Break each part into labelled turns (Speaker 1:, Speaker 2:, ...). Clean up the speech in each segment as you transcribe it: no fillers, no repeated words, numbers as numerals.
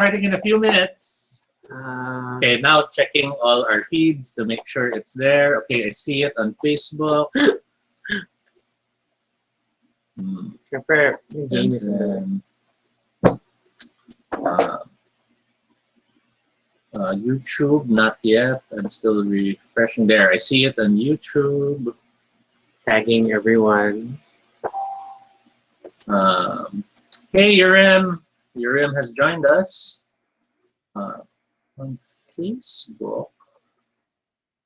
Speaker 1: starting in a few minutes. Okay, now checking all our feeds to make sure it's there. Okay, I see it on Facebook.
Speaker 2: Prepare yung game is
Speaker 1: YouTube, not yet. I'm still refreshing there. I see it on YouTube.
Speaker 2: tagging everyone.
Speaker 1: Hey, Urim. Urim has joined us on Facebook.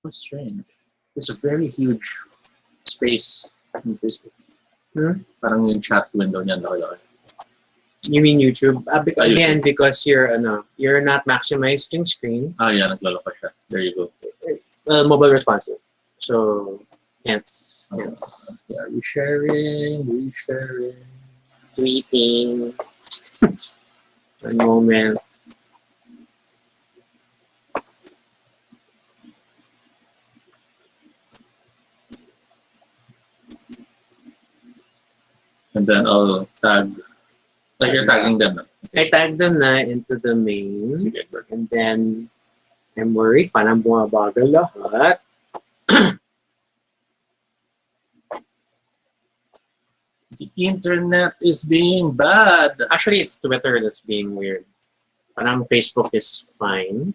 Speaker 1: How strange. It's a very huge space on Facebook. Parang yung chat window niyan, laki-laki.
Speaker 2: You mean YouTube? Again, because you're not maximizing screen.
Speaker 1: Yeah, nagloloko siya. There you go.
Speaker 2: Mobile responsive. So, hence.
Speaker 1: Yeah, resharing,
Speaker 2: tweeting. One moment.
Speaker 1: and then I'll tag. Like you're tagging them.
Speaker 2: I tagged them na into the main. And then, I'm worried. Parang bumabagal lahat.
Speaker 1: The internet is being bad.
Speaker 2: Actually, it's Twitter that's being weird. Parang Facebook is fine.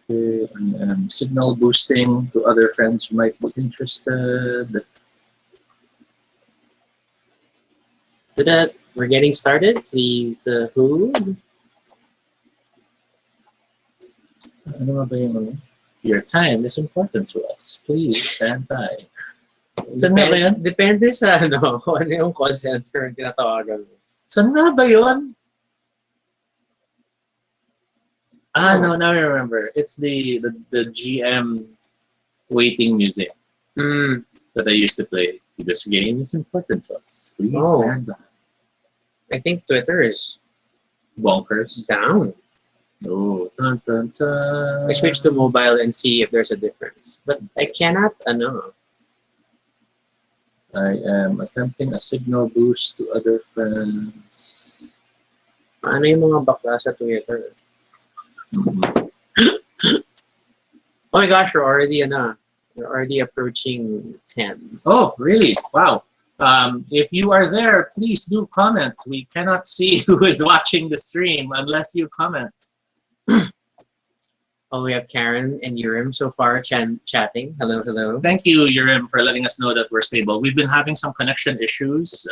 Speaker 1: And signal boosting to other friends who might be interested.
Speaker 2: So that we're getting started. Please hold.
Speaker 1: Ano ba yung your time is important to us. Please stand by. Saan nga ba yun?
Speaker 2: Depende sa kung ano yung call center yung tinatawagan mo.
Speaker 1: Saan nga ba yun? No, now I remember. It's the GM waiting music that I used to play. This game is important to us. Please stand by.
Speaker 2: I think Twitter is
Speaker 1: bonkers
Speaker 2: down.
Speaker 1: Oh, dun, dun, dun.
Speaker 2: I switched to mobile and see if there's a difference. But I cannot,
Speaker 1: I am attempting a signal boost to other friends.
Speaker 2: Ano yung mga bakla sa Twitter? Oh my gosh, we're already approaching 10.
Speaker 1: Oh, really? Wow. If you are there, please do comment. We cannot see who is watching the stream unless you comment.
Speaker 2: Oh, we have Karen and Urim so far chatting. Hello, hello.
Speaker 1: Thank you, Urim, for letting us know that we're stable. We've been having some connection issues,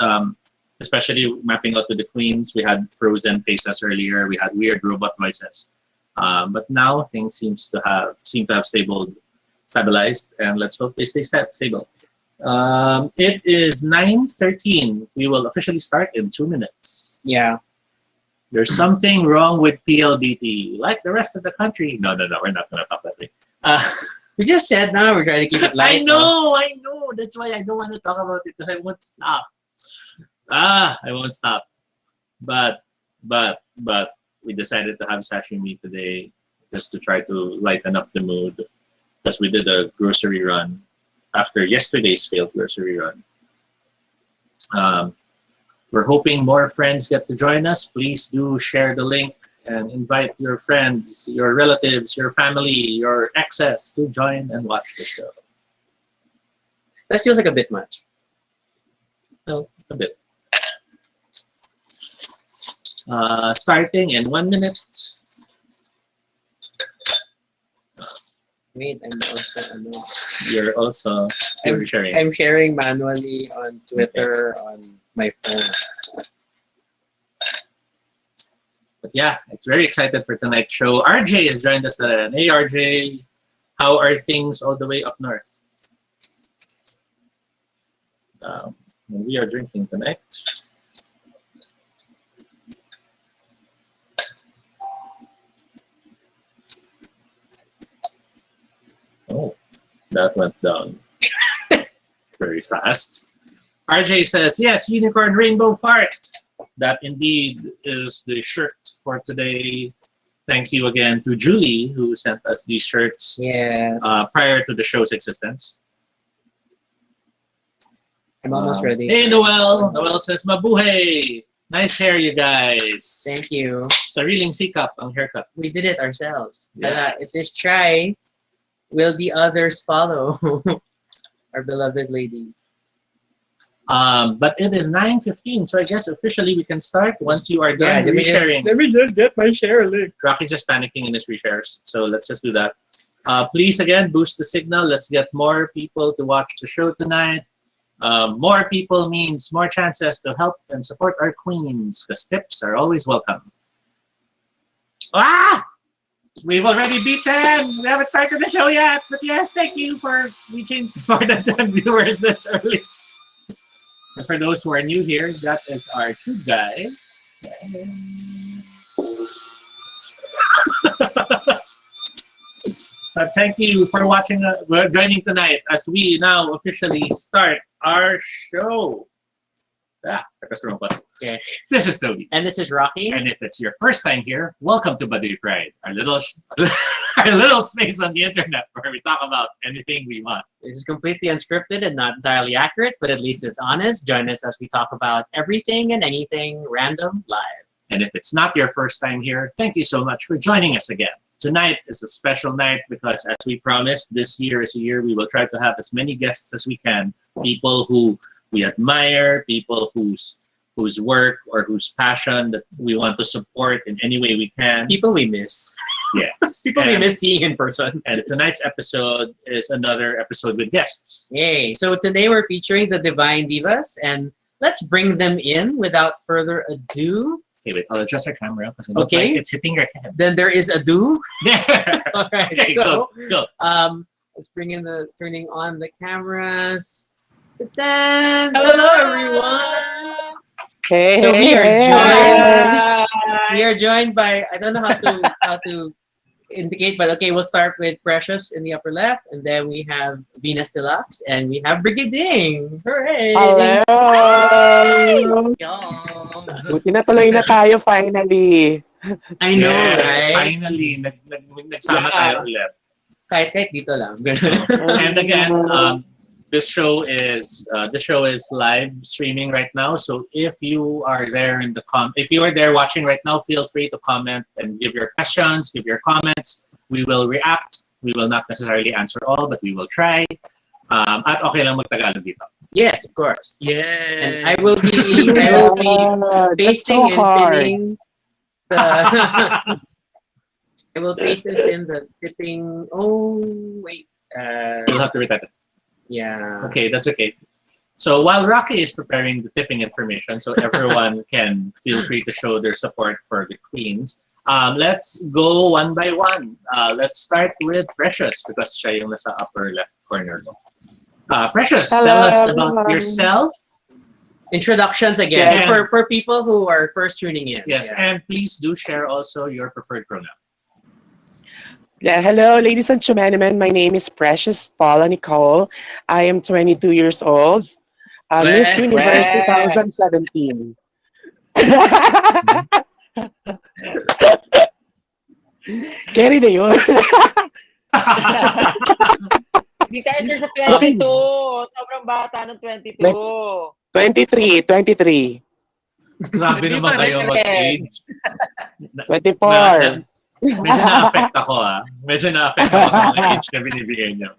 Speaker 1: especially mapping out with the queens. We had frozen faces earlier. We had weird robot voices. But now things seem to have stabilized, and let's hope they stay stable. It is 9:13. We will officially start in 2 minutes.
Speaker 2: Yeah.
Speaker 1: There's something wrong with PLDT, like the rest of the country. No, we're not going to talk that way.
Speaker 2: We just said now we're trying to keep it light.
Speaker 1: I know. That's why I don't want to talk about it because I won't stop. I won't stop. But we decided to have sashimi today just to try to lighten up the mood because we did a grocery run after yesterday's failed grocery run. We're hoping more friends get to join us. Please do share the link and invite your friends, your relatives, your family, your exes to join and watch the show.
Speaker 2: That feels like a bit much.
Speaker 1: Well, a bit. Starting in 1 minute.
Speaker 2: Wait, I'm also
Speaker 1: You're also sharing.
Speaker 2: I'm sharing manually on Twitter on my phone.
Speaker 1: But yeah, it's very excited for tonight's show. RJ has joined us. Hey RJ, how are things all the way up north? We are drinking tonight. Oh, that went down very fast. RJ says, yes, unicorn rainbow fart. That indeed is the shirt for today. Thank you again to Julie who sent us these shirts
Speaker 2: yes.
Speaker 1: Prior to the show's existence.
Speaker 2: I'm almost ready.
Speaker 1: Hey, Noel. Noel says, mabuhay. Nice hair, you guys.
Speaker 2: Thank you.
Speaker 1: Sariling sikap ang haircut.
Speaker 2: We did it ourselves.
Speaker 1: Yes.
Speaker 2: If this try, will the others follow? Our beloved lady.
Speaker 1: But it is 9:15, so I guess officially we can start once you are done resharing.
Speaker 2: Let me just get my share link.
Speaker 1: Rocky's just panicking in his reshares, so let's just do that. Please, again, boost the signal. Let's get more people to watch the show tonight. More people means more chances to help and support our queens, because tips are always welcome. Ah! We've already beat them! We haven't started the show yet, but yes, thank you for reaching more than 10 viewers this early. And for those who are new here, that is our tube guy. But thank you for watching, joining tonight as we now officially start our show.
Speaker 2: Okay.
Speaker 1: This is Toby.
Speaker 2: And this is Rocky.
Speaker 1: And if it's your first time here, welcome to Baduy Pride, our little space on the internet where we talk about anything we want.
Speaker 2: This is completely unscripted and not entirely accurate, but at least it's honest. Join us as we talk about everything and anything random live.
Speaker 1: And if it's not your first time here, thank you so much for joining us again. Tonight is a special night because, as we promised, this year is a year we will try to have as many guests as we can. People who we admire, people whose work or whose passion that we want to support in any way we can.
Speaker 2: People we miss.
Speaker 1: Yes.
Speaker 2: People we miss seeing in person.
Speaker 1: And tonight's episode is another episode with guests.
Speaker 2: Yay. So today we're featuring the Divine Divas, and let's bring them in without further ado.
Speaker 1: Okay, wait, I'll adjust our camera because
Speaker 2: okay.
Speaker 1: Like it's hitting your head.
Speaker 2: Then there is ado.
Speaker 1: There.
Speaker 2: All right.
Speaker 1: Okay,
Speaker 2: so
Speaker 1: go.
Speaker 2: Let's bring in turning on the cameras. Hello everyone.
Speaker 3: Hey,
Speaker 2: so we
Speaker 3: hey,
Speaker 2: are joined by, I don't know how to indicate, but okay, we'll start with Precious in the upper left, and then we have Vinas Deluxe, and we have Brigiding. Hooray!
Speaker 3: Hello! Buti na tuloy na tayo finally.
Speaker 2: I know,
Speaker 1: yes,
Speaker 2: right?
Speaker 1: Finally, nagsama tayo ulit.
Speaker 2: Kahit dito lang.
Speaker 1: And again, this show is live streaming right now. So if you are there if you are there watching right now, feel free to comment and give your questions, give your comments. We will react. We will not necessarily answer all, but we will try. At okay lang magtagalog dito.
Speaker 2: Yes, of course.
Speaker 1: Yeah.
Speaker 2: And I will be pasting and pinning the. I will paste and pin the tipping. Oh wait.
Speaker 1: You'll have to retype it.
Speaker 2: Yeah.
Speaker 1: Okay, that's okay. So while Rocky is preparing the tipping information, so everyone can feel free to show their support for the queens, let's go one by one. Let's start with Precious because siya yung nasa upper left corner. Precious,
Speaker 3: hello,
Speaker 1: tell us
Speaker 3: everyone.
Speaker 1: about yourself.
Speaker 2: Introductions again.
Speaker 1: Yeah.
Speaker 2: So for people who are first tuning in.
Speaker 1: Yes,
Speaker 2: yeah.
Speaker 1: and please do share also your preferred pronoun.
Speaker 3: Yeah, hello, ladies and gentlemen. My name is Precious Paula Nicole. I am 22 years old. Miss Universe 2017. Carry na yun.
Speaker 4: Hindi tayo sir sa 22. Sobrang bata ng 22.
Speaker 3: 23.
Speaker 1: Grabe naman kayo mag-age.
Speaker 3: 24.
Speaker 1: Medyo na-affect ako Medyo na-affect ako sa mga age na binibigay niyo.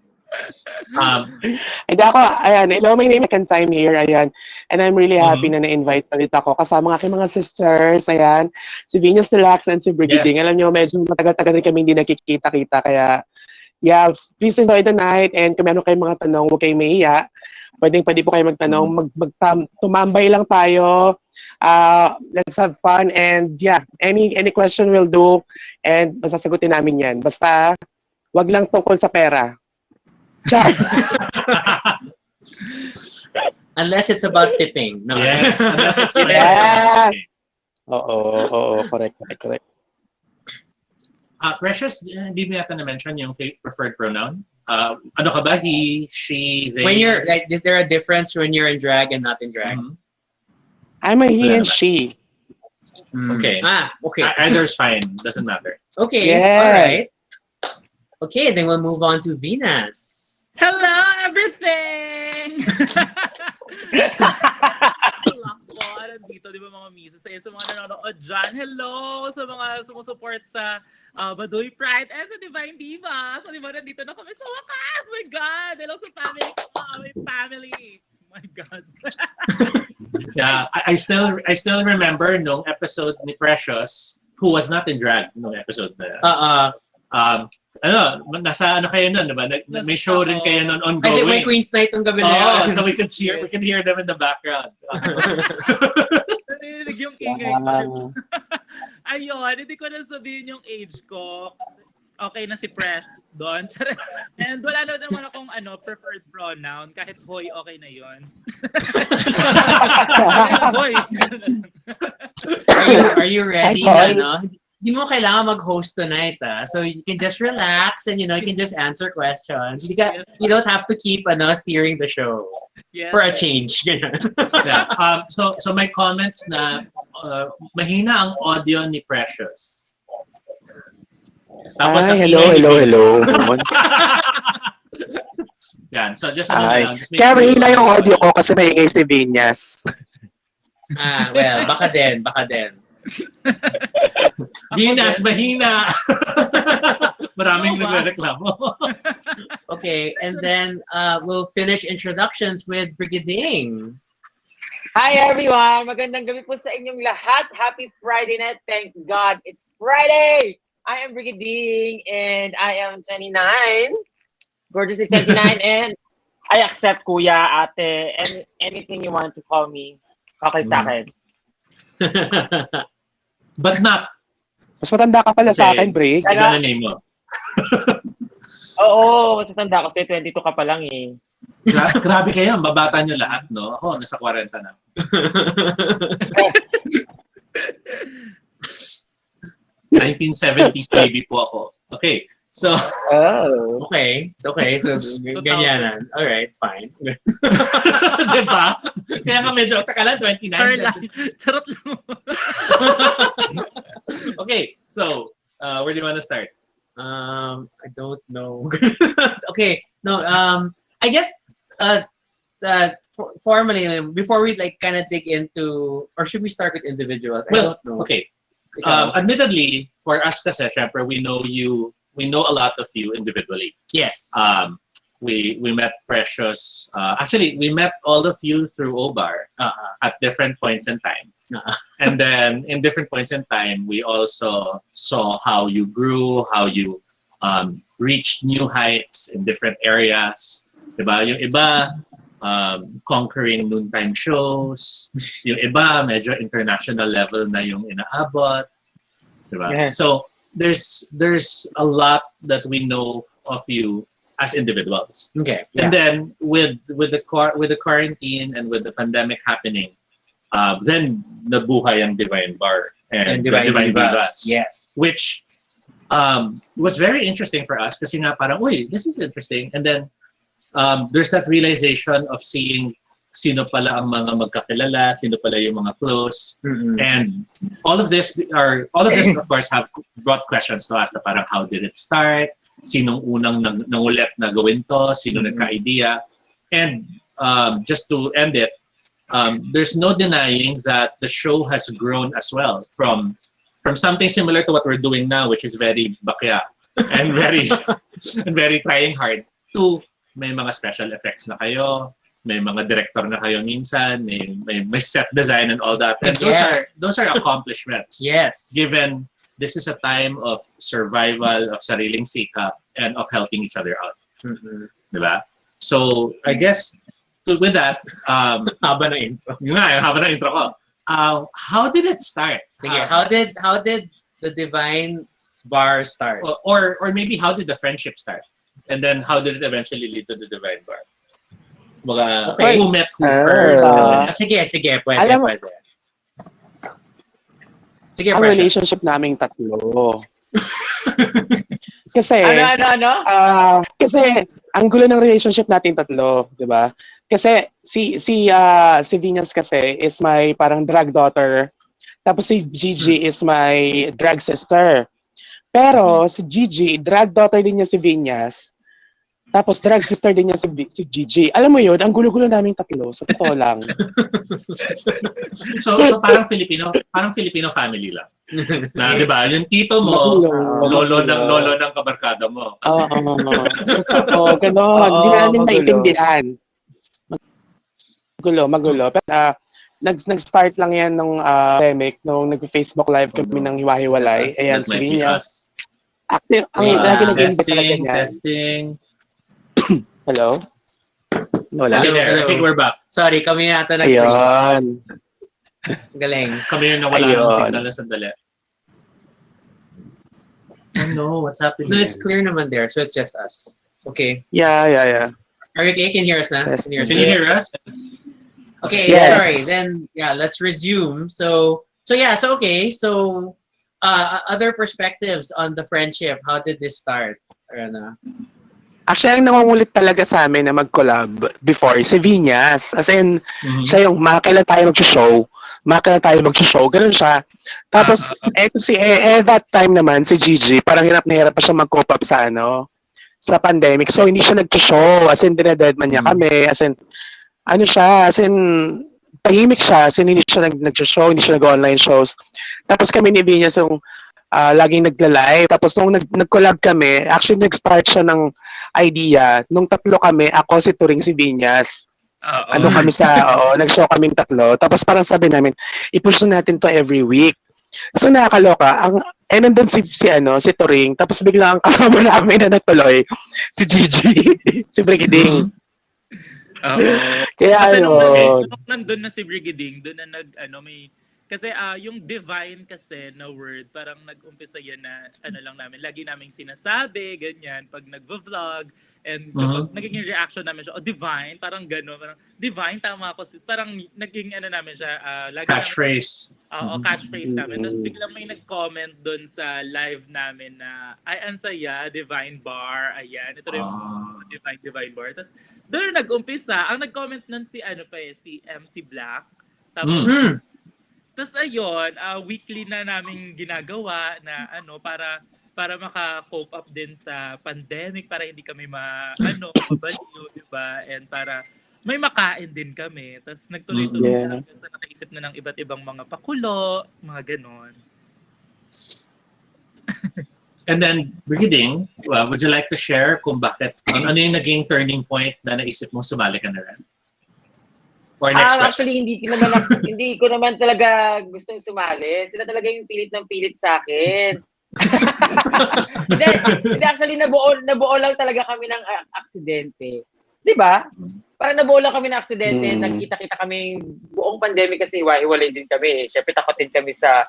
Speaker 3: Hindi ako, ayan, hello, my name is second time here, ayan. And I'm really happy na na-invite ulit ako kasama ng aking mga sisters, ayan. Si Vinas Deluxe and si Brigiding.
Speaker 1: Yes.
Speaker 3: Alam nyo, medyo matagal-tagal rin kami hindi nakikita-kita. Kaya, yeah, please enjoy the night. And kung meron kayong mga tanong, huwag kayong mahiya. Pwede po kayo magtanong. Tumambay lang tayo. Let's have fun. And yeah, any question will do. And masasagutin namin yan. Basta, wag lang tungkol sa pera. Char!
Speaker 2: Unless it's about tipping. No.
Speaker 1: Yes, unless it's
Speaker 3: Yes! Oo, correct.
Speaker 1: Precious, hindi mo yata na-mention yung preferred pronoun. Ano ka ba? He, she, they?
Speaker 2: When you're like, is there a difference when you're in drag and not in drag?
Speaker 1: Mhm.
Speaker 3: I'm a he and she.
Speaker 1: Okay.
Speaker 2: Okay.
Speaker 1: Either's fine. Doesn't matter.
Speaker 2: Okay.
Speaker 3: Yes.
Speaker 2: All right. Okay, then we'll move on to Venus.
Speaker 5: Hello, everything! Relax ko, nandito, di ba mga misis? Sa mga nanonood dyan, hello sa mga sumusuport sa Baduy Pride and sa Divine Divas. So, di ba, nandito na kami sa wakas. Oh my God! Hello sa family ko. My family. Oh my God.
Speaker 1: Yeah, I still remember nung episode ni Precious, who was not in drag nung episode na. Nasa ano kayo nun, diba? May show rin kayo nun ongoing.
Speaker 2: I think may Queen's Night ng gabi na yun.
Speaker 1: So we can hear them in the background.
Speaker 5: Narinig yung ingay ko. Ayun, hindi ko na sabihin yung age ko. Okay na si Press doon. And wala na naman akong preferred pronoun. Kahit hoy, okay na yun. Hoy.
Speaker 2: Are you ready? Hindi mo kailangan mag-host tonight, so you can just relax and you can just answer questions. You don't have to keep steering the show for a change.
Speaker 1: Yeah. So my comments na mahina ang audio ni Precious. Tapos
Speaker 3: hello.
Speaker 1: Yan. So just
Speaker 3: kaya mahina yung audio ko kasi maingay si Vinas.
Speaker 2: Well, baka din.
Speaker 1: Vinas, mahina! Maraming nagreklamo.
Speaker 2: Okay, and then we'll finish introductions with Brigiding.
Speaker 4: Hi everyone! Magandang gabi po sa inyong lahat. Happy Friday night. Thank God it's Friday! I am Brigiding and I am 29. Gorgeous is 29 and I accept kuya, ate, and anything you want to call me. Okay sa akin.
Speaker 1: But not.
Speaker 3: Mas matanda ka pala sa akin, Bri.
Speaker 1: Ano name mo?
Speaker 4: Oo, mas matanda ko. 22 ka pa lang eh.
Speaker 1: Grabe kayo, mabata nyo lahat, no? Ako, nasa 40 na. Oh. 1970s baby po ako. Okay, so...
Speaker 2: Okay. So, ganyan. Alright, fine.
Speaker 1: Diba? Kaya nga medyo, takalan, 29.
Speaker 5: Charot lang.
Speaker 1: Okay, so, where do you want to start?
Speaker 2: I don't know. Okay, no, I guess, formally, before we kind of dig into, or should we start with individuals? I don't know.
Speaker 1: Okay. Admittedly, for us kasi, syempre, we know a lot of you individually.
Speaker 2: Yes.
Speaker 1: We met Precious. Actually, we met all of you through OBAR at different points in time. And then in different points in time, we also saw how you grew, how you reached new heights in different areas. Diba? Yung iba, conquering noontime shows. Yung iba, medyo international level na yung inaabot. Diba?
Speaker 3: Yeah.
Speaker 1: So, there's a lot that we know of you as individuals.
Speaker 2: Okay.
Speaker 1: And then with the quarantine and with the pandemic happening, then nabuhay ang Divine Bar and Divine Divas.
Speaker 2: Yes.
Speaker 1: Which was very interesting for us kasi nga parang, uy, this is interesting. And then there's that realization of seeing sino pala ang mga magkakilala, sino pala yung mga close.
Speaker 2: Mm-hmm.
Speaker 1: And all of this of course have brought questions to us na parang how did it start? Sinong unang nangulit na gawin to? Sino nagka-idea? And just to end it, there's no denying that the show has grown as well from something similar to what we're doing now, which is very bakya and very trying hard, to may mga special effects na kayo, may mga director na kayo minsan, may set design and all that. And those are accomplishments.
Speaker 2: Yes.
Speaker 1: Given this is a time of survival, of sariling sikap, and of helping each other out.
Speaker 2: Mm-hmm.
Speaker 1: Diba? So, I guess, with that,
Speaker 2: haba na intro.
Speaker 1: Yun nga, haba na intro ko. How did it start?
Speaker 2: Sige, how did the Divine Bar start?
Speaker 1: Or maybe how did the friendship start? And then how did it eventually lead to the Divine Bar?
Speaker 2: Okay.
Speaker 1: Who met who first?
Speaker 2: Sige, pwede. Sige,
Speaker 3: ang
Speaker 2: Precious.
Speaker 3: relationship naming tatlo. Kasi,
Speaker 4: Ano?
Speaker 3: kasi, ang gulo ng relationship natin tatlo, di ba? Kasi, si Vinas kasi is my parang drag daughter. Tapos si Gigi is my drag sister. Pero, si Gigi, drag daughter din niya si Vinas. Tapos drag sister din niya si Gigi. Alam mo yun, ang gulo-gulo naming tatlo. Sa totoo lang.
Speaker 1: So parang Filipino family lang. Na, 'di ba? Yung tito mo, lolo ng kabarkada mo. Kasi
Speaker 3: Oo, gano'n. Hindi namin maintindihan. Magulo. Pero nag-start lang yan nung pandemic, nung nag-Facebook live kami ng hiwa-hiwalay. Ayan, si Vinas. Active, ang lagi nag-invite talaga niyan.
Speaker 1: Testing.
Speaker 3: Hello? Wala?
Speaker 1: Okay, there. I think we're back.
Speaker 2: Sorry, kami yata nag-freeze.
Speaker 3: Ayun.
Speaker 2: Galing.
Speaker 1: Kami yung nawala ng signal na sandali. Oh no, what's happening?
Speaker 2: No, it's clear naman there, so it's just us. Okay.
Speaker 3: Yeah.
Speaker 2: Are you okay? Can you hear us now?
Speaker 3: Yes.
Speaker 1: Can you hear us?
Speaker 2: Okay,
Speaker 3: Yes.
Speaker 2: sorry. Then, let's resume. So other perspectives on the friendship. How did this start?
Speaker 3: Actually, ang nangungulit talaga sa amin na mag-collab before, si Vinas. As in, siya yung makakailan tayo mag-show. Ganun siya. Tapos, that time naman, si Gigi, parang hirap na hirap pa siya mag-cope up sa pandemic. So, hindi siya nag-show. As in, dinededman niya kami. As in, tahimik siya. As in, hindi siya nag-show, hindi siya nag-online shows. Tapos kami ni Vinas yung laging nagla-live. Tapos nung nag-collab kami, actually nag-start siya ng idea. Nung tatlo kami, ako, si Turing, si Vinas. Kami nag-show kaming tatlo. Tapos parang sabi namin, i-push natin to every week. So nakakaloka, nandun si Turing, tapos biglang ang kasama namin na natuloy, si Gigi, si Brigiding. Kaya
Speaker 5: kasi nung nandun na si Brigiding, doon na kasi yung divine kasi na word, parang nag-umpisa yan na lang namin, lagi naming sinasabi, ganyan, pag nagvo-vlog, and kapag naging reaction namin siya, divine, parang gano'n, parang divine, tama ako sis, parang naging namin siya, lagi
Speaker 1: catchphrase.
Speaker 5: Catchphrase namin. Tapos biglang may nag-comment doon sa live namin na, ay, ang saya, divine bar, ayan, ito rin divine bar. Tapos doon nag-umpisa, ang nag-comment nun si MC Black, tapos tapos ayun, weekly na naming ginagawa na para maka-cope up din sa pandemic, para hindi kami mabaliw, di ba? And para may makain din kami. Tapos nagtuloy-tuloy na sa nakaisip na ng iba't ibang mga pakulo, mga ganon.
Speaker 1: And then, Brigiding, would you like to share kung bakit, ano yung naging turning point na naisip mong sumali ka na rin? Or next question.
Speaker 4: Actually, hindi ko naman talaga gustong sumali. Sila talaga yung pilit ng pilit sa akin. Hindi, actually, nabuo lang talaga kami ng aksidente. Di ba? Parang nabuo lang kami ng aksidente. Nagkita-kita kami buong pandemic kasi hiwa-hiwalay din kami. Siyempre, takotin kami sa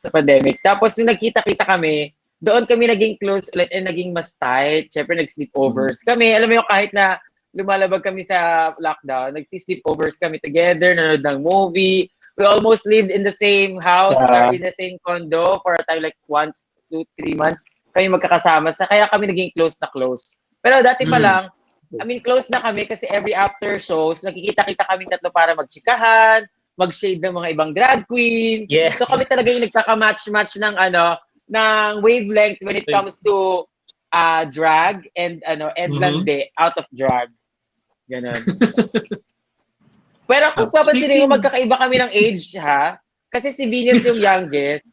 Speaker 4: pandemic. Tapos, nung nagkita-kita kami, doon kami naging close ulit and naging mas tight. Siyempre, nag-sleepovers kami. Alam mo yung kahit na lumalabag kami sa lockdown, nagsi-sleepovers kami together, nanonood ng movie. We almost lived in the same house or in the same condo for a time like 1, 2, 3 months. Kami magkakasama. Kaya kami naging close na close. Pero dati pa lang, close na kami kasi every after shows, nakikita-kita kami tatlo para magchikahan, mag-shade ng mga ibang drag queen.
Speaker 2: Yeah.
Speaker 4: So kami talaga yung nagkaka-match-match ng wavelength when it comes to drag and lande out of drag. Ganon. Pero kung papansinin mo, magkakaiba kami ng age, ha? Kasi si Venus yung youngest,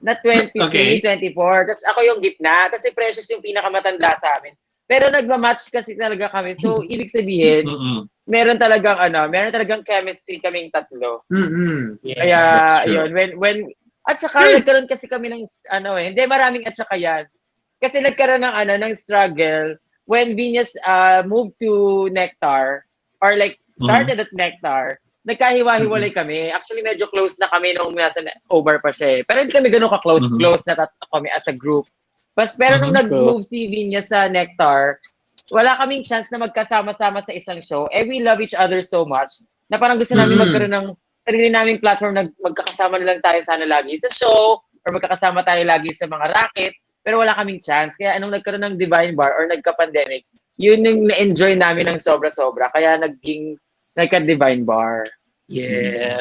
Speaker 4: na 23, 24. Tapos ako yung gitna. Kasi Precious yung pinakamatanda sa amin. Pero nagmamatch kasi talaga kami. So, ibig sabihin, meron talagang chemistry kaming tatlo. Kaya, yun. At saka, nagkaroon kasi kami ng, hindi maraming at saka yan. Kasi nagkaroon ng struggle when Venus moved to Nectar or like started at Nectar, nagkahiwa-hiwalay kami. Actually, medyo close na kami nung nasa over pa siya. Pero hindi kami ganun ka-close. Close na kami as a group. Pero nung nag-move si Venus sa Nectar, wala kaming chance na magkasama-sama sa isang show. We love each other so much na parang gusto namin magkaroon ng sarili naming platform na magkakasama na lang tayo sana lagi sa show or magkakasama tayo lagi sa mga racket. Pero wala kaming chance. Kaya anong nagkaroon ng Divine Bar or nagka-pandemic, yun yung na-enjoy namin ng sobra-sobra. Kaya nagka-Divine Bar.
Speaker 2: Yeah.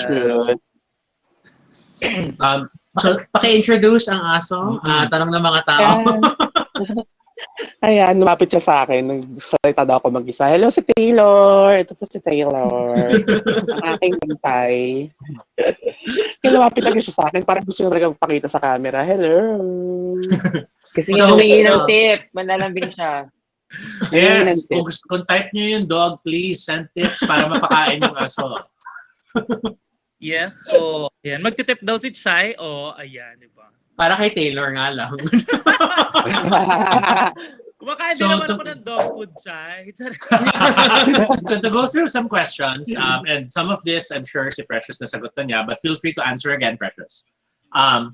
Speaker 1: So, paki-introduce ang aso.
Speaker 2: Tanong ng mga tao.
Speaker 3: Ayan, lumapit siya sa akin. Nagsalita daw ako mag-isa. Hello, si Taylor. Ito po si Taylor. Ang aking bantay. Kaya lumapit agad siya sa akin. Parang gusto niya talaga pakita sa camera. Hello.
Speaker 4: Kasi
Speaker 1: So,
Speaker 4: nga humingi ng tip. Manlalambing siya.
Speaker 1: Yes, kung type niyo yung dog, please send tips para mapakain yung aso.
Speaker 5: Yes, so, ayan. Magtitip daw si Chai. Ayan, di ba?
Speaker 2: Para kay Taylor nga lang.
Speaker 5: Kumakain
Speaker 1: So,
Speaker 5: din naman
Speaker 1: to-
Speaker 5: ako ng dog food, Chai.
Speaker 1: So to go through some questions, and some of this I'm sure si Precious nasagot na niya, but feel free to answer again, Precious. I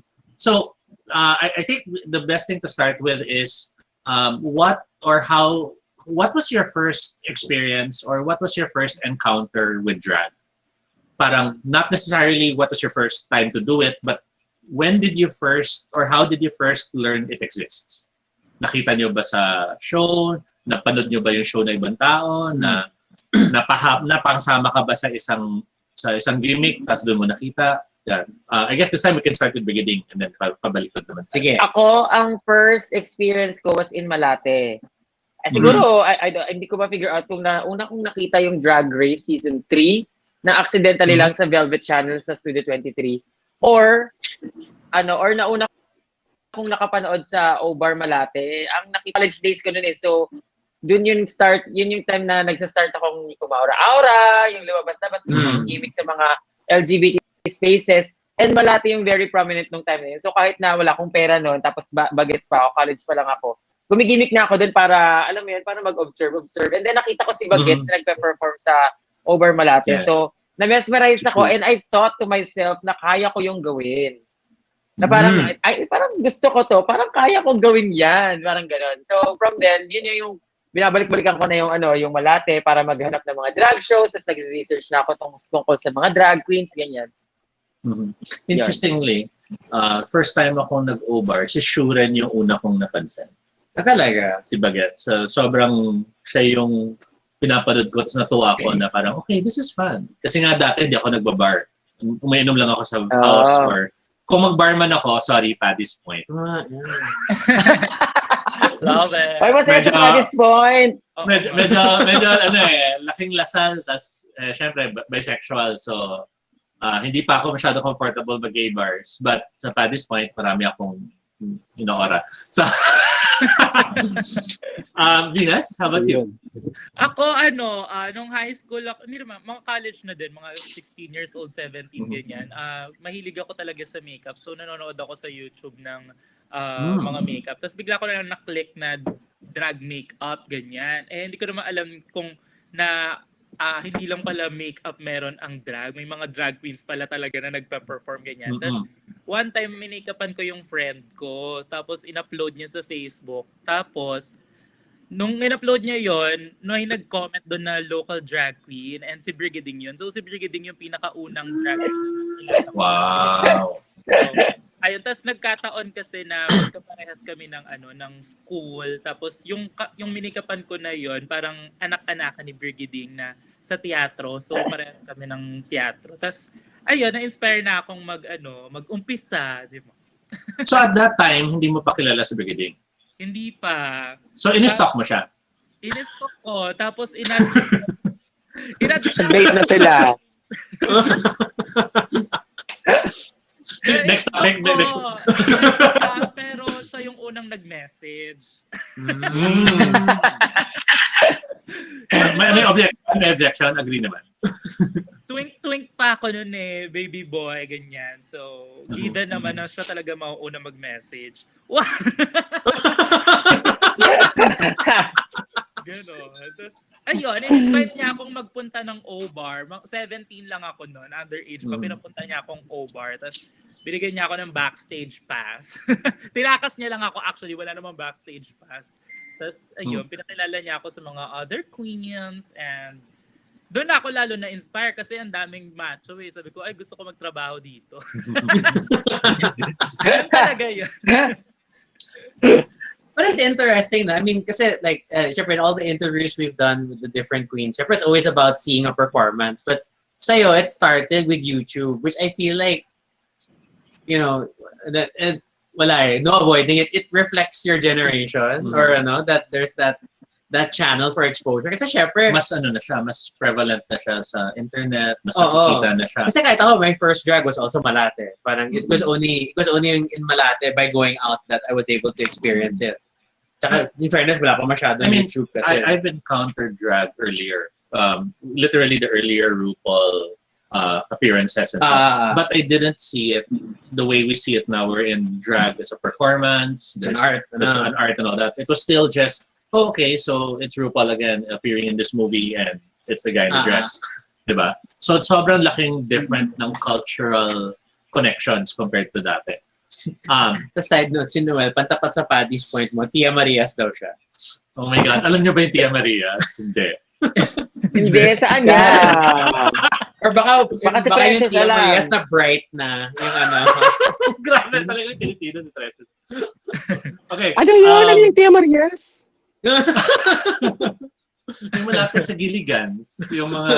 Speaker 1: think the best thing to start with is what was your first experience or what was your first encounter with drag? Parang not necessarily what was your first time to do it, but when did you first or how did you first learn it exists? Nakita nyo ba sa show? Napanood nyo ba yung show na ibang tao? Napangsama ka ba sa isang gimmick tapos doon mo nakita? Yeah. I guess this time we can start with Brigiding and then pabalik naman.
Speaker 2: Sige.
Speaker 4: Ako, ang first experience ko was in Malate. Siguro, hindi ko ma-figure out kung una kong nakita yung Drag Race Season 3 na accidentally lang sa Velvet Channel sa Studio 23. Or nauna kung nakapanood sa O-Bar Malate, ang college days ko noon eh. So, yun yung time na nagsa-start akong kumaura-aura, yung lumabas-labas, yung gimmick sa mga LGBT spaces. And Malate yung very prominent nung time na yun. So, kahit na wala akong pera noon, tapos bagets pa ako, college pa lang ako, gumigimik na ako doon para, alam mo yun, para mag-observe. And then nakita ko si Bagets na nagpe-perform sa O-Bar Malate.
Speaker 1: Yes.
Speaker 4: So, na-mesmerize ako and I thought to myself na kaya ko yung gawin. Na parang, parang gusto ko to, parang kaya kong gawin yan, parang gano'n. So, from then, yun yung binabalik-balikan ko na yung Malate para maghanap ng mga drag shows, tapos nag-research na ako tungkol sa mga drag queens, ganyan.
Speaker 1: Interestingly, first time ako nag-O-Bar, si Shuren yung una kong napansin.
Speaker 2: Talaga?
Speaker 1: Si Baguette. So, sobrang siya yung pinapanood ko, tapos natuwa ako na parang, okay, this is fun. Kasi nga dati, hindi ako nagbabar. Umiinom lang ako sa house or kung mag-barman ako, sorry, Paddy's Point.
Speaker 5: Love it.
Speaker 4: Why was it at this point?
Speaker 1: Medyo laking lasal, tas syempre bisexual, so hindi pa ako masyado comfortable mag-gay bars. But sa Paddy's Point, marami akong inoora. So, Vinas, how about you?
Speaker 5: Ako, nung high school, hindi naman, mga college na din, mga 16 years old, 17, ganyan. Mahilig ako talaga sa makeup. So, nanonood ako sa YouTube ng mga makeup. Tapos bigla ko lang na-click na drag makeup, ganyan. Hindi ko naman alam kung hindi lang pala makeup meron ang drag. May mga drag queens pala talaga na nagpa-perform, ganyan. Tapos, one time, minake-upan ko yung friend ko. Tapos, in-upload niya sa Facebook. Tapos, nung in-upload niya yon, may nag-comment doon na local drag queen and si Brigiding yun. So, si Brigiding yung pinakaunang drag queen.
Speaker 1: Wow!
Speaker 5: So, ayun, tapos nagkataon kasi na magkaparehas kami ng school. Tapos, yung minikapan ko na yon, parang anak-anakan ni Brigiding na sa teatro. So, parehas kami ng teatro. Tapos, ayun, na-inspire na akong mag-umpisa, di ba?
Speaker 1: So at that time, hindi mo pa kilala si Brigiding?
Speaker 5: Hindi pa.
Speaker 1: So in-stalk mo siya?
Speaker 5: In-stalk ko. Tapos
Speaker 3: Date na sila.
Speaker 1: Next topic.
Speaker 5: Pero siya yung unang nag-message.
Speaker 1: May objection, agree naman.
Speaker 5: Twink pa ako noon baby boy, ganyan. So, gida naman na siya talaga mauuna mag-message. Wow! Gano'n. Tapos, ayun, in-invite niya akong magpunta ng O-Bar. 17 lang ako noon, underage pa. Pinapunta niya akong O-Bar. Tapos, binigyan niya ako ng backstage pass. Tinakas niya lang ako. Actually, wala namang backstage pass. Tapos, ayun, pinakilala niya ako sa mga other queens and doon ako lalo na-inspire kasi ang daming macho Sabi ko, ay gusto ko magtrabaho dito. Ganun talaga yun.
Speaker 2: But it's interesting, no? I mean, kasi like, syempre, in all the interviews we've done with the different queens, syempre, it's always about seeing a performance. But sa'yo, it started with YouTube, which I feel like, wala eh. No avoiding it. It reflects your generation or that there's that channel for exposure. Kasi syempre,
Speaker 1: Mas mas prevalent na siya sa internet, mas nakikita na siya.
Speaker 2: Kasi kahit ako, my first drag was also Malate. Parang it was only in Malate by going out that I was able to experience it. Tsaka, in fairness, wala pa masyado YouTube kasi.
Speaker 1: I've encountered drag earlier. Literally the earlier RuPaul appearances and stuff. But I didn't see it the way we see it now. We're in drag as a performance.
Speaker 2: It's an art.
Speaker 1: An art and all that. It was still just, okay, so it's RuPaul again appearing in this movie and it's the guy in the dress. Diba? So it's sobrang laking different ng cultural connections compared to dati.
Speaker 2: The side note, si Noel, pantapat sa Paddy's point mo, Tia Marias daw siya.
Speaker 1: Oh my God. Alam niyo ba yung Tia Marias? Hindi.
Speaker 4: Hindi, saan yan?
Speaker 2: Or baka
Speaker 4: si
Speaker 2: yung
Speaker 4: Precious
Speaker 2: Tia
Speaker 4: lang.
Speaker 2: Marias na bright na, yung
Speaker 1: Grabe talaga yung Pilipino ni Precious. Okay.
Speaker 3: Ano yun? Ano yung Tia Marias?
Speaker 1: Yung malapit sa Giligans. Yung mga...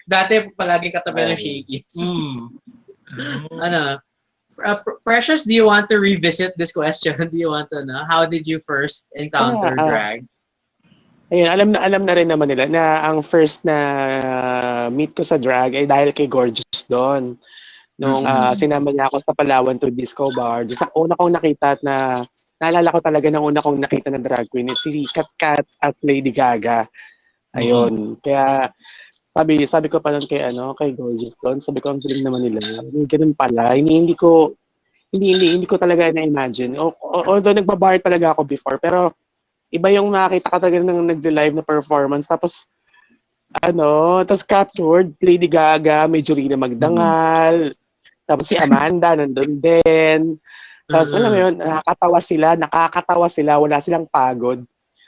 Speaker 2: Dati palagi katabi ng Shakey's. Precious, do you want to revisit this question? Do you want to know? How did you first encounter drag?
Speaker 3: Ayun, alam na rin naman nila na ang first na meet ko sa drag ay dahil kay Gorgeous doon. Nung sinama niya ako sa Palawan to Disco Bar. Sa una kong nakita at naalala ko talaga ng una kong nakita na drag queen is si Kat at Lady Gaga. Ayun. Kaya sabi ko pa lang kay Gorgeous doon, sabi ko ang galing naman nila. Ganun pala. Hindi ko talaga na-imagine. Although nagbabar talaga ako before, pero iba yung nakita ka talaga ng nag-live na performance. Tapos captured, Lady Gaga, may Jorina Magdangal, tapos si Amanda nandun din. Tapos alam mo yun, nakakatawa sila, wala silang pagod.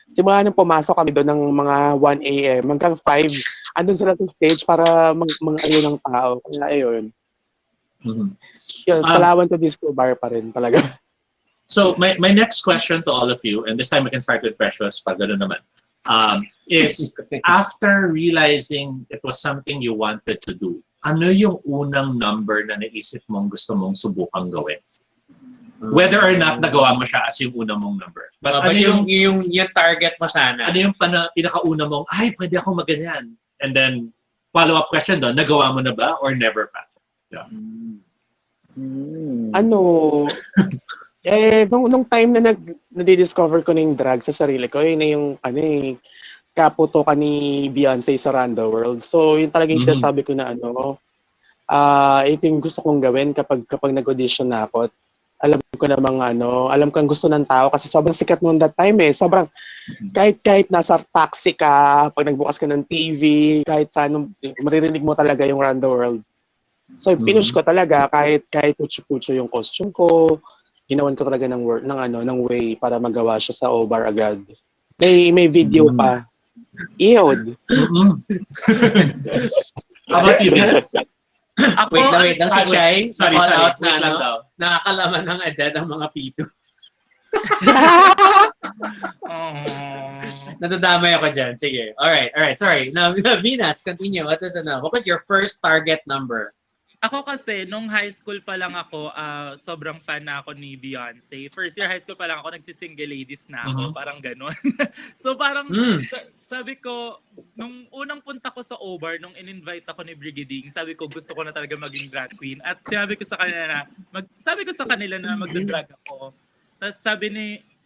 Speaker 3: Simula nung pumasok kami doon ng mga 1 a.m. hanggang 5, andun sila sa stage para mga ng tao. Kaya ayun. Yun, Palawan to Disco Bar pa rin talaga.
Speaker 1: So my next question to all of you, and this time we can start with Precious, pag gano'n naman, is after realizing it was something you wanted to do, ano yung unang number na naisip mong gusto mong subukang gawin? Whether or not nagawa mo siya as yung una mong number. But ano
Speaker 2: yung target mo sana?
Speaker 1: Ano yung pinakauna mong, ay, pwede ako maganyan. And then, follow-up question doon, nagawa mo na ba or never pa? Yeah.
Speaker 3: Nung time na nadidiscover ko na yung drag sa sarili ko, yun na yung kaputokan ni Beyonce sa Around the World. So, yun talagang sinasabi ko na ito yung gusto kong gawin kapag nag-audition na ako. Alam ko namang alam ko ang gusto ng tao kasi sobrang sikat noon that time eh. Sobrang kahit nasa taxi ka, pag nagbukas ka ng TV, kahit saan maririnig mo talaga yung Around the World. So pinush ko talaga kahit putyo-putyo yung costume ko, ginawan ko talaga ng way para magawa siya sa O-Bar agad. May video pa. Iod.
Speaker 1: How about you, Vinas?
Speaker 2: Wait lang si Shai.
Speaker 1: Sorry,
Speaker 2: out
Speaker 1: wait lang daw.
Speaker 2: Nakakalaman ng edad ang mga pito. Nadadamay ako dyan. Sige. Alright. Sorry. Now, Vinas, continue. What was your first target number?
Speaker 5: Ako kasi, nung high school pa lang ako, sobrang fan na ako ni Beyonce. First year high school pa lang ako, nagsisingle ladies na ako. Parang ganon. So parang, sabi ko, nung unang punta ko sa O-Bar, nung in-invite ako ni Brigiding, sabi ko, gusto ko na talaga maging drag queen. At sabi ko sa kanila na magda-drag ako. Tapos sabi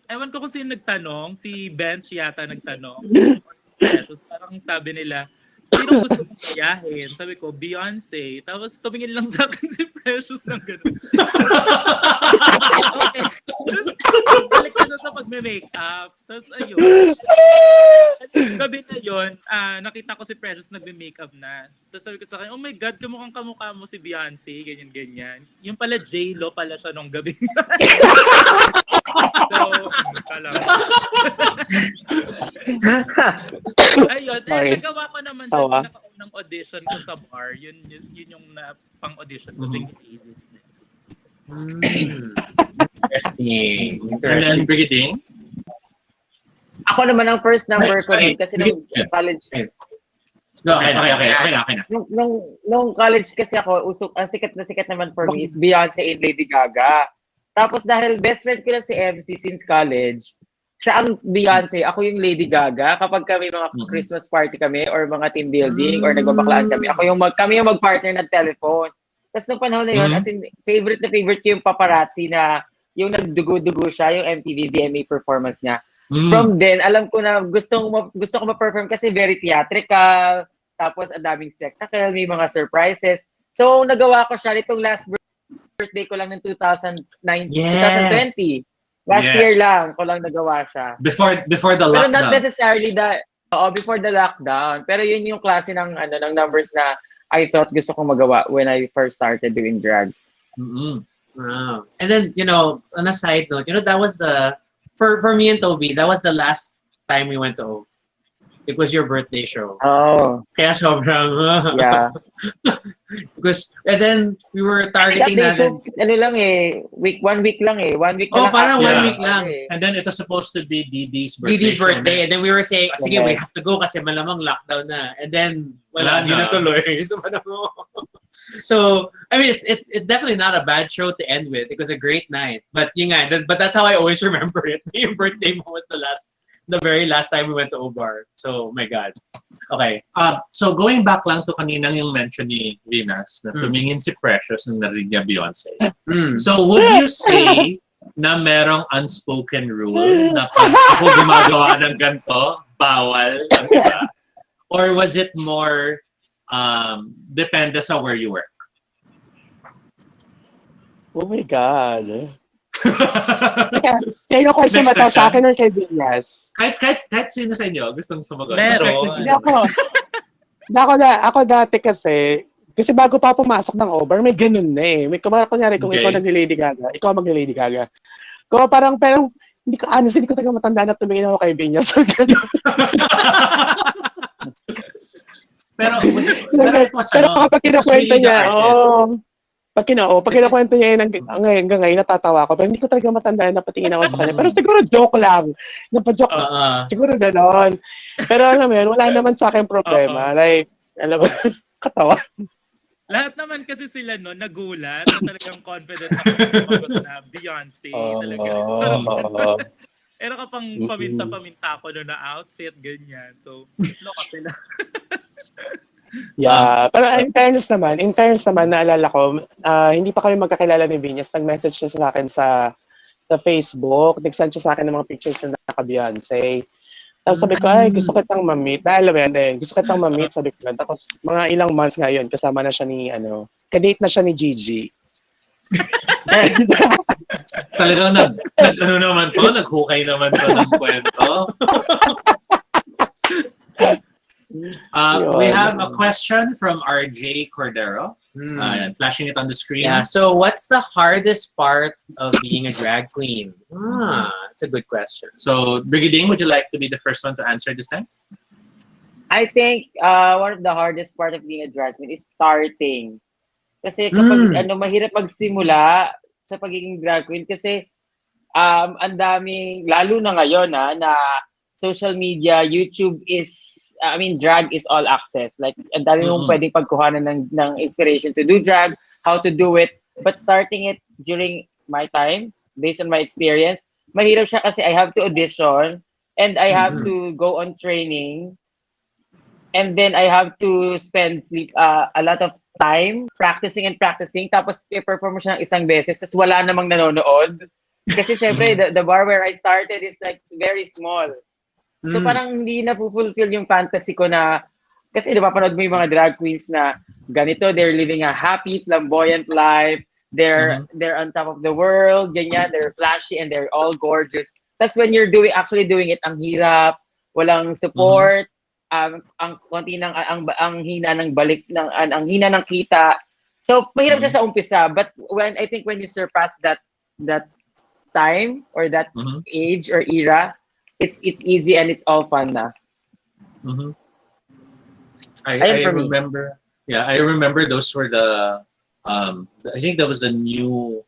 Speaker 5: ewan ko kung sino nagtanong, si Bench yata nagtanong. Tapos parang sabi nila, sino gusto mong gayahin? Sabi ko, Beyonce. Tapos tumingin lang sa akin si Precious ng gano'n. Okay. Tapos balik na sa pagme-makeup. Tapos ayun. Gabi na yun, nakita ko si Precious nagme-makeup na. Tapos sabi ko sa akin, oh my God, kamukha mo si Beyonce. Ganyan. Yung pala J-Lo pala siya nung gabi na. So, ayun, nagawa ko naman siya pinakaunang audition ko sa bar. Yun yung pang-audition ko sa English.
Speaker 2: Interesting.
Speaker 1: And then, Brigiding?
Speaker 4: Ako naman ang first number ko rin kasi nung college.
Speaker 1: Okay na.
Speaker 4: Nung college kasi ako, sikat na sikat naman for me is Beyonce and Lady Gaga. Tapos dahil best friend ko na si MC since college, siya ang Beyonce, ako yung Lady Gaga. Kapag kami mga Christmas party kami or mga team building or nagbabaklaan kami, kami yung mag-partner ng telephone. Tapos nung panahon na yun, as in, favorite na favorite ko yung paparazzi na yung nagdugo-dugo siya, yung MTV VMA performance niya. From then, alam ko na gusto ko ma-perform kasi very theatrical, tapos ang daming spectacle, may mga surprises. So, nagawa ko siya nitong last birthday ko lang ng 2020. Last year lang ko lang nagawa siya.
Speaker 1: Before the
Speaker 4: Pero
Speaker 1: lockdown.
Speaker 4: not necessarily before the lockdown. Pero yun yung klase ng numbers na I thought gusto kong magawa when I first started doing drag.
Speaker 2: Wow. And then, on a side note, that was for me and Toby, that was the last time we went to O. It was your birthday show.
Speaker 4: Oh.
Speaker 2: Kaya sobrang,
Speaker 4: Yeah.
Speaker 2: because, and then we were targeting
Speaker 4: That day,
Speaker 2: natin.
Speaker 4: so, 1 week lang eh. 1 week na
Speaker 2: Oh,
Speaker 4: lang
Speaker 2: parang
Speaker 4: after.
Speaker 2: 1 week lang.
Speaker 1: And then it was supposed to be Didi's birthday.
Speaker 2: Didi's birthday. And then we were saying, sige,
Speaker 4: Yes.
Speaker 2: we have to go kasi malamang lockdown na. And then, wala,
Speaker 1: Wala
Speaker 2: hindi
Speaker 1: na.
Speaker 2: na tuloy. So, I mean, it's definitely not a bad show to end with. It was a great night. But yun nga, but that's how I always remember it. Yung birthday mo was the very last time we went to O-Bar. So, my God. Okay.
Speaker 1: So going back lang to kaninang yung mention ni Vinas na tumingin si Precious nung narinig niya Beyonce. So would you say na merong unspoken rule na pag ako gumagawa ng ganito, bawal ang iba? Or was it more depende sa where you work?
Speaker 3: Oh my God. Kaya yung question
Speaker 1: Next
Speaker 3: ba sa
Speaker 1: question.
Speaker 3: akin or kay Vinas?
Speaker 1: Kahit sino sa inyo gustong sumagot.
Speaker 5: Meron.
Speaker 3: Hindi ako dati kasi bago pa pumasok ng Over, may ganun na eh. May kunyari, kung
Speaker 1: Okay.
Speaker 3: ikaw nag-Lady Gaga, ikaw mag-Lady Gaga. Kung parang, hindi ko, honestly, hindi ko talaga matanda na tumingin ako kay Vinas.
Speaker 1: pero it was
Speaker 3: Pero kapag kinakwento
Speaker 1: really
Speaker 3: niya,
Speaker 1: the
Speaker 3: pag kinakwento niya hanggang ngayon, natatawa ko. Pero hindi ko talaga matandaan na patingin ako sa kanya. Pero siguro joke lang. Napajoke. Siguro gano'n. Pero alam mo yun, wala naman sa akin problema. Like, alam mo, katawa.
Speaker 5: Lahat naman kasi sila nagulat na talagang confident ako sa sumagot na Beyonce talaga. Pero kapang paminta-paminta ko na outfit, ganyan. So, loka sila.
Speaker 3: Yeah, pero in fairness naman, naalala ko, hindi pa kami magkakilala ni Vinas, nag-message siya sa akin sa Facebook, nag-send siya sa akin ng mga pictures na naka-Beyonce. Tapos sabi ko, ay, gusto kitang ma-meet. Alam mo yan, gusto kitang ma-meet, sabi ko. Tapos mga ilang months ngayon, kasama na siya ni, kadate na siya ni Gigi.
Speaker 1: Talagang naghukay naman to ng kwento. We have a question from RJ Cordero. Flashing it on the screen.
Speaker 2: Yeah, so what's the hardest part of being a drag queen? It's a good question.
Speaker 1: So, Brigiding, would you like to be the first one to answer this time?
Speaker 4: I think one of the hardest part of being a drag queen is starting. Kasi kapag mahirap magsimula sa pagiging drag queen kasi ang daming, lalo na ngayon na social media, YouTube drag is all access. Like, ang dami mong pwedeng pagkuhanan ng inspiration to do drag, how to do it. But starting it during my time, based on my experience, mahirap siya kasi I have to audition and I have to go on training and then I have to spend a lot of time practicing. Tapos i-perform mo siya ng isang beses tapos wala namang nanonood. Kasi syempre, the bar where I started is like very small. So parang hindi na fulfill yung fantasy ko na, kasi napapanood mo yung mga drag queens na ganito, they're living a happy, flamboyant life, they're on top of the world, ganyan, they're flashy and they're all gorgeous. That's when you're actually doing it, ang hirap, walang support, ang konti ng ang hina ng balik ang hina ng kita. So mahirap siya sa umpisa, but when you surpass that time or that age or era, it's easy and it's all fun na.
Speaker 1: I remember. Yeah, I remember those were the. I think that was the new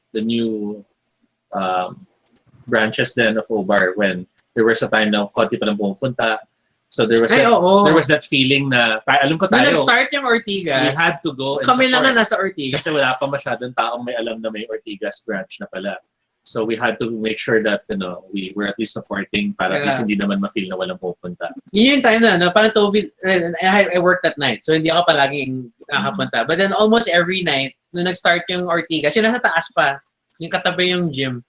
Speaker 1: branches then of O-Bar when there was a time na konti pa lang pumupunta. So there was there was that feeling na alam ko tayo.
Speaker 2: Nung nag-start yung Ortigas,
Speaker 1: we had to go and
Speaker 2: kami lang
Speaker 1: support.
Speaker 2: na nasa Ortigas.
Speaker 1: Kasi wala pa masyadong taong may alam na may Ortigas branch na pala. So we had to make sure that we were at least supporting para at least hindi naman ma-feel na walang pupunta.
Speaker 2: Yun yung time na, no? Parang Toby, I worked that night, so hindi ako palaging nakapunta. But then almost every night, nung nag-start yung Ortigas, yung nasa taas pa, yung katabi yung gym,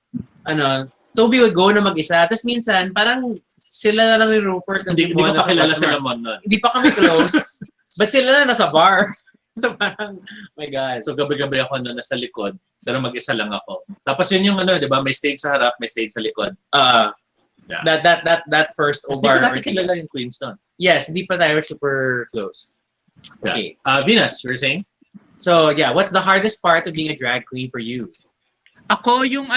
Speaker 2: Toby would go na mag-isa. Tapos minsan, parang sila na lang ni Rupert.
Speaker 1: Hindi ko pa kilala sila Mon nun.
Speaker 2: Hindi pa kami close. But sila na nasa bar. So parang, my God.
Speaker 1: So gabi-gabi ako na nasa likod, pero mag-isa lang ako. Tapos yun yung di ba? May stage sa harap, may stage sa likod.
Speaker 2: That first
Speaker 1: Kasi
Speaker 2: Obar.
Speaker 1: hindi pa natin kilala yung Queens doon.
Speaker 2: Yes, hindi pa tayo super close. Okay.
Speaker 1: Vinas, you were saying?
Speaker 2: So yeah, what's the hardest part of being a drag queen for you?
Speaker 5: Ako yung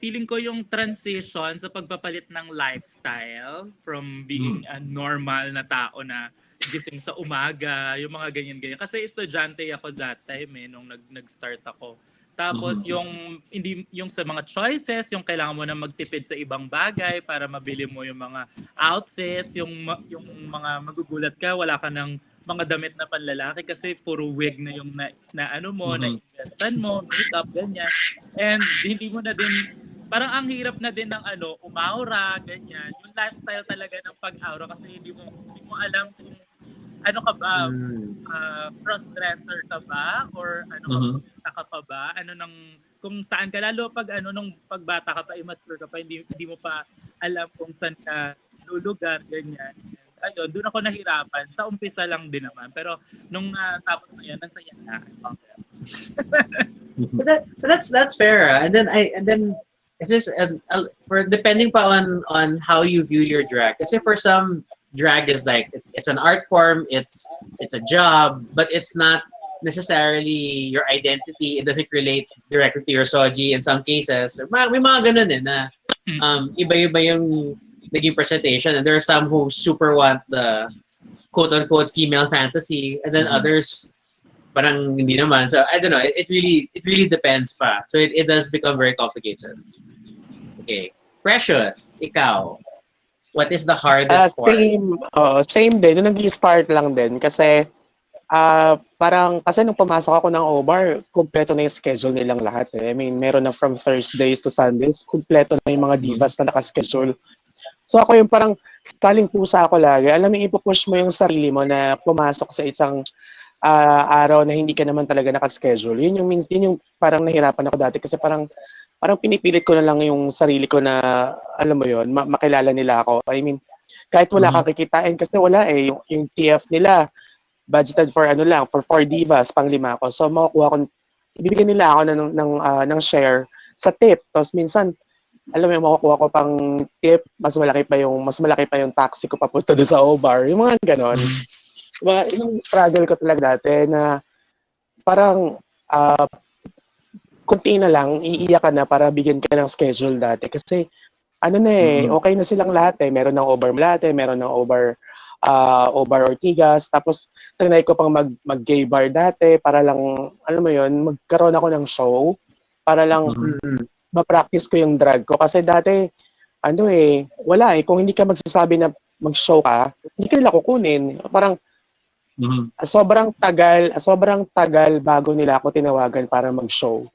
Speaker 5: feeling ko yung transition sa pagpapalit ng lifestyle from being a normal na tao na gising sa umaga, yung mga ganyan-ganyan. Kasi estudyante ako that time nung nag-start ako. Tapos yung sa mga choices, yung kailangan mo na magtipid sa ibang bagay para mabili mo yung mga outfits, yung mga magugulat ka, wala ka ng mga damit na panlalaki kasi puro wig na yung na investan mo, makeup, ganyan. And hindi mo na din, parang ang hirap na din ng umaura, ganyan. Yung lifestyle talaga ng pag-aura kasi hindi mo alam kung ano ka ba, cross-dresser ka ba? Or kumita ka pa ba? Kung saan ka, lalo pag nung pagbata ka pa, immature ka pa, hindi mo pa alam kung saan ka lulugar, ganyan. Ayun, doon ako nahirapan. Sa umpisa lang din naman. Pero nung tapos na yan, nansaya na.
Speaker 2: That's fair. And then it's just for depending pa on how you view your drag. Kasi for some, drag is like it's an art form, it's a job, but it's not necessarily your identity. It doesn't relate directly to your soji in some cases. May mga ganun na iba-iba yung naging presentation, and there are some who super want the quote-unquote female fantasy, and then others parang hindi naman. So I don't know, it really depends pa. So it does become very complicated. Okay. Precious, ikaw, what is the hardest part?
Speaker 3: Same din. Nung nag-start lang din. Kasi, kasi nung pumasok ako ng OBAR, kumpleto na yung schedule nilang lahat. I mean, meron na from Thursdays to Sundays, kumpleto na yung mga divas na nakaschedule. So ako yung parang saling pusa ako lagi. Alam mo, ipupush mo yung sarili mo na pumasok sa isang araw na hindi ka naman talaga nakaschedule. Yun yung parang nahirapan ako dati kasi parang pinipilit ko na lang yung sarili ko na, alam mo yun, makilala nila ako. I mean, kahit wala kang kikitain kasi wala yung TF nila, budgeted for for 4 divas, pang 5 ako. So makukuha ko, ibibigyan nila ako ng share sa tip. Tapos minsan, alam mo yung makukuha ko pang tip, mas malaki pa yung taxi ko papunta doon sa O-Bar. Yung mga ganon. Yung struggle ko talaga dati na parang, kunti na lang, iiyak ka na para bigyan ka ng schedule dati. Kasi, okay na silang lahat Meron ng Obar Malate, meron ng Obar Ortigas. Tapos, trinay ko pang mag-gay bar dati para lang, alam mo yun, magkaroon ako ng show para lang ma-practice ko yung drag ko. Kasi dati, wala kung hindi ka magsasabi na mag-show ka, hindi ka nila kukunin. Parang, sobrang tagal bago nila ako tinawagan para mag-show.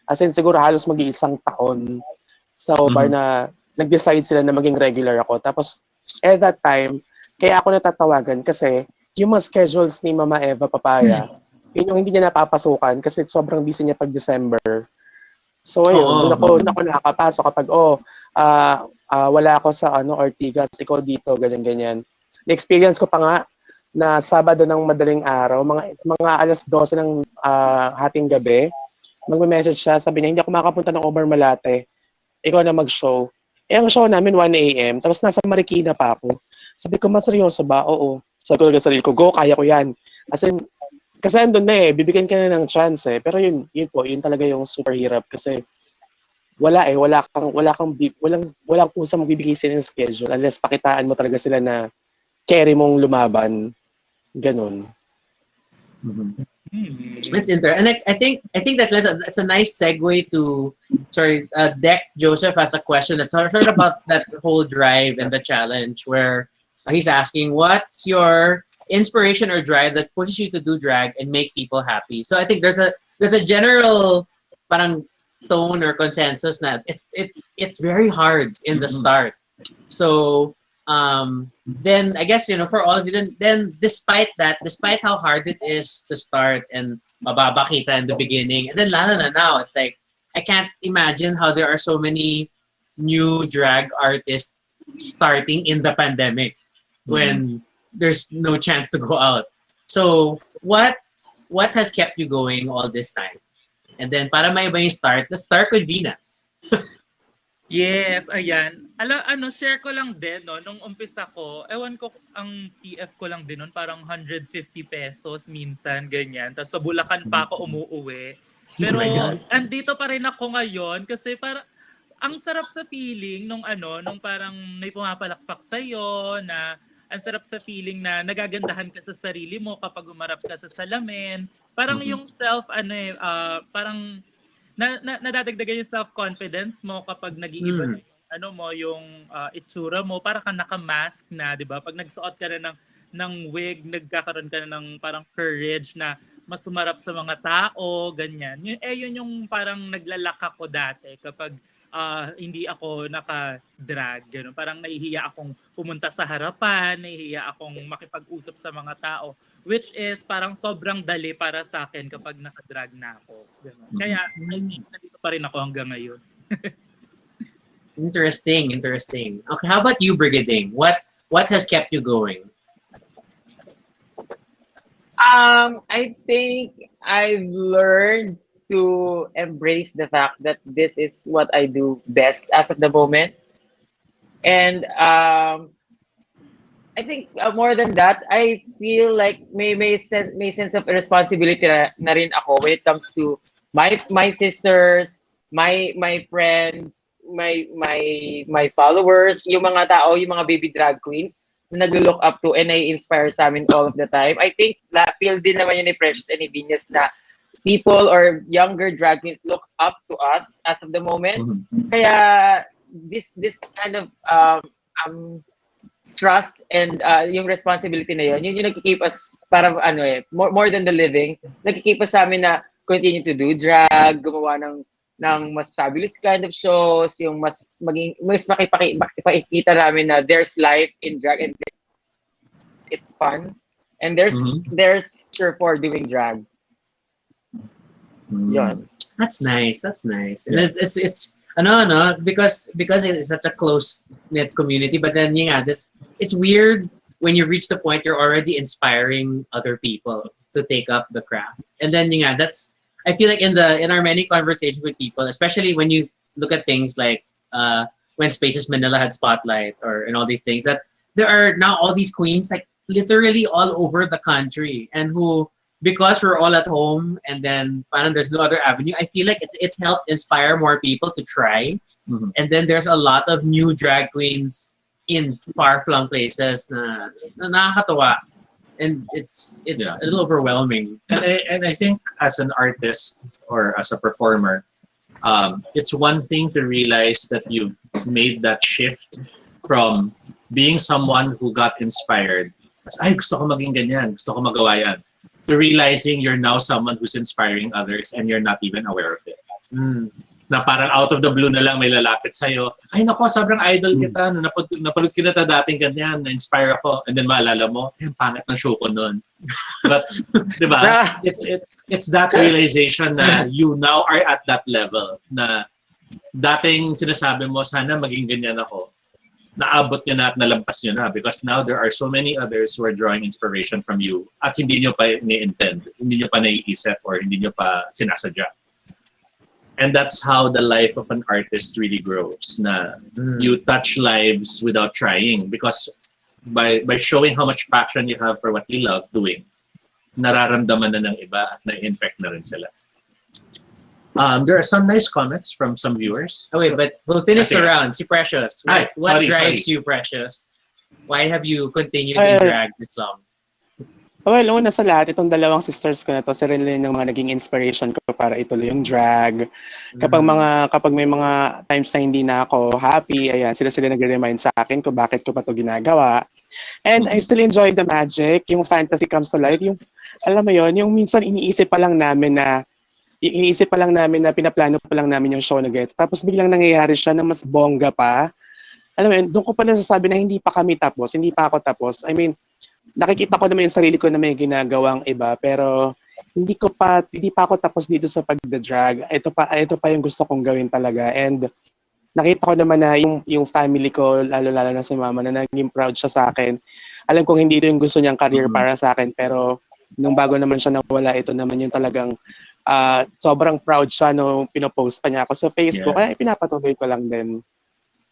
Speaker 3: As in, siguro halos mag-iisang taon sa OBAR na nag-decide sila na maging regular ako. Tapos, at that time, kaya ako natatawagan kasi yung mga schedules ni Mama Eva Papaya, yun yung hindi niya napapasukan kasi sobrang busy niya pag December. So, ayun, doon ako nakakapasok kapag, wala ako sa Ortigas, ikaw dito, ganyan-ganyan. Na-experience ko pa nga na Sabado ng madaling araw, mga alas 12 ng hating gabi, magme-message siya, sabi niya, hindi ako makapunta ng Obar Malate. Ikaw na mag-show. Ang show namin 1 a.m. Tapos nasa Marikina pa ako. Sabi ko, seryoso ba? Oo. Sabi ko sa sarili ko, go, kaya ko yan. As in, kasi andun na bibigyan ka na ng chance Pero yun talaga yung super hirap kasi walang kusang magbibigay sila ng schedule unless pakitaan mo talaga sila na carry mong lumaban. Ganun.
Speaker 2: That's interesting, and I think that's a nice segue to Deck Joseph has a question that's sort of about that whole drive and the challenge where he's asking, what's your inspiration or drive that pushes you to do drag and make people happy? So I think there's a general parang tone or consensus na it's very hard in the start. So then I guess for all of you, then despite how hard it is to start and mababa kita in the beginning, and then lalo na now, it's like I can't imagine how there are so many new drag artists starting in the pandemic when there's no chance to go out. So what has kept you going all this time? And then para maiba yung start, let's start with Vinas.
Speaker 5: Yes, ayan. Share ko lang din, no, nung umpisa ko, ewan ko, ang TF ko lang din nun, parang 150 pesos minsan, ganyan. Tapos sa Bulacan pa ako umuuwi. Pero andito pa rin ako ngayon kasi ang sarap sa feeling nung parang may pumapalakpak sa'yo, na ang sarap sa feeling na nagagandahan ka sa sarili mo kapag umarap ka sa salamin. Parang yung parang nadadagdagan yung self-confidence mo kapag nag-iiba yung itsura mo, para kang naka-mask na, 'di ba? Pag nagsuot ka na ng wig, nagkakaroon ka na ng parang courage na mas sumarap sa mga tao, ganyan. Yun yung parang naglalak ako dati kapag hindi ako naka-drag, gano'n. Parang nahihiya akong pumunta sa harapan, nahihiya akong makipag-usap sa mga tao, which is parang sobrang dali para sa akin kapag naka-drag na ako. Gano'n. Kaya I think nandito pa rin ako hanggang ngayon.
Speaker 2: Interesting. Okay, how about you, Brigiding? What has kept you going?
Speaker 4: I think I've learned to embrace the fact that this is what I do best as of the moment. And I think more than that, I feel like may sense of responsibility na rin ako when it comes to my sisters, my friends, my followers, yung mga tao, yung mga baby drag queens na nag-look up to and I-inspire sa amin all of the time. I think that feel din naman yun ni Precious and ni Vinas na people or younger drag queens look up to us as of the moment. Kaya this kind of trust and yung responsibility na yun yung nagki-keep us para more than the living, nagki-keep us sa amin na continue to do drag, gumawa ng mas fabulous kind of shows, yung mas makipakita namin na there's life in drag and it's fun and there's sure for doing drag.
Speaker 2: That's nice. And it's because it's such a close knit community, but then it's weird when you reach the point you're already inspiring other people to take up the craft. And then that's, I feel like in our many conversations with people, especially when you look at things like when Spaces Manila had Spotlight and all these things, that there are now all these queens like literally all over the country, and who, because we're all at home and then parang there's no other avenue, I feel like it's helped inspire more people to try. And then there's a lot of new drag queens in far-flung places na nakakatawa. And it's a little overwhelming.
Speaker 1: And I think as an artist or as a performer, it's one thing to realize that you've made that shift from being someone who got inspired. Ay, gusto ko maging ganyan, gusto ko magawa yan, to realizing you're now someone who's inspiring others and you're not even aware of it. Na parang out of the blue na lang may lalapit sa'yo, ay nako, sobrang idol kita, napanood kita dating ganyan, na-inspire ako, and then maalala mo, pangit ng show ko nun. But, di ba, it's that realization na you now are at that level, na dating sinasabi mo, sana maging ganyan ako, naabot nyo na at nalampas nyo na, because now there are so many others who are drawing inspiration from you at hindi nyo pa ni-intend, hindi nyo pa naiisip, or hindi nyo pa sinasadya. And that's how the life of an artist really grows. Na you touch lives without trying, because by showing how much passion you have for what you love doing, nararamdaman na ng iba at na-infect na rin sila. There are some nice comments from some viewers.
Speaker 2: Oh wait, but we'll finish the round. Si Precious, what drives you, Precious? Why have you continued in drag this long?
Speaker 3: Well, una sa lahat, itong dalawang sisters ko na to, sila rin yung mga naging inspiration ko para ituloy yung drag. Kapag may mga times na hindi na ako happy, ayan, sila nagre-remind sa akin kung bakit ko pa to ginagawa. And I still enjoy the magic, yung fantasy comes to life, yung, alam mo yon, yung minsan iniisip pa lang namin na iniisip pa lang namin na pinaplano pa lang namin yung show na ganito. Tapos biglang nangyayari siya na mas bongga pa. Alam mo yun, doon ko pa nasasabi na hindi pa kami tapos, hindi pa ako tapos. I mean, nakikita ko naman yung sarili ko na may ginagawang iba, pero hindi pa ako tapos dito sa pagda-drag. Ito pa yung gusto kong gawin talaga. And nakita ko naman na yung family ko, lalo-lalo na si mama, na naging proud siya sa akin. Alam kong hindi ito yung gusto niyang career para sa akin, pero nung bago naman siya nawala, ito naman yung talagang sobrang proud siya nung pinopost pa niya ako sa Facebook. Kaya pinapatuloy ko lang din.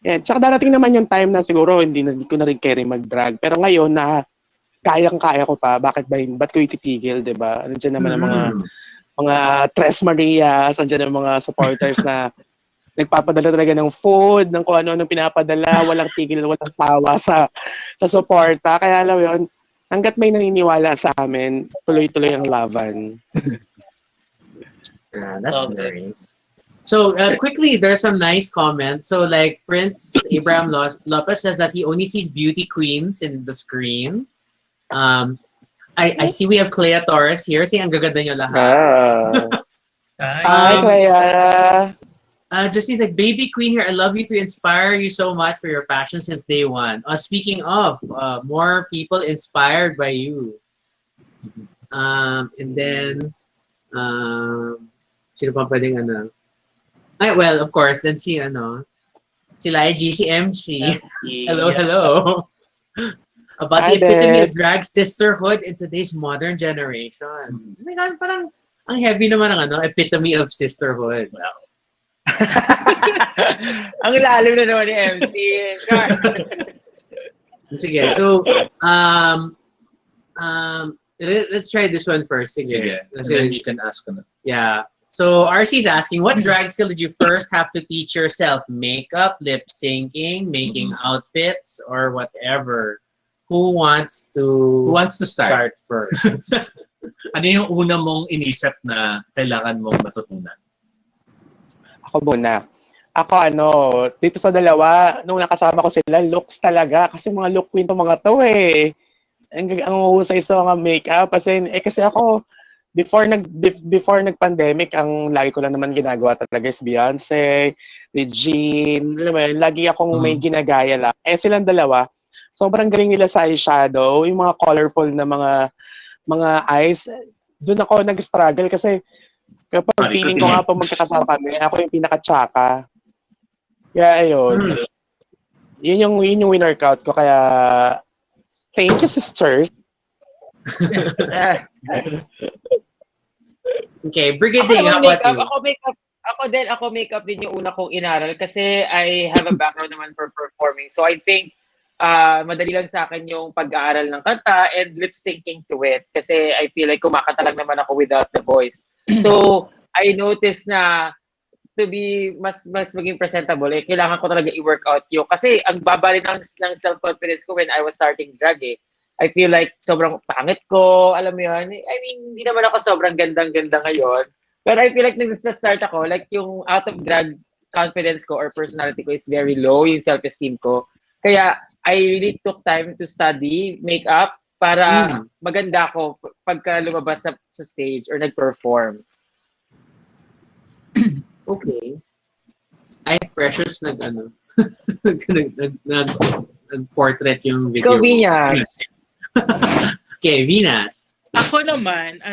Speaker 3: Yeah. Tsaka darating naman yung time na siguro hindi ko na rin carry mag-drag. Pero ngayon na kayang-kaya ko pa, ba't ko ititigil, di ba? Nandiyan naman ang mga Tres Marias, nandiyan ang mga supporters na nagpapadala talaga ng food, ng kung ano-ano pinapadala, walang tigil, walang sawa sa suporta. Kaya alam mo yun, hanggat may naniniwala sa amin, tuloy-tuloy ang laban.
Speaker 2: That's nice. So quickly, there's some nice comments. So like Prince Abraham Lopez says that he only sees beauty queens in the screen. I see we have Clea Torres here. See, ang gaganda nyo lahat.
Speaker 3: Hi, Clea.
Speaker 2: Justine's like, baby queen here. I love you to inspire you so much for your passion since day one. Speaking of, more people inspired by you. And then, sino pa pwedeng ano? Well, of course, then si Laiji, si MC. Hello. About the epitome of drag sisterhood in today's modern generation. Oh my God, parang ang heavy naman ng epitome of sisterhood. Well,
Speaker 4: ang lalim na naman ni MC.
Speaker 2: Sige, so let's try this one first. Sige.
Speaker 1: And then you can ask them.
Speaker 2: Yeah. So RC is asking, what drag skill did you first have to teach yourself? Makeup, lip syncing, making outfits, or whatever? Who wants to start first?
Speaker 1: Ano yung una mong inisip na kailangan mong matutunan?
Speaker 3: Ako muna. Ako dito sa dalawa, nung nakasama ko sila, looks talaga. Kasi mga look queen to mga to eh. Ang uhusay sa mga makeup. Kasi ako, before nag-pandemic, ang lagi ko lang naman ginagawa talaga is Beyonce, Regine, alam mo yun, lagi akong may ginagaya lang. Silang dalawa, sobrang galing nila sa eyeshadow, yung mga colorful na mga eyes. Doon ako nag-struggle kasi kapag feeling ko nga po magkakasama kami, ako yung pinaka-tsaka. Kaya ayun. Yun yung winner-out ko. Kaya thank you, sisters.
Speaker 2: Okay, Brigiding, how about you?
Speaker 4: Ako makeup din yung una kong inaral kasi I have a background naman for performing. So I think madali lang sa akin yung pag-aaral ng kanta and lip syncing to it kasi I feel like kumakanta lang naman ako without the voice. So I noticed na to be mas maging presentable, kailangan ko talaga i-workout yun kasi ang babali ng self-confidence ko when I was starting drag I feel like sobrang pangit ko, alam mo yun. I mean, hindi naman ako sobrang gandang-ganda ngayon. But I feel like nag-start ako, like yung out of drag confidence ko or personality ko is very low, yung self-esteem ko. Kaya I really took time to study makeup para maganda ako pagka lumabas sa stage or nag-perform.
Speaker 2: Okay. Ay, Precious nag-portrait yung video.
Speaker 4: Ikaw, Vinas.
Speaker 2: Okay, Vinas.
Speaker 5: Ako naman,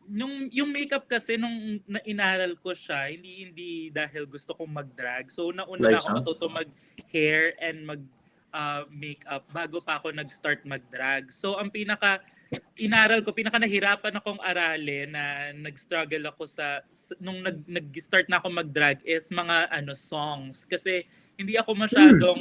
Speaker 5: yung makeup kasi nung inaral ko siya, hindi dahil gusto kong mag-drag. So nauna na ako matuto mag-hair and mag-makeup bago pa ako nag-start mag-drag. So ang pinaka nahirapan akong aralin na nag-struggle ako nung nag-start na ako mag-drag is mga songs. Kasi hindi ako masyadong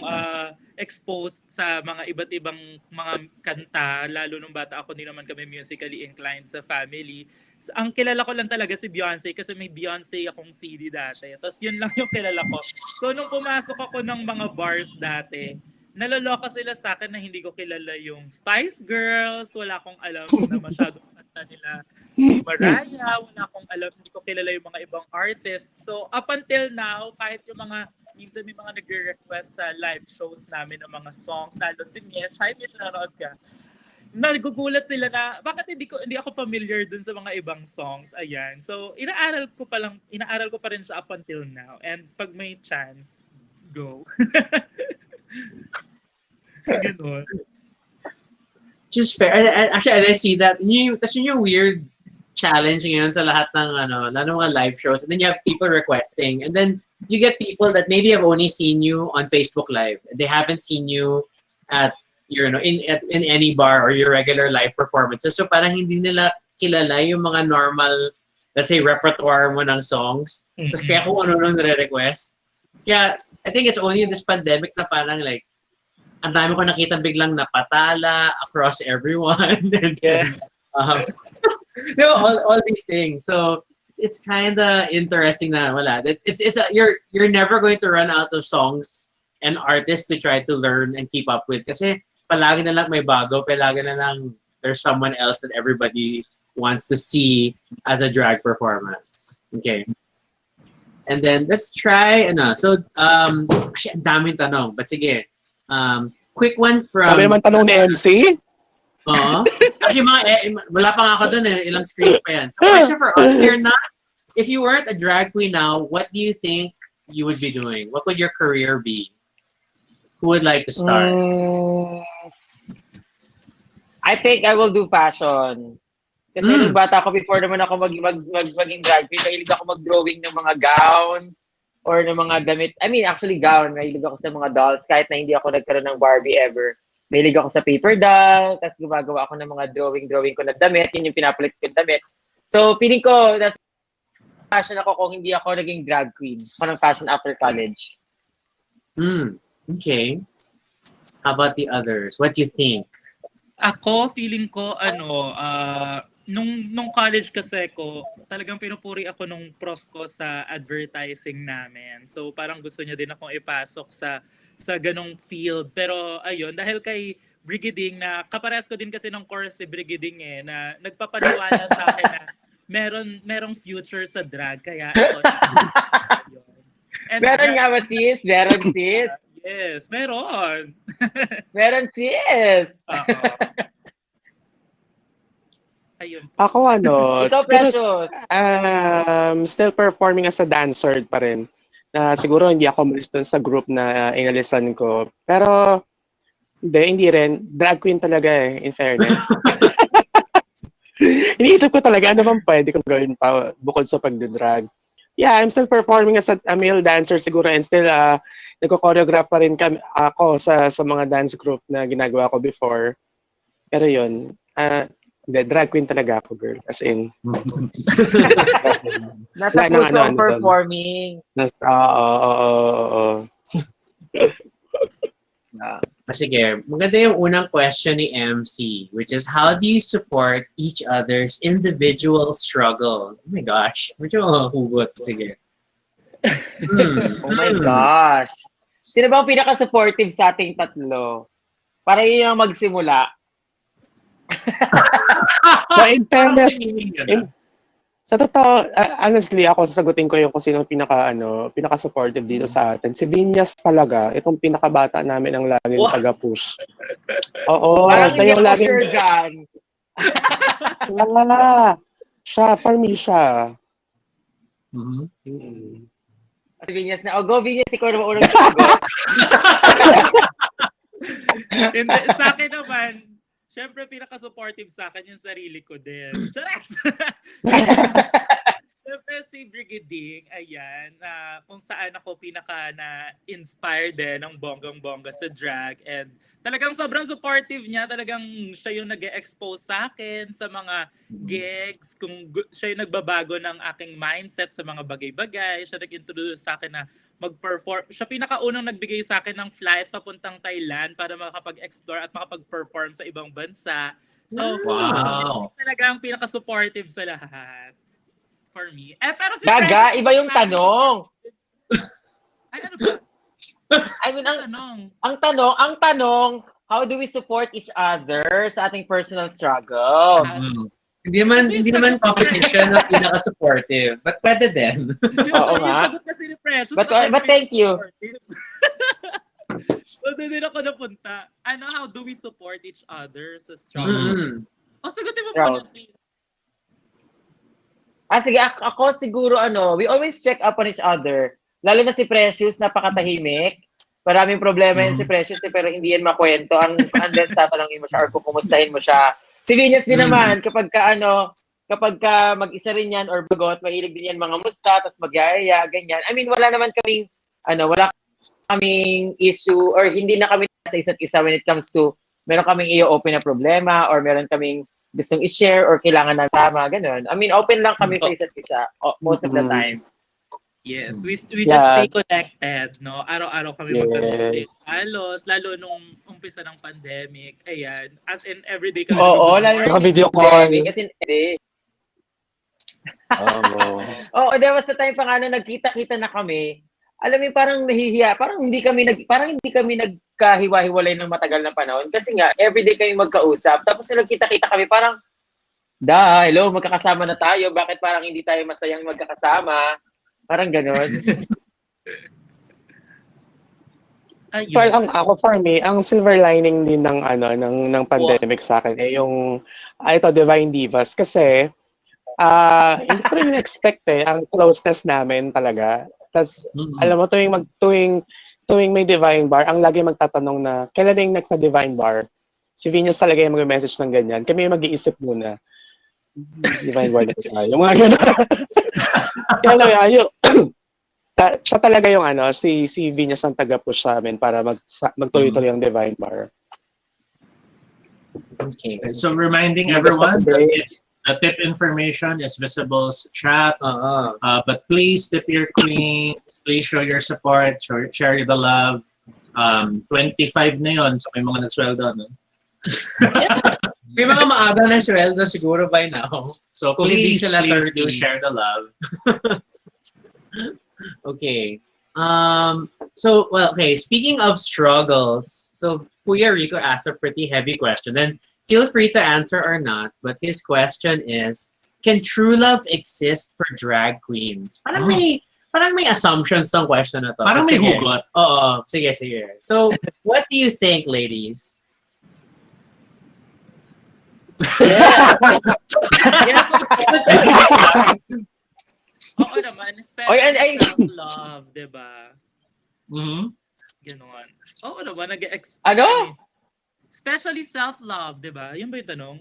Speaker 5: exposed sa mga iba't ibang mga kanta, lalo nung bata ako, hindi naman kami musically inclined sa family. So, ang kilala ko lang talaga si Beyonce kasi may Beyonce akong CD dati. Tapos yun lang yung kilala ko. So nung pumasok ako ng mga bars dati, naloloka sila sa akin na hindi ko kilala yung Spice Girls, wala akong alam na masyadong kanta nila ni Mariah, wala akong alam, hindi ko kilala yung mga ibang artists. So up until now, kahit yung minsan may mga nagre-request sa live shows namin ng mga songs, lalo si Mia, nanonood ka. nagugulat sila na bakit hindi ako familiar dun sa mga ibang songs. Ayan. So, inaaral ko pa rin siya up until now. And pag may chance, go. Ganun.
Speaker 2: Just fair. Actually, I see that. That's yung weird challenge ngayon sa lahat ng lahat ng mga live shows. And then you have people requesting. And then you get people that maybe have only seen you on Facebook Live. They haven't seen you at in any bar or your regular live performances. So parang hindi nila kilala yung mga normal, let's say, repertoire mo ng songs. Tapos kaya kung ano nung nare-request. Kaya I think it's only in this pandemic na parang like, ang dami ko nakita biglang napatala across everyone. And then, all these things. So it's kind of interesting na wala. You're never going to run out of songs and artists to try to learn and keep up with. Kasi palagi na lang may bago, palagi na lang there's someone else that everybody wants to see as a drag performance. Okay. And then let's try so actually ang daming tanong, but sige. Quick one from
Speaker 3: Sabi naman tanong ni MC?
Speaker 2: Oo. Actually wala pa nga ako dun ilang screens pa yan. So question for us, if you weren't a drag queen now, what do you think you would be doing? What would your career be? Who would like to start?
Speaker 4: I think I will do fashion. Kasi nung bata ko, before naman ako maging drag queen, mahilig ako mag-drawing ng mga gowns or ng mga damit. I mean, actually gown. Mahilig ako sa mga dolls kahit na hindi ako nagkaroon ng Barbie ever. Mahilig ako sa paper doll, tapos gumagawa ako ng mga drawing ko na damit. Yun yung pinapalit ko yung damit. So, feeling ko, that's fashion ako kung hindi ako naging drag queen. Ako ng fashion after college.
Speaker 2: Okay. How about the others? What do you think?
Speaker 5: Ako, feeling ko, nung college kasi ko, talagang pinupuri ako nung prof ko sa advertising namin. So, parang gusto niya din akong ipasok sa ganong field. Pero, ayun, dahil kay Brigiding, na kapares ko din kasi ng course si Brigiding na nagpapaniwala sa akin na merong future sa drag. Kaya, ito.
Speaker 4: Meron nga ba, sis? Meron, sis?
Speaker 5: Yes, meron.
Speaker 4: Meron, sis.
Speaker 5: Ayun.
Speaker 3: Ako
Speaker 4: Ikaw, Precious.
Speaker 3: Still performing as a dancer pa rin. Siguro hindi ako malis dun sa group na inalisan ko. Pero, hindi rin. Drag queen talaga in fairness. Iniisip ko talaga ano bang pwede kong gawin pa bukod sa pagdadrag. Yeah, I'm still performing as a male dancer siguro and still nagko-choreograph pa rin ako sa mga dance group na ginagawa ko before. Pero yun, drag queen talaga ako, girl. As in.
Speaker 4: Nasa puso performing.
Speaker 3: Oo.
Speaker 2: Sige, maganda yung unang question ni MC, which is, how do you support each other's individual struggle? Oh my gosh, medyo hugot. Sige.
Speaker 4: Oh my gosh. Sino ba ang pinaka-supportive sa ating tatlo? Para yun ang magsimula.
Speaker 3: So, in fairness, sa totoo, honestly, ako sasagutin ko yung kung sino pinaka-supportive dito sa atin. Si Vinas talaga, itong pinakabata namin ang laging taga-push. Oo,
Speaker 4: parang hindi ako
Speaker 3: laging
Speaker 4: sure dyan.
Speaker 3: Siya, for me siya.
Speaker 4: Si Vinas na, go Vinas, ikaw naman unang sagot.
Speaker 5: Sa akin naman, syempre, pinaka-supportive sa akin yung sarili ko din. Charas! Syempre, si Brigiding, ayan, kung saan ako pinaka-na-inspired din ng bonggang-bongga sa drag. And talagang sobrang supportive niya. Talagang siya yung nag-expose sa akin sa mga gigs. Siya yung nagbabago ng aking mindset sa mga bagay-bagay. Siya nag-introduce sa akin na mag-perform. Siya pinakaunang nagbigay sa akin ng flight papuntang Thailand para makapag-explore at makapag-perform sa ibang bansa. So,
Speaker 2: wow.
Speaker 5: Talagang pinaka-supportive sa lahat. For me. Pero si
Speaker 4: Gaga, iba yung tanong.
Speaker 5: Ay, ano ba?
Speaker 4: I mean, ang tanong, how do we support each other sa ating personal struggles?
Speaker 2: Hindi naman competition na pinaka-supportive, but pwede din.
Speaker 4: Oo nga.
Speaker 5: Sagot kasi ni Precious.
Speaker 4: But thank you.
Speaker 5: So, doon din ako napunta. How do we support each other sa struggle? Sagutin mo muna si...
Speaker 4: Sige, ako siguro, we always check up on each other. Lalo na si Precious, napakatahimik. Maraming problema yan si Precious, pero hindi yan makwento. Unless tatanungin mo siya or kukumustahin mo siya. Si Vinas din naman, kapag ka mag-isa rin yan or bagot, mahilig din yan mga musta, tapos magyayaya, ganyan. I mean, wala kaming issue or hindi na kami sa isa't isa when it comes to meron kaming i-open na problema or meron kaming gustong i-share or kailangan na sama, ganun. I mean, open lang kami sa isa't isa most of the time.
Speaker 5: Yes, we just stay connected, no? Araw-araw kami magkakasin. Lalo nung umpisa ng pandemic, ayan. As in, everyday kami.
Speaker 4: Oo, lalo
Speaker 3: na video call.
Speaker 4: As in, there was the time pa nga na nagkita-kita na kami. Alam mo, parang nahihiya. Parang hindi kami nagkahiwa-hiwalay ng matagal na panahon. Kasi nga, everyday kami magkausap. Tapos nung nagkita-kita kami, parang, hello, magkakasama na tayo. Bakit parang hindi tayo masayang magkakasama? Parang gano'n.
Speaker 3: Well, for me, ang silver lining din ng pandemic sa akin yung Divine Divas kasi hindi ko rin expect ang closeness namin talaga. Tapos alam mo tuwing may Divine Bar, ang lagi magtatanong na kailan na yung next na Divine Bar? Si Vinas talaga yung mag-message ng ganyan. Kami yung mag-iisip muna. Divine Bar na tayo. Yung mga gano'n. Kaya siya talaga yung si Vinas ang taga-push sa amin para magtuloy-tuloy ang Divine Bar.
Speaker 1: Okay. So reminding everyone the tip information is visible sa chat. But please tip your queens. Please show your support. Share the love. 25 na yun. So may mga nagsweldo, no?
Speaker 2: May mga maaga na sweldo siguro by now.
Speaker 1: So please do share the love.
Speaker 2: Okay. Speaking of struggles, so Kuya Rico asked a pretty heavy question, and feel free to answer or not, but his question is, can true love exist for drag queens? Parang may assumptions tong question na to.
Speaker 1: Parang may hugot.
Speaker 2: Oo, sige. So, what do you think, ladies?
Speaker 5: Yes, oo naman, especially self-love, diba? Ganon. Oo naman, especially self-love, diba? Yun ba yung tanong?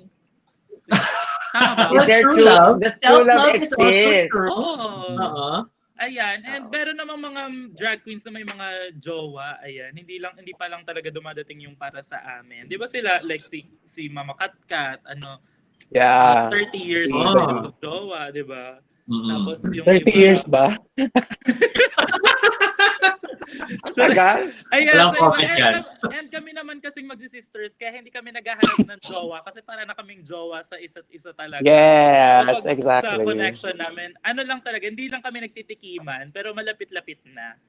Speaker 5: Tama ba?
Speaker 4: Is there true love? Does true love exist?
Speaker 5: Oo. Ayan, and meron namang mga drag queens na may mga jowa, ayan, hindi pa lang talaga dumadating yung para sa amin. 'Di ba sila like si Mama Katkat, 30 years na jowa, 'di ba? Tapos yung
Speaker 3: 30 years ba?
Speaker 5: Ayan, and kami naman kasing magsisisters, kaya hindi kami naghahanap ng jowa kasi para na kaming jowa sa isa't isa talaga.
Speaker 3: Yes, exactly.
Speaker 5: Sa connection namin, lang talaga, hindi lang kami nagtitikiman, pero malapit-lapit na.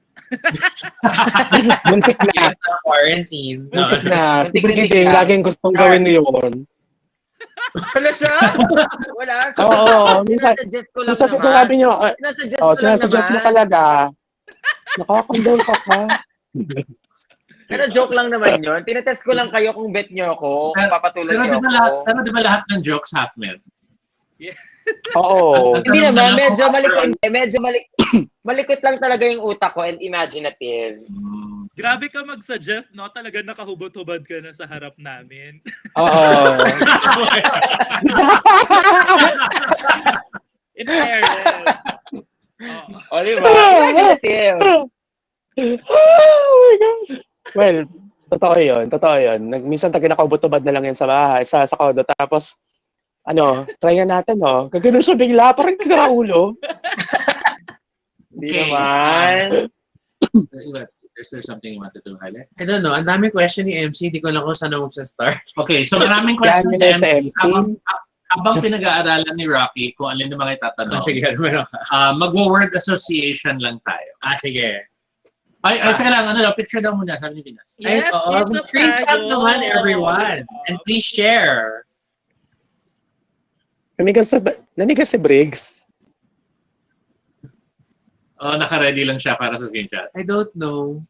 Speaker 3: Muntik na.
Speaker 2: Quarantine.
Speaker 3: Muntik na. Si Brigiding, laging gustong gawin yun.
Speaker 4: Wala siya? Wala.
Speaker 3: Oo. Minsan,
Speaker 4: ko lang naman.
Speaker 3: sabi nyo,
Speaker 4: Sinasuggest
Speaker 3: mo talaga. Nakakandol ka pa.
Speaker 4: Pero joke lang naman yun. Tinetest ko lang kayo kung bet nyo ako, kung papatulan nyo ako.
Speaker 1: Pero di ba lahat ng jokes half-meant?
Speaker 5: Yeah.
Speaker 3: Oo.
Speaker 4: Hindi naman, medyo malikot lang talaga yung utak ko and imaginative.
Speaker 5: Grabe ka mag-suggest, no? Talaga nakahubad-hubad ka na sa harap namin.
Speaker 3: Oo.
Speaker 5: In fairness.
Speaker 4: O, diba? Imaginative.
Speaker 3: Oh my gosh. Well, totoo yun. Minsan nakahubad-hubad na lang yan sa bahay, sa kodo. Tapos, try natin, Gaganon siya bigla, parang kinaulo.
Speaker 4: Hindi naman.
Speaker 1: Is there something you wanted to highlight?
Speaker 2: I don't know. Ang daming question ni MC. Di ko lang kung saan mag-start.
Speaker 1: Okay, so maraming questions sa MC. Habang pinag-aaralan ni Rocky kung alin naman kayo tatanong,
Speaker 2: Sige, meron ka.
Speaker 1: mag-word association lang tayo.
Speaker 2: Sige.
Speaker 1: Ay, teka lang, picture daw muna, sabi ni Vinas.
Speaker 5: Yes,
Speaker 2: screenshot naman, everyone. And please share.
Speaker 3: Nanigas si Briggs.
Speaker 1: Naka-ready lang siya para sa screenshot.
Speaker 2: I don't know.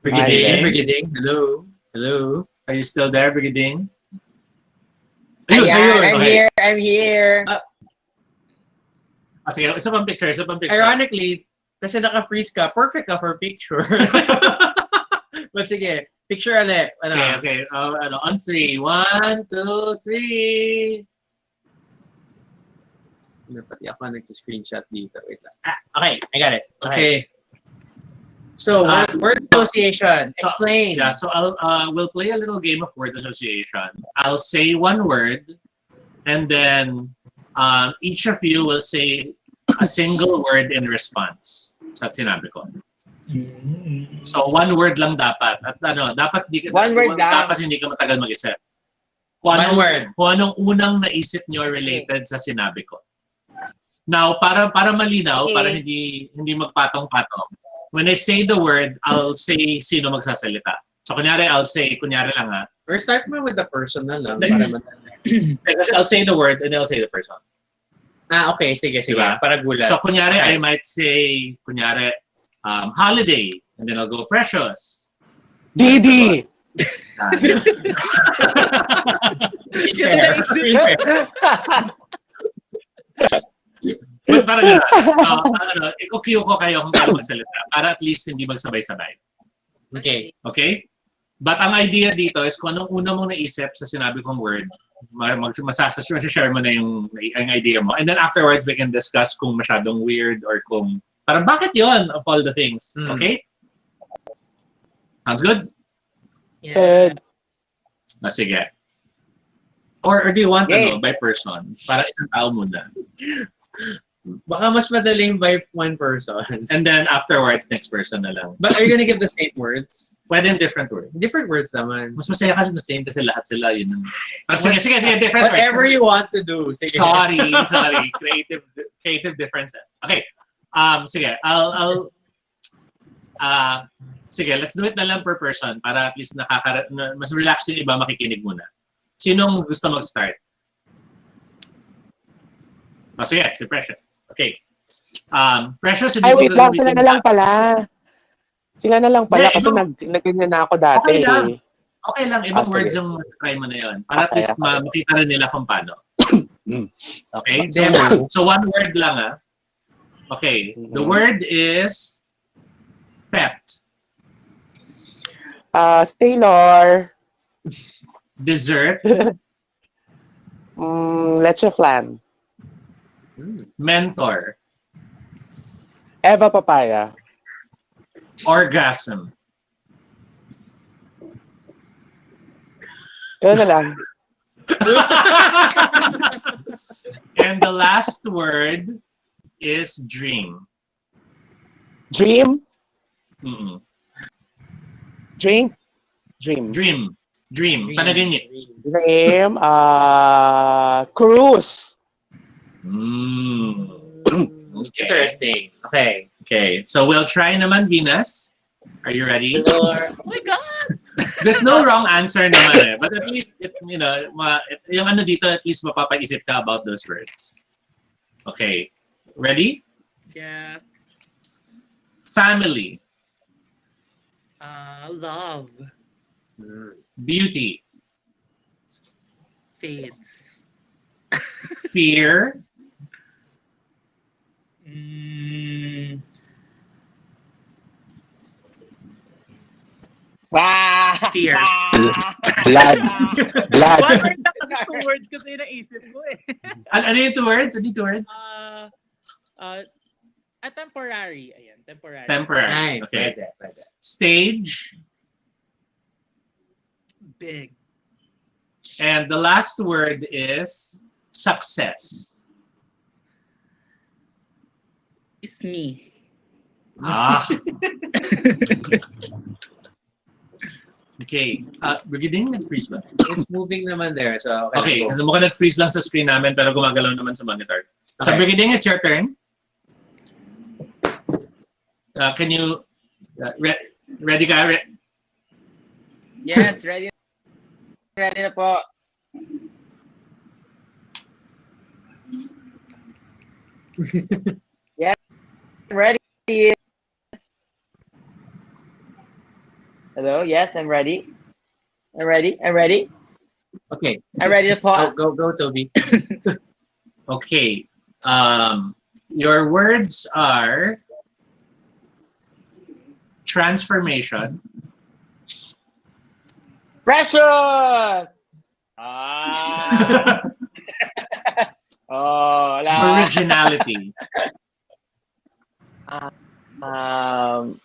Speaker 2: Brigiding,
Speaker 3: Hi.
Speaker 2: Brigiding. Hello. Hello.
Speaker 1: Are you still there, Brigiding?
Speaker 2: Ayun,
Speaker 4: Ayan,
Speaker 2: ayun.
Speaker 4: I'm
Speaker 1: okay.
Speaker 4: here. I'm here.
Speaker 1: Okay, isa pang picture, isa pang picture.
Speaker 2: Ironically, kasi naka-freeze ka, perfect ka for picture. But sige, picture ulit. Ano?
Speaker 1: Okay. On 3. 1, 2, 3.
Speaker 2: Pati ako nag-screenshot dito. Wait lang. Okay, I got it.
Speaker 1: Okay.
Speaker 2: So, word association.
Speaker 1: So,
Speaker 2: Explain.
Speaker 1: Yeah, so we'll play a little game of word association. I'll say one word, and then each of you will say a single word in response sa sinabi ko. So one word lang dapat. At dapat
Speaker 4: One word lang.
Speaker 1: dapat hindi ka matagal mag-isip. Kung
Speaker 2: One word.
Speaker 1: Kung anong unang naisip nyo related sa sinabi ko. Now, para malinaw,
Speaker 4: Okay.
Speaker 1: para hindi magpatong-patong. When I say the word, I'll say sino magsasalita. So kunyari lang ha.
Speaker 2: Or start mo with the person na lang. Para
Speaker 1: Kasi I'll say the word and I'll say the person.
Speaker 2: Okay. Sige.
Speaker 1: Diba?
Speaker 2: Para gulat.
Speaker 1: So kunyari,
Speaker 2: Okay.
Speaker 1: I might say, holiday. And then I'll go precious.
Speaker 3: Didi!
Speaker 1: But parang gano'n. I-cue ko kayo kung paano magsalita. Para at least hindi magsabay-sabay.
Speaker 2: Okay.
Speaker 1: Okay? But ang idea dito is kung anong una mong naisip sa sinabi kong word, masashare mo na yung idea mo. And then afterwards, we can discuss kung masyadong weird or kung parang bakit yon of all the things. Okay? Sounds good?
Speaker 3: Good.
Speaker 1: Sige. Or do you want
Speaker 4: Okay.
Speaker 1: by person? Para isang tao muna.
Speaker 2: Baka mas madaling by one person.
Speaker 1: And then afterwards, next person na lang.
Speaker 2: But are you gonna give the same words?
Speaker 1: Pwede in different words.
Speaker 2: Different words naman.
Speaker 1: Mas masaya kasi the same kasi lahat sila yun. But sige, different
Speaker 2: Whatever
Speaker 1: words.
Speaker 2: you want to do. Sige.
Speaker 1: Sorry. Creative differences. Okay. Sige, sige, let's do it na lang per person para at least mas relax yung iba makikinig muna. Sinong gusto mag-start? Sige, si Precious. Okay. Precious,
Speaker 3: Ay, wait lang. Sila
Speaker 1: gagamitin
Speaker 3: na lang
Speaker 1: ka.
Speaker 3: pala. Sila na lang pala
Speaker 1: Hindi,
Speaker 3: kasi nagganyan na ako dati.
Speaker 1: Okay lang. Okay lang. Ibang
Speaker 3: Sige.
Speaker 1: words yung try mo na yun. Para at
Speaker 3: Okay,
Speaker 1: least
Speaker 3: okay.
Speaker 1: makita rin nila kung paano. Okay?
Speaker 2: Demo.
Speaker 1: So one word lang Okay. The word is pet.
Speaker 3: Taylor.
Speaker 1: Dessert.
Speaker 3: Leche flan.
Speaker 1: Mentor.
Speaker 3: Eva papaya.
Speaker 1: Orgasm.
Speaker 3: Yun na lang.
Speaker 1: And the last word is dream.
Speaker 3: Dream.
Speaker 1: Mm-mm.
Speaker 3: Drink. Dream.
Speaker 1: Dream. Panaginip.
Speaker 3: Dream. Cruise.
Speaker 1: Okay.
Speaker 2: Interesting. Okay.
Speaker 1: Okay. So we'll try naman, Vinas. Are you ready?
Speaker 5: Oh my God!
Speaker 1: There's no wrong answer naman But at least, yung ano dito, at least mapapaisip ka about those words. Okay. Ready?
Speaker 5: Yes.
Speaker 1: Family.
Speaker 5: Love.
Speaker 1: Beauty.
Speaker 5: Fades.
Speaker 1: Fear.
Speaker 4: Wow!
Speaker 5: Tears.
Speaker 3: Blood. Blood.
Speaker 5: One word na kasi 2 words kasi yung naisip ko
Speaker 1: Ano yung 2 words? Ano yung 2 words?
Speaker 5: Temporary. Ayan, temporary.
Speaker 1: Temporary.
Speaker 2: Ay,
Speaker 1: Okay.
Speaker 2: pwede.
Speaker 1: Stage.
Speaker 5: Big.
Speaker 1: And the last word is success.
Speaker 5: It's me.
Speaker 1: Okay. Brigiding, nag-freeze ba?
Speaker 2: It's moving naman there. So,
Speaker 1: Okay. Kasi mukhang nag-freeze lang sa screen namin pero gumagalaw naman sa monitor. So,
Speaker 2: Okay.
Speaker 1: Brigiding, it's your turn. Can you... ready ka?
Speaker 4: Yes, ready. Ready na po. Yes, ready. Hello? Yes, I'm ready. I'm ready. I'm ready.
Speaker 2: Okay.
Speaker 4: I'm ready to pause.
Speaker 2: Go, Toby.
Speaker 1: Okay. Your words are transformation,
Speaker 4: Precious! Ah! Oh, wala.
Speaker 1: originality,
Speaker 4: Um,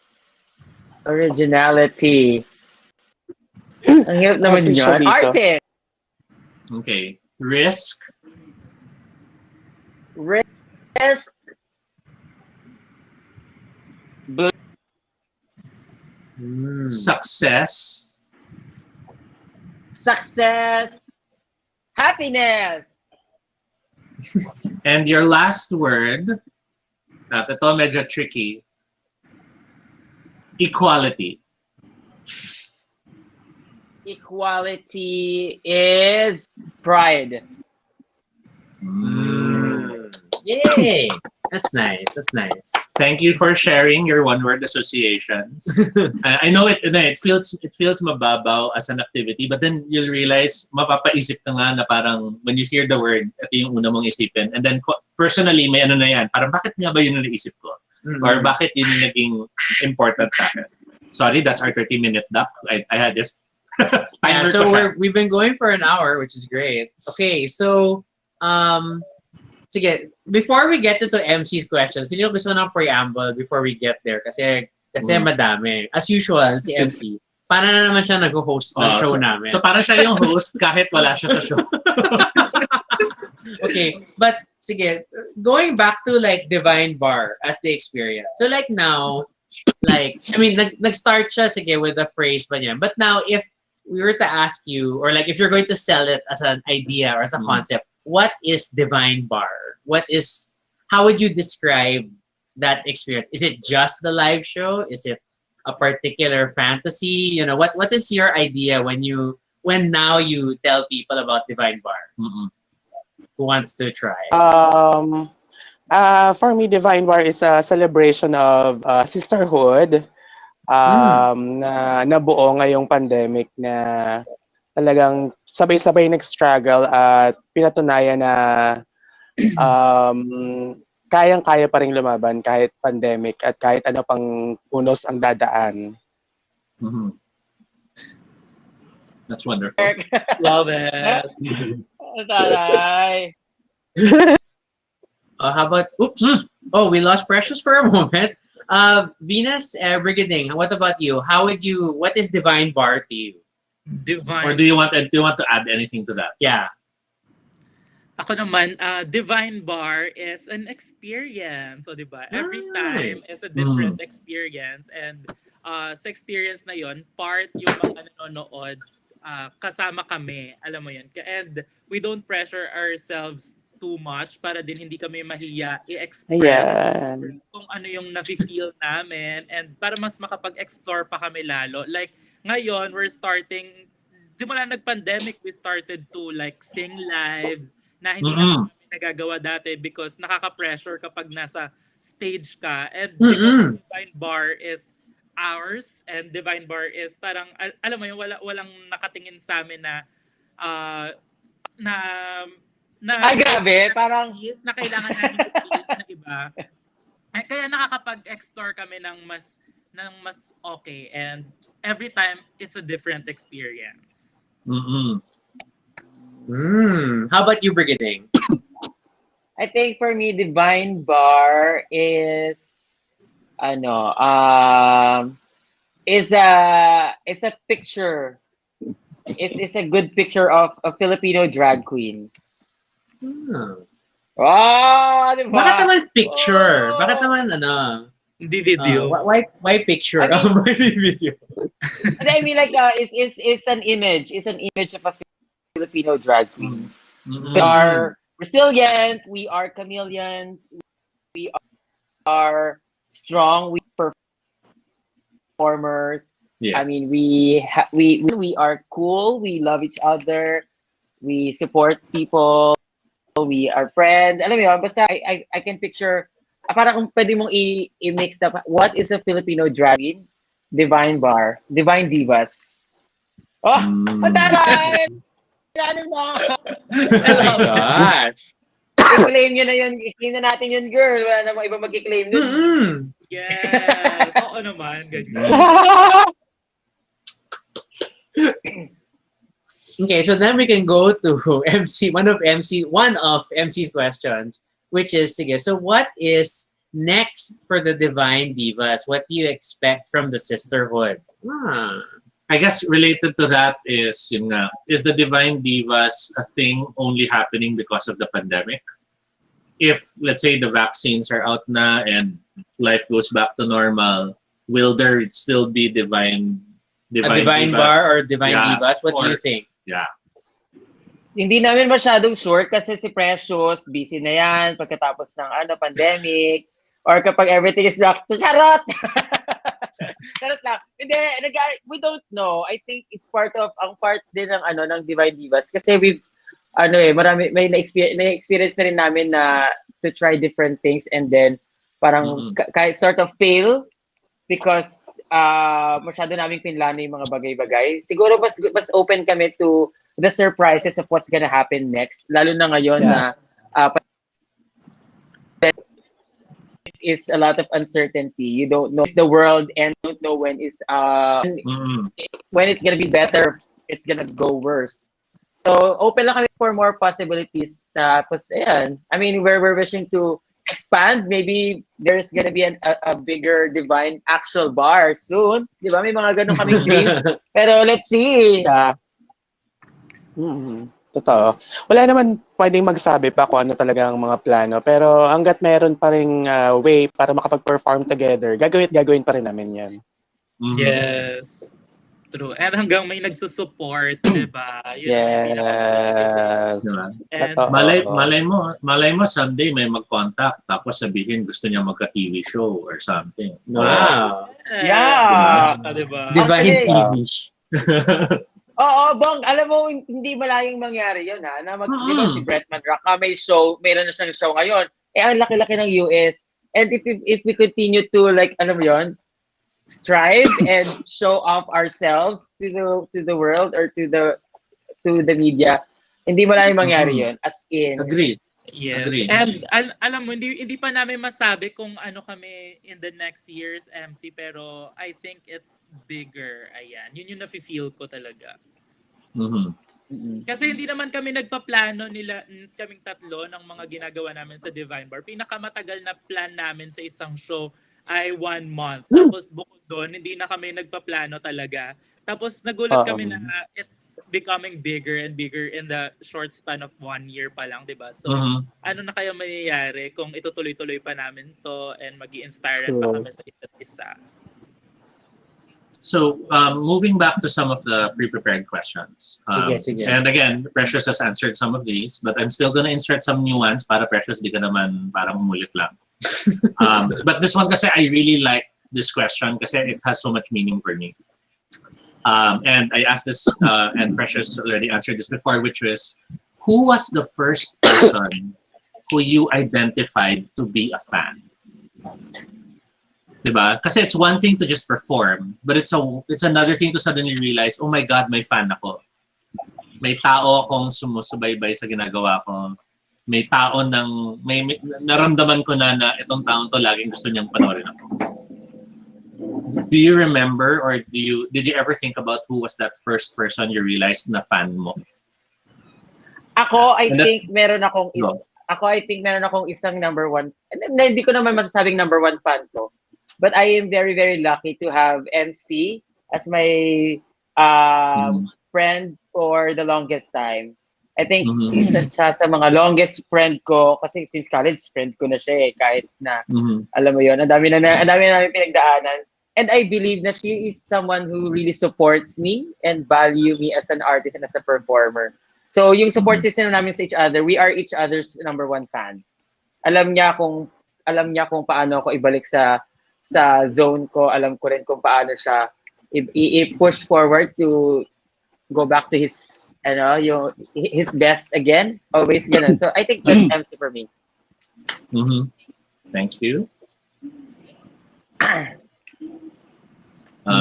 Speaker 4: Originality. Ang hirap naman
Speaker 3: Official
Speaker 4: yun.
Speaker 3: dito.
Speaker 4: Artist.
Speaker 1: okay, risk,
Speaker 4: Risk.
Speaker 1: success,
Speaker 4: Success. Happiness.
Speaker 1: and your last word, at ito medyo tricky, equality.
Speaker 4: Equality is pride.
Speaker 2: Yay! That's nice. That's nice.
Speaker 1: Thank you for sharing your one-word associations. I know it feels mababaw as an activity, but then you'll realize mapapaisip ka nga na parang when you hear the word, ito yung una mong isipin. And then personally, may ano na yan, parang bakit nga ba yun ang naisip ko? Or bakit yun yung naging important sa akin? Sorry, that's our 30-minute doc. I had just
Speaker 2: Yeah,
Speaker 1: timer
Speaker 2: so
Speaker 1: ko siya.
Speaker 2: we've been going for an hour, which is great. Okay, so sige, before we get into MC's questions, hindi ko gusto ng preamble before we get there kasi madami. As usual, si MC, para na naman siya nag-host ng show namin.
Speaker 1: So para siya yung host kahit wala siya sa show.
Speaker 2: Okay, but sige, going back to like Divine Bar as the experience. So like now, like, I mean, nag-start siya, sige, with the phrase ba niya. But now, if we were to ask you, or like if you're going to sell it as an idea or as a concept, what is Divine Bar? How would you describe that experience? Is it just the live show? Is it a particular fantasy? You know, what is your idea when now you tell people about Divine Bar? Who wants to try?
Speaker 3: For me, Divine Bar is a celebration of sisterhood na nabuo ngayong pandemic na talagang sabay-sabay nag-struggle at pinatunayan na kayang-kaya pa rin lumaban kahit pandemic at kahit ano pang unos ang dadaan.
Speaker 1: That's wonderful.
Speaker 5: Love it.
Speaker 4: Taray.
Speaker 2: How about, oops, oh, we lost Precious for a moment. Vinas, Brigiding, what about you? What is Divine Bar to you?
Speaker 5: Divine.
Speaker 1: Or do you want to add anything to that?
Speaker 2: Yeah.
Speaker 5: Ako naman, Divine Bar is an experience. So, di ba? Every time is a different experience. And sa experience na yon, part yung mga nanonood, kasama kami. Alam mo yun. And we don't pressure ourselves too much para din hindi kami mahiya i-express kung ano yung nafe-feel namin and para mas makapag-explore pa kami lalo. Like, ngayon, we're starting, simula nag-pandemic, we started to like sing lives na hindi na kami nagagawa dati because nakaka-pressure kapag nasa stage ka. And because Divine Bar is ours and Divine Bar is parang, alam mo yun, walang nakatingin sa amin na
Speaker 4: Ay, grabe. Parang
Speaker 5: na kailangan namin i-please na iba. Kaya nakakapag-explore kami ng mas okay and every time it's a different experience.
Speaker 2: How about you, Brigiding?
Speaker 4: I think for me, Divine Bar is is a picture. It's a good picture of a Filipino drag queen. Diba?
Speaker 2: Bakit naman picture? Bakit naman
Speaker 5: Hindi video.
Speaker 2: Why picture?
Speaker 4: I mean-
Speaker 2: Why video?
Speaker 4: I mean, like, it's an image. It's an image of a Filipino drag queen. We are resilient. We are chameleons. We are strong. We performers.
Speaker 1: Yes.
Speaker 4: I mean, we are cool. We love each other. We support people. We are friends. Alam mo yun, basta I can picture para kung pwede mong i-mix na, what is a Filipino drag queen? Divine Bar. Divine Divas. Oh, ang taray! Ano mo?
Speaker 2: Oh my gosh.
Speaker 4: I-claim nyo na yun. I-claim na natin yun, girl. Wala namang iba mag-i-claim dun.
Speaker 2: Mm-hmm.
Speaker 5: Yes. Oo naman. Ganyan.
Speaker 2: Okay, so then we can go to one of MC's questions, which is, sige, so what is next for the Divine Divas? What do you expect from the sisterhood?
Speaker 1: I guess related to that is, yun nga, is the Divine Divas a thing only happening because of the pandemic? If, let's say, the vaccines are out na and life goes back to normal, will there still be Divine
Speaker 2: a Divine
Speaker 1: Divas?
Speaker 2: Bar or Divine
Speaker 1: Yeah,
Speaker 2: Divas? What do
Speaker 1: or-
Speaker 2: you think?
Speaker 1: Yeah.
Speaker 4: Hindi namin masyadong sure kasi si Precious, busy na yan pagkatapos ng pandemic. Or kapag everything is back to charot! Charot lang. Hindi, we don't know. I think it's part din ng ng Divine Divas kasi we've may experience na rin namin na to try different things and then parang kahit sort of fail because masyado naming pinlano yung mga bagay-bagay. Siguro mas open kami to the surprises of what's gonna happen next. Lalo na ngayon na is a lot of uncertainty. You don't know the world and don't know when when it's gonna be better, it's gonna go worse. So open lang kami for more possibilities. Tapos ayan, I mean we're wishing to expand. Maybe there's gonna be a bigger Divine actual bar soon. Di ba? May mga ganun kaming dreams. Pero let's see.
Speaker 3: Yeah. Totoo. Wala naman pwedeng magsabi pa kung ano talaga ang mga plano. Pero hanggat meron pa ring way para makapag-perform together, gagawin pa rin namin yan.
Speaker 5: Yes. True. And hanggang may nagsusupport, di ba? Yun ang
Speaker 3: Yes.
Speaker 1: Diba?
Speaker 5: And
Speaker 3: Totoo.
Speaker 1: Malay mo someday may mag-contact tapos sabihin gusto niya magka-TV show or something.
Speaker 2: Wow.
Speaker 4: Yeah.
Speaker 5: di ba?
Speaker 2: Divine
Speaker 4: Actually,
Speaker 2: TV.
Speaker 4: Oo, Bong, alam mo, hindi malayong mangyari yun, ha? Na di ba si Brett Madraka may show, mayroon na siyang show ngayon. Ang laki-laki ng US. And if we continue to, alam mo yun, strive and show off ourselves to the world or to the media, hindi malayong mangyari yun. As in.
Speaker 1: Agreed.
Speaker 5: Yes.
Speaker 1: Agreed.
Speaker 5: And alam mo, hindi pa namin masabi kung ano kami in the next year's MC, pero I think it's bigger. Ayan. Yun yung nafe-feel ko talaga. Kasi hindi naman kami nagpaplano kaming tatlo ng mga ginagawa namin sa Divine Bar. Pinakamatagal na plan namin sa isang show ay 1 month. Tapos bukod doon, hindi na kami nagpaplano talaga. Tapos nagulat kami na it's becoming bigger and bigger in the short span of 1 year pa lang, 'di ba? So, ano na kaya mangyayari kung itutuloy-tuloy pa namin 'to and magi-inspire pa kami sa isa't isa?
Speaker 1: So, moving back to some of the pre-prepared questions.
Speaker 2: Sige.
Speaker 1: And again, Precious has answered some of these, but I'm still gonna insert some new ones para Precious di ka naman parang umulit lang. But this one kasi I really like this question kasi it has so much meaning for me. And I asked this, and Precious already answered this before, which was, who was the first person who you identified to be a fan? Diba? Kasi it's one thing to just perform, but it's another thing to suddenly realize, oh my God, may fan ako. May tao akong sumusubaybay sa ginagawa ko. May tao may naramdaman ko na itong taong to laging gusto niyang panoorin ako. Do you remember or did you ever think about who was that first person you realized na fan mo?
Speaker 4: Ako, I think meron akong isang number one. Hindi ko naman masasabing number one fan ko. But I am very, very lucky to have MC as my friend for the longest time. I think isa siya sa mga longest friend ko kasi since college friend ko na siya kahit na alam mo yon, ang dami na namin pinagdaanan. And I believe na she is someone who really supports me and value me as an artist and as a performer. So yung support system namin sa each other, we are each other's number one fan. Alam niya kung paano ako ibalik sa zone ko, alam ko rin kung paano siya i-push forward to go back to his his best again, always ganun. So I think that's MC for me.
Speaker 1: Thank you.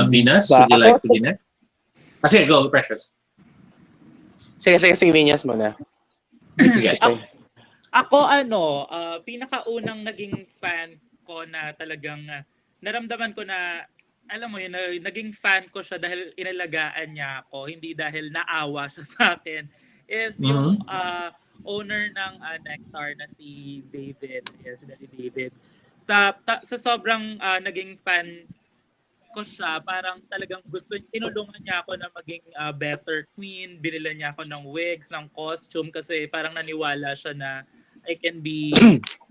Speaker 1: Vinas, would you like to be next? Sige, go, Precious.
Speaker 3: Sige, Vinas muna.
Speaker 1: Sige.
Speaker 5: Ako pinakaunang naging fan ko na talagang naramdaman ko na, alam mo yun, naging fan ko siya dahil inalagaan niya ako, hindi dahil naawa siya sa akin, is yung owner ng Nectar na si David. Yes, si Daddy David. Sa sobrang naging fan ko siya, parang talagang tinulungan niya ako na maging better queen, binila niya ako ng wigs, ng costume, kasi parang naniwala siya na I can be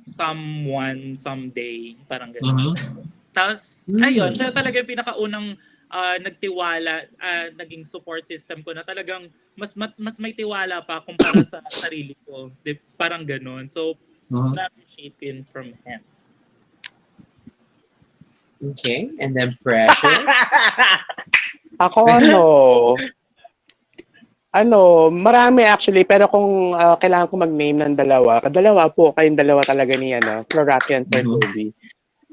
Speaker 5: someone someday, parang gano'n. Tapos, ayun, siya talaga yung pinakaunang nagtiwala, naging support system ko na talagang mas may tiwala pa kumpara sa sarili ko. Parang gano'n. So, na-appreciate yun from him.
Speaker 2: Okay, and then Precious.
Speaker 3: Ako marami actually, pero kung kailangan ko mag-name ng dalawa po, kayong dalawa talaga ni Florati and Sir Toby.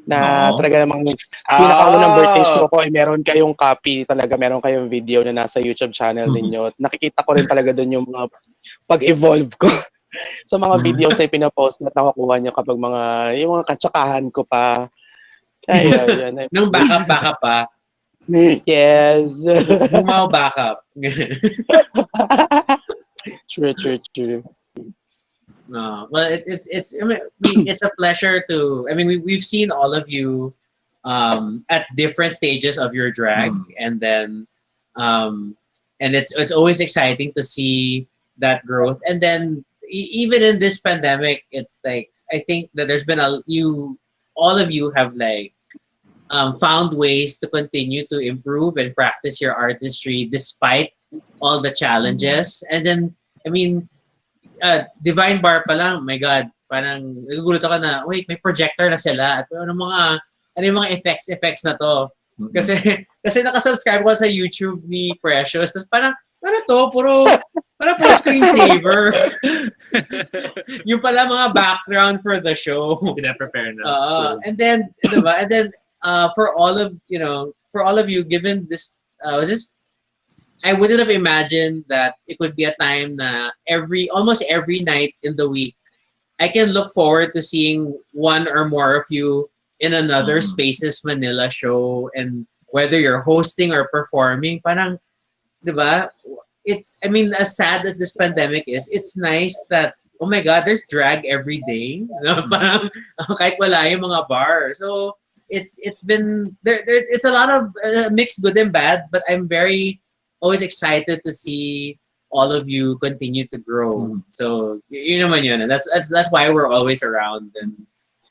Speaker 3: Na talaga namang pinakaunang birthday show ko ay meron kayong copy talaga, meron kayong video na nasa YouTube channel ninyo. Nakikita ko rin talaga doon yung mga pag-evolve ko sa mga videos na pinapost na nakukuha nyo kapag yung mga katsakahan ko pa. Ayun.
Speaker 2: Nung backup pa.
Speaker 3: Yes.
Speaker 2: Bumaw backup.
Speaker 3: True.
Speaker 2: No, well, it's a pleasure to. I mean, we've seen all of you at different stages of your drag, and then and it's always exciting to see that growth. And then even in this pandemic, it's like I think that there's been all of you have like found ways to continue to improve and practice your artistry despite all the challenges. And then, I mean, Divine Bar pa lang, my God, parang nagugulat ako na, wait, may projector na sila. At ano yung mga effects na to? Kasi nakasubscribe ko sa YouTube ni Precious. Tapos parang, puro screensaver. Yung pala mga background for the show.
Speaker 1: Pina-prepare na.
Speaker 2: And then, diba? And then, for all of you, given this, I wouldn't have imagined that it would be a time na almost every night in the week, I can look forward to seeing one or more of you in another Spaces Manila show, and whether you're hosting or performing, parang, diba? I mean, as sad as this pandemic is, it's nice that, oh my God, there's drag every day. Parang, kahit wala yung mga bar. So, it's been, it's a lot of mixed good and bad, but I'm always excited to see all of you continue to grow. So, yun naman yun. That's why we're always around. And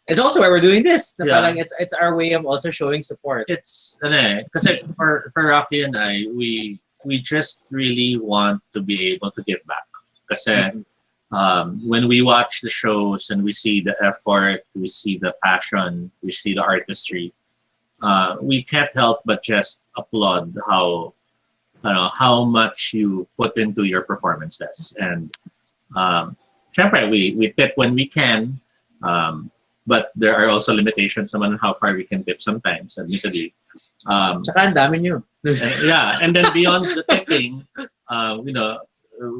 Speaker 2: it's also why we're doing this. Parang it's our way of also showing support.
Speaker 1: It's, kasi for Rocky and I, we just really want to be able to give back. Kasi when we watch the shows and we see the effort, we see the passion, we see the artistry, we can't help but just applaud how much you put into your performances. And syempre, we tip when we can, but there are also limitations naman on how far we can tip sometimes, admittedly.
Speaker 2: Tsaka ang dami nyo.
Speaker 1: And then beyond the tipping,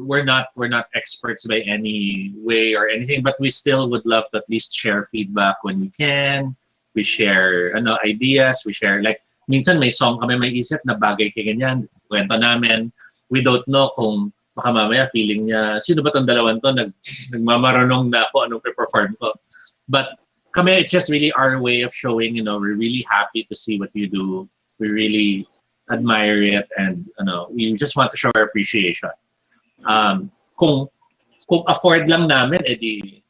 Speaker 1: we're not experts by any way or anything, but we still would love to at least share feedback when we can. We share ideas, we share, like, minsan may song kami may isip na bagay kay ganyan, kwento namin. We don't know kung baka mamaya feeling niya, sino ba tong dalawan to, nagmamarunong na ako anong perform ko. But kami, it's just really our way of showing, we're really happy to see what you do. We really admire it, and we just want to show our appreciation. Kung afford lang namin, edi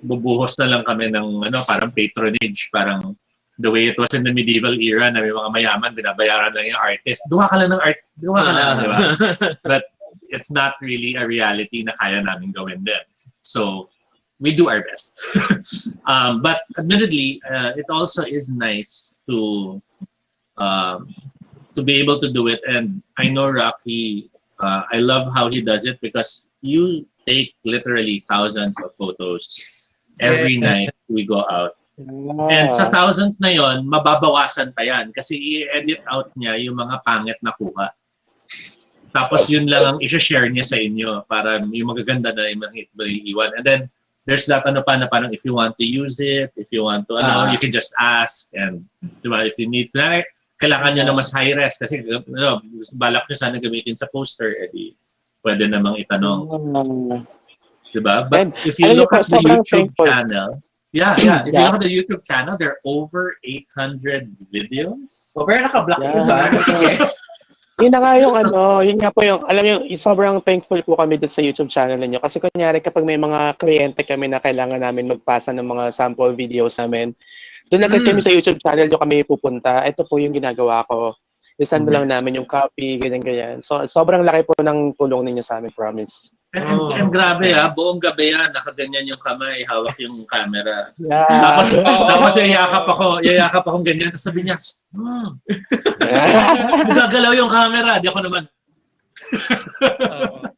Speaker 1: bubuhos na lang kami ng parang patronage, parang the way it was in the medieval era na may mga mayaman, binabayaran lang yung artist. Duha ka lang ng art, duha ka lang, di ba? But it's not really a reality na kaya namin gawin din. So, we do our best. But admittedly, it also is nice to be able to do it. And I know Rocky, I love how he does it, because you take literally thousands of photos every night we go out. And sa thousands na yon, mababawasan pa yan kasi i-edit out niya yung mga pangit na kuha. Tapos yun lang ang i-share niya sa inyo para yung magaganda na yung iwan. And then, there's that ano pa na parang if you want to use it, if you want to, you can just ask. And, di ba, if you need, kailangan nyo na mas high res kasi balak nyo sana gamitin sa poster, edi pwede namang itanong. Di ba? But if you look at the YouTube channel, if you look at the YouTube channel, there are over 800 videos.
Speaker 2: So, pero naka-block yun ba? Sige.
Speaker 3: Yun na nga yung yun nga po yung, alam niyo, sobrang thankful po kami dun sa YouTube channel ninyo. Kasi kunyari kapag may mga kliyente kami na kailangan namin magpasa ng mga sample videos namin, doon agad kami sa YouTube channel, doon kami pupunta. Ito po yung ginagawa ko. Isend lang namin yung copy, ganyan-ganyan. So, sobrang laki po ng tulong ninyo sa amin, promise.
Speaker 1: And grabe buong gabi nakaganyan yung kamay, hawak yung camera.
Speaker 3: Yeah.
Speaker 1: Tapos yayakap akong ganyan, tapos sabi niya, gagalaw yung camera, di ako naman.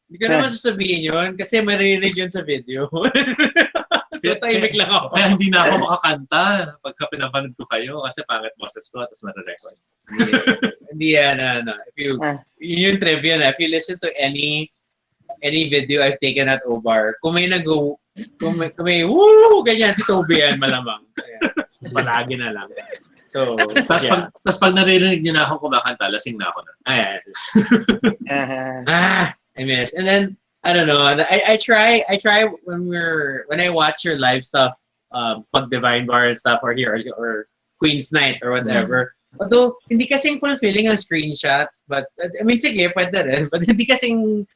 Speaker 2: Hindi ko naman sasabihin yun kasi maririnig yun sa video. So, tahimik lang ako.
Speaker 1: Kaya hindi na ako makakanta pagka pinapanood ko kayo kasi pangit boses ko tapos mara-record.
Speaker 2: Hindi yan, If you, yun yung trivia na, if you listen to any video I've taken at Obar, kung may woo, ganyan, si Toby yan, malamang. Palagi na lang. So,
Speaker 1: tapos pag naririnig niyo na akong kumakanta, lasing na ako na.
Speaker 2: Ayan. I miss. And then, I don't know, I try when I watch your live stuff, pag Divine Bar and stuff, or here, or Queen's Night, or whatever. Although, hindi kasing fulfilling ang screenshot, but, I mean, sige, pwede rin, but hindi kasing,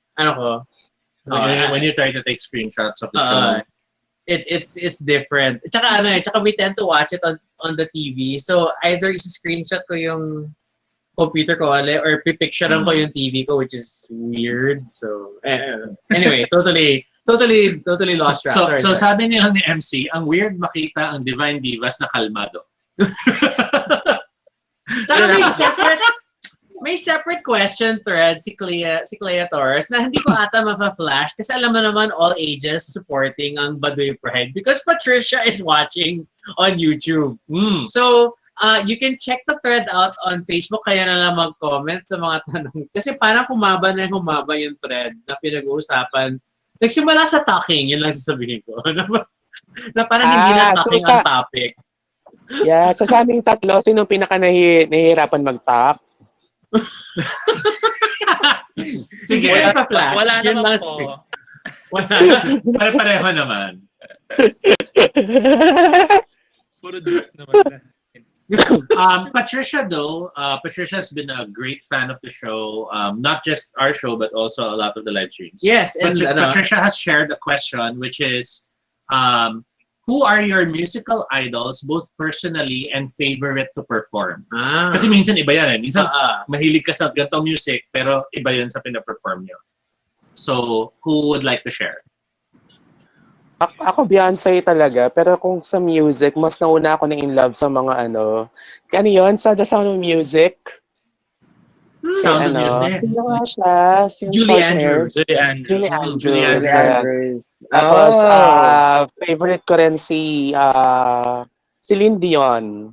Speaker 1: when you try to take screenshots of the show,
Speaker 2: it's different. Tsaka we tend to watch it on the TV. So either is-screenshot ko yung computer ko or pipicturean ko yung TV ko, which is weird. So anyway, totally lost track.
Speaker 1: So sabi niya ni MC, ang weird makita ang Divine Divas na kalmado.
Speaker 2: Tsaka may separate question thread si Clea Torres na hindi ko ata mapa-flash kasi alam mo naman all ages supporting ang Baduy Pride because Patricia is watching on YouTube. So, you can check the thread out on Facebook kaya na lang mag-comment sa mga tanong. Kasi parang humaba yung thread na pinag-uusapan. Nagsimula sa talking, yun lang sasabihin ko. na parang hindi na talking ang topic.
Speaker 3: Yeah, so sa aming tatlo, sino pinaka-nahihirapan mag-talk?
Speaker 1: Sige,
Speaker 5: wala naman po.
Speaker 1: Pare-pareho naman.
Speaker 5: Puro jokes naman.
Speaker 1: Patricia has been a great fan of the show, not just our show but also a lot of the live streams.
Speaker 2: Yes, and
Speaker 1: Patricia has shared a question which is who are your musical idols both personally and favorite to perform? Kasi minsan iba yan. Minsan mahilig ka sa ganitong music pero iba yun sa pina-perform nyo. So, who would like to share?
Speaker 3: Ako Beyonce talaga, pero kung sa music, mas nauna ako na in love sa mga ano yun? Sa The Sound of Music.
Speaker 1: Sound of Music?
Speaker 3: Sino nga siya?
Speaker 2: Julie Andrews.
Speaker 3: Julie Andrews. Tapos, favorite ko rin si Celine Dion.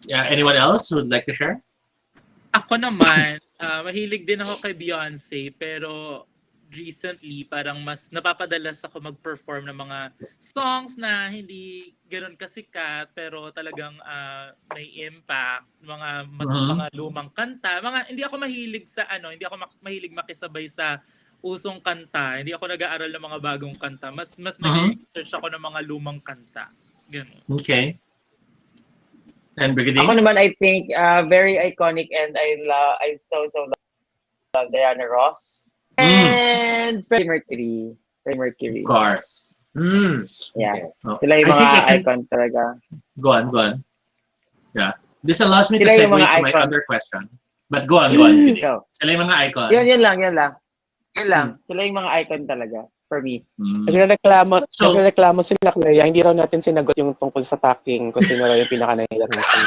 Speaker 1: Yeah, anyone else who would like to share?
Speaker 5: Ako naman, mahilig din ako kay Beyonce, pero recently parang mas napapadalas ako mag-perform ng mga songs na hindi ganoon kasikat pero talagang may impact, mga lumang kanta. Hindi ako mahilig sa hindi ako mahilig makisabay sa usong kanta. Hindi ako nag-aaral ng mga bagong kanta. Mas nag-research ako ng mga lumang kanta. Ganun.
Speaker 1: Okay. And Brigiding?
Speaker 4: Ako naman, I think very iconic and I so love Diana Ross. And Freddie Mercury.
Speaker 1: Of course.
Speaker 4: Yeah.
Speaker 1: Oh.
Speaker 4: Sila yung mga icon talaga.
Speaker 1: Go on. Yeah. This allows me to segue to my other question. But go on. Sila yung mga icon.
Speaker 4: Yun lang. Sila yung mga icon talaga for me.
Speaker 3: Nagreklamo sila Clea, hindi raw natin sinagot yung tungkol sa talking kung sino raw yung pinaka-nahihirap natin.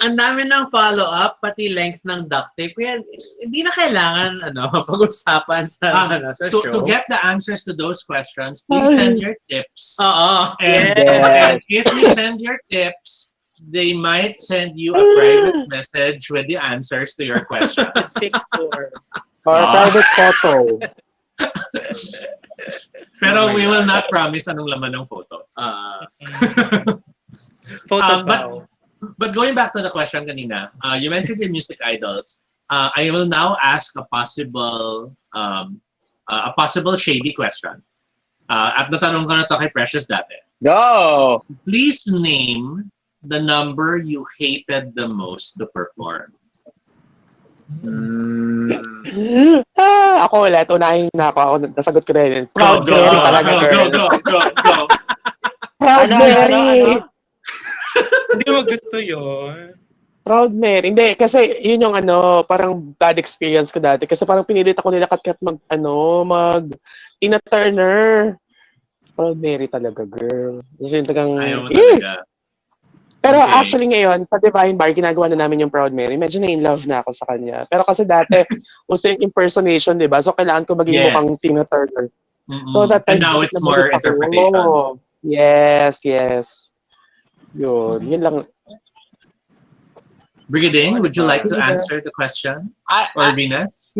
Speaker 2: ang dami ng follow-up, pati length ng duct tape. Kaya hindi na kailangan pag-usapan sa, sa show.
Speaker 1: To get the answers to those questions, please send your tips.
Speaker 2: Oo.
Speaker 1: And,
Speaker 3: Yes.
Speaker 1: and if you send your tips, they might send you a private message with the answers to your questions.
Speaker 5: Picture.
Speaker 3: Or private photo.
Speaker 1: Pero we will not promise anong laman ng photo.
Speaker 5: Photo
Speaker 1: But going back to the question kanina, you mentioned the music idols. I will now ask a possible shady question. At natanong ko na to kay Precious dati.
Speaker 4: Go!
Speaker 1: Please name the number you hated the most to perform.
Speaker 3: Ako wala. Unahin na ako. Ako nasagot ko rin. Proud
Speaker 1: Go,
Speaker 3: Mary talaga, girl.
Speaker 1: Go.
Speaker 3: Proud Mary.
Speaker 5: Hindi mo gusto yun.
Speaker 3: Proud Mary. Hindi, kasi yun yung parang bad experience ko dati. Kasi parang pinilit ako nila kat mag Tina Turner. Proud Mary talaga, girl. Kasi yun talagang,
Speaker 1: Ayaw mo talaga.
Speaker 3: Pero
Speaker 1: Okay.
Speaker 3: actually ngayon, sa Divine Bar, ginagawa na namin yung Proud Mary. Medyo na-in-love na ako sa kanya. Pero kasi dati, uso yung impersonation, di ba? So, kailangan ko maging
Speaker 1: Yes.
Speaker 3: mukhang Tina Turner.
Speaker 1: Mm-mm.
Speaker 3: So, that
Speaker 1: And
Speaker 3: time,
Speaker 1: now
Speaker 3: busit
Speaker 1: it's
Speaker 3: na
Speaker 1: more
Speaker 3: busit ako.
Speaker 1: interpretation.
Speaker 3: Yes. Yun lang.
Speaker 1: Brigiding, would you like to answer the question? Or Vinas?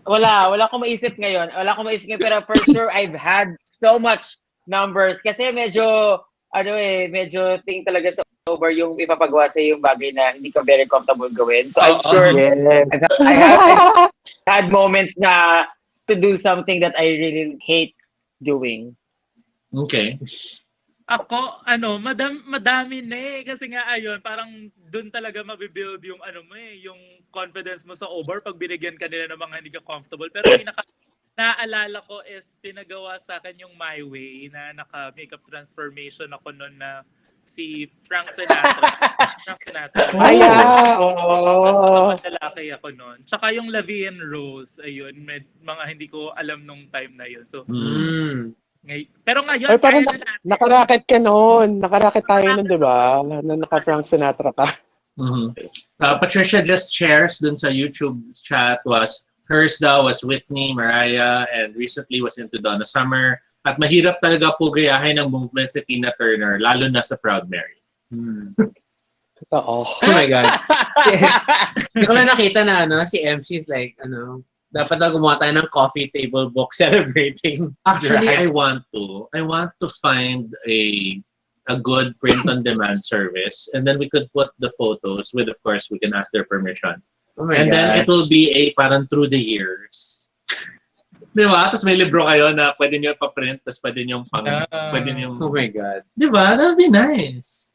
Speaker 4: Wala akong maisip ngayon. Pero for sure, I've had so much numbers. Kasi medyo thing talaga sa over yung ipapagawa sa yung bagay na hindi ka very comfortable gawin. So I'm sure
Speaker 3: Yes.
Speaker 4: I've had moments na to do something that I really hate doing.
Speaker 1: Okay.
Speaker 5: Ako, madami na kasi nga ayun, parang doon talaga mabibuild yung yung confidence mo sa over pag binigyan ka nila ng mga hindi ka comfortable. Pero naalala ko is pinagawa sa akin yung My Way na naka-makeup transformation ako noon na si Frank Sinatra.
Speaker 3: Oo.
Speaker 5: Mas lalaki ako noon. Tsaka yung Lavi and Rose, ayun, mga hindi ko alam nung time na yun. So, pero ngayon,
Speaker 3: Ay, parang
Speaker 5: kaya na natin.
Speaker 3: nakaraket ka noon. Nakaraket tayo noon, di ba? Na naka-Frank Sinatra ka.
Speaker 1: Patricia just shares dun sa YouTube chat was hers daw was Whitney, Mariah, and recently was into Donna Summer. At mahirap talaga po gayahin ng movement si Tina Turner, lalo na sa Proud Mary.
Speaker 3: Oo.
Speaker 2: Oh my God. Hindi ko lang nakita na si MC is like, dapat na gumawa tayo ng coffee table book celebrating.
Speaker 1: Actually,
Speaker 2: drag.
Speaker 1: I want to find a good print-on-demand service, and then we could put the photos with, of course, we can ask their permission.
Speaker 2: Oh my
Speaker 1: And
Speaker 2: gosh.
Speaker 1: then it will be a parang through the years. Di ba? Tapos may libro kayo na pwede nyo pa-print, tapos pwede nyo pwede nyo,
Speaker 2: Oh my God.
Speaker 1: di ba? That would be nice.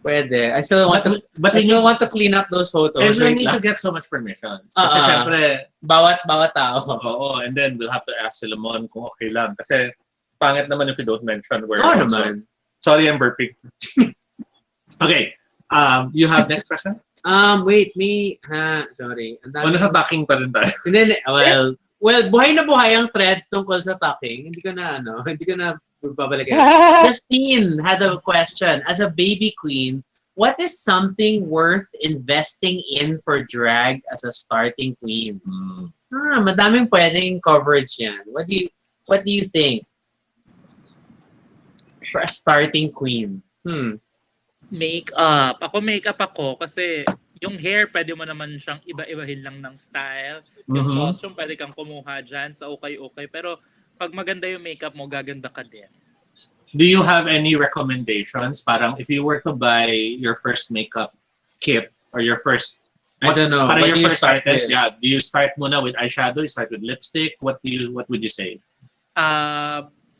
Speaker 2: Pwede. I still want to clean up those photos.
Speaker 1: And we
Speaker 2: Wait
Speaker 1: need
Speaker 2: lang.
Speaker 1: to get so much permission. Kasi syempre,
Speaker 2: Bawat tao.
Speaker 1: oo, and then we'll have to ask si Lemon kung okay lang. Kasi pangit naman if you don't mention where
Speaker 2: Oo
Speaker 1: also.
Speaker 2: naman.
Speaker 1: Sorry, I'm burping. Okay. You have next question?
Speaker 2: Wait, sorry.
Speaker 1: Wala sa talking pa rin tayo.
Speaker 2: Hindi, well, buhay na buhay ang thread tungkol sa talking. Hindi ko na babalikan. Justine had a question. As a baby queen, what is something worth investing in for drag as a starting queen? Madaming pwedeng coverage yan. What do you think? For a starting queen.
Speaker 5: Makeup. Makeup ako kasi yung hair, pwede mo naman siyang iba-ibahin lang ng style. Yung costume, pwede kang kumuha dyan sa okay. Pero pag maganda yung makeup mo, gaganda ka din.
Speaker 1: Do you have any recommendations? Parang if you were to buy your first makeup kit or your first,
Speaker 2: I don't know.
Speaker 1: Para
Speaker 2: What
Speaker 1: your
Speaker 2: do you
Speaker 1: first
Speaker 2: start
Speaker 1: items,
Speaker 2: with?
Speaker 1: yeah. Do you start muna with eyeshadow? You start with lipstick? What would you say?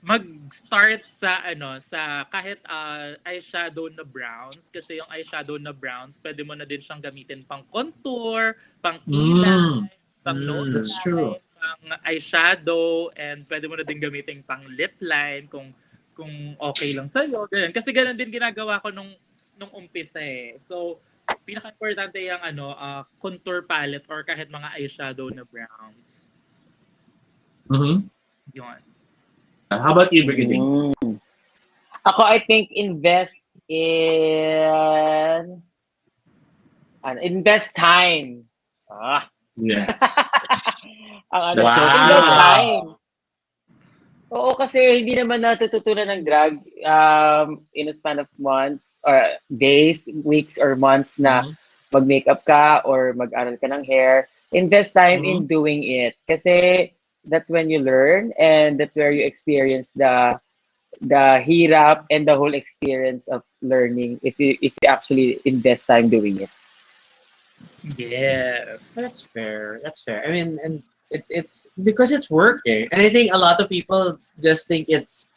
Speaker 5: Mag-start sa kahit eyeshadow na browns kasi yung eyeshadow na browns pwede mo na din siyang gamitin pang contour, pang kilay, pang nose
Speaker 1: That's
Speaker 5: line,
Speaker 1: true.
Speaker 5: pang eyeshadow, and pwede mo na din gamitin pang lip line kung okay lang sa'yo. Ganyan. Kasi ganun din ginagawa ko nung umpisa eh. So, pinaka-importante yung contour palette or kahit mga eyeshadow na browns. Yun.
Speaker 1: How about you, Brigiding?
Speaker 4: Ako, I think invest invest time.
Speaker 1: Yes.
Speaker 4: Ang ano,
Speaker 1: That's so
Speaker 4: invest
Speaker 1: true.
Speaker 4: time. Oo, kasi hindi naman natututunan ng drag in a span of months or days, weeks, or months na mag-makeup ka or mag-aral ka ng hair. Invest time in doing it. Kasi that's when you learn and that's where you experience the hirap and the whole experience of learning if you actually invest time doing it.
Speaker 5: Yes.
Speaker 2: That's fair. That's fair. I mean, and it's because it's working, and I think a lot of people just think it's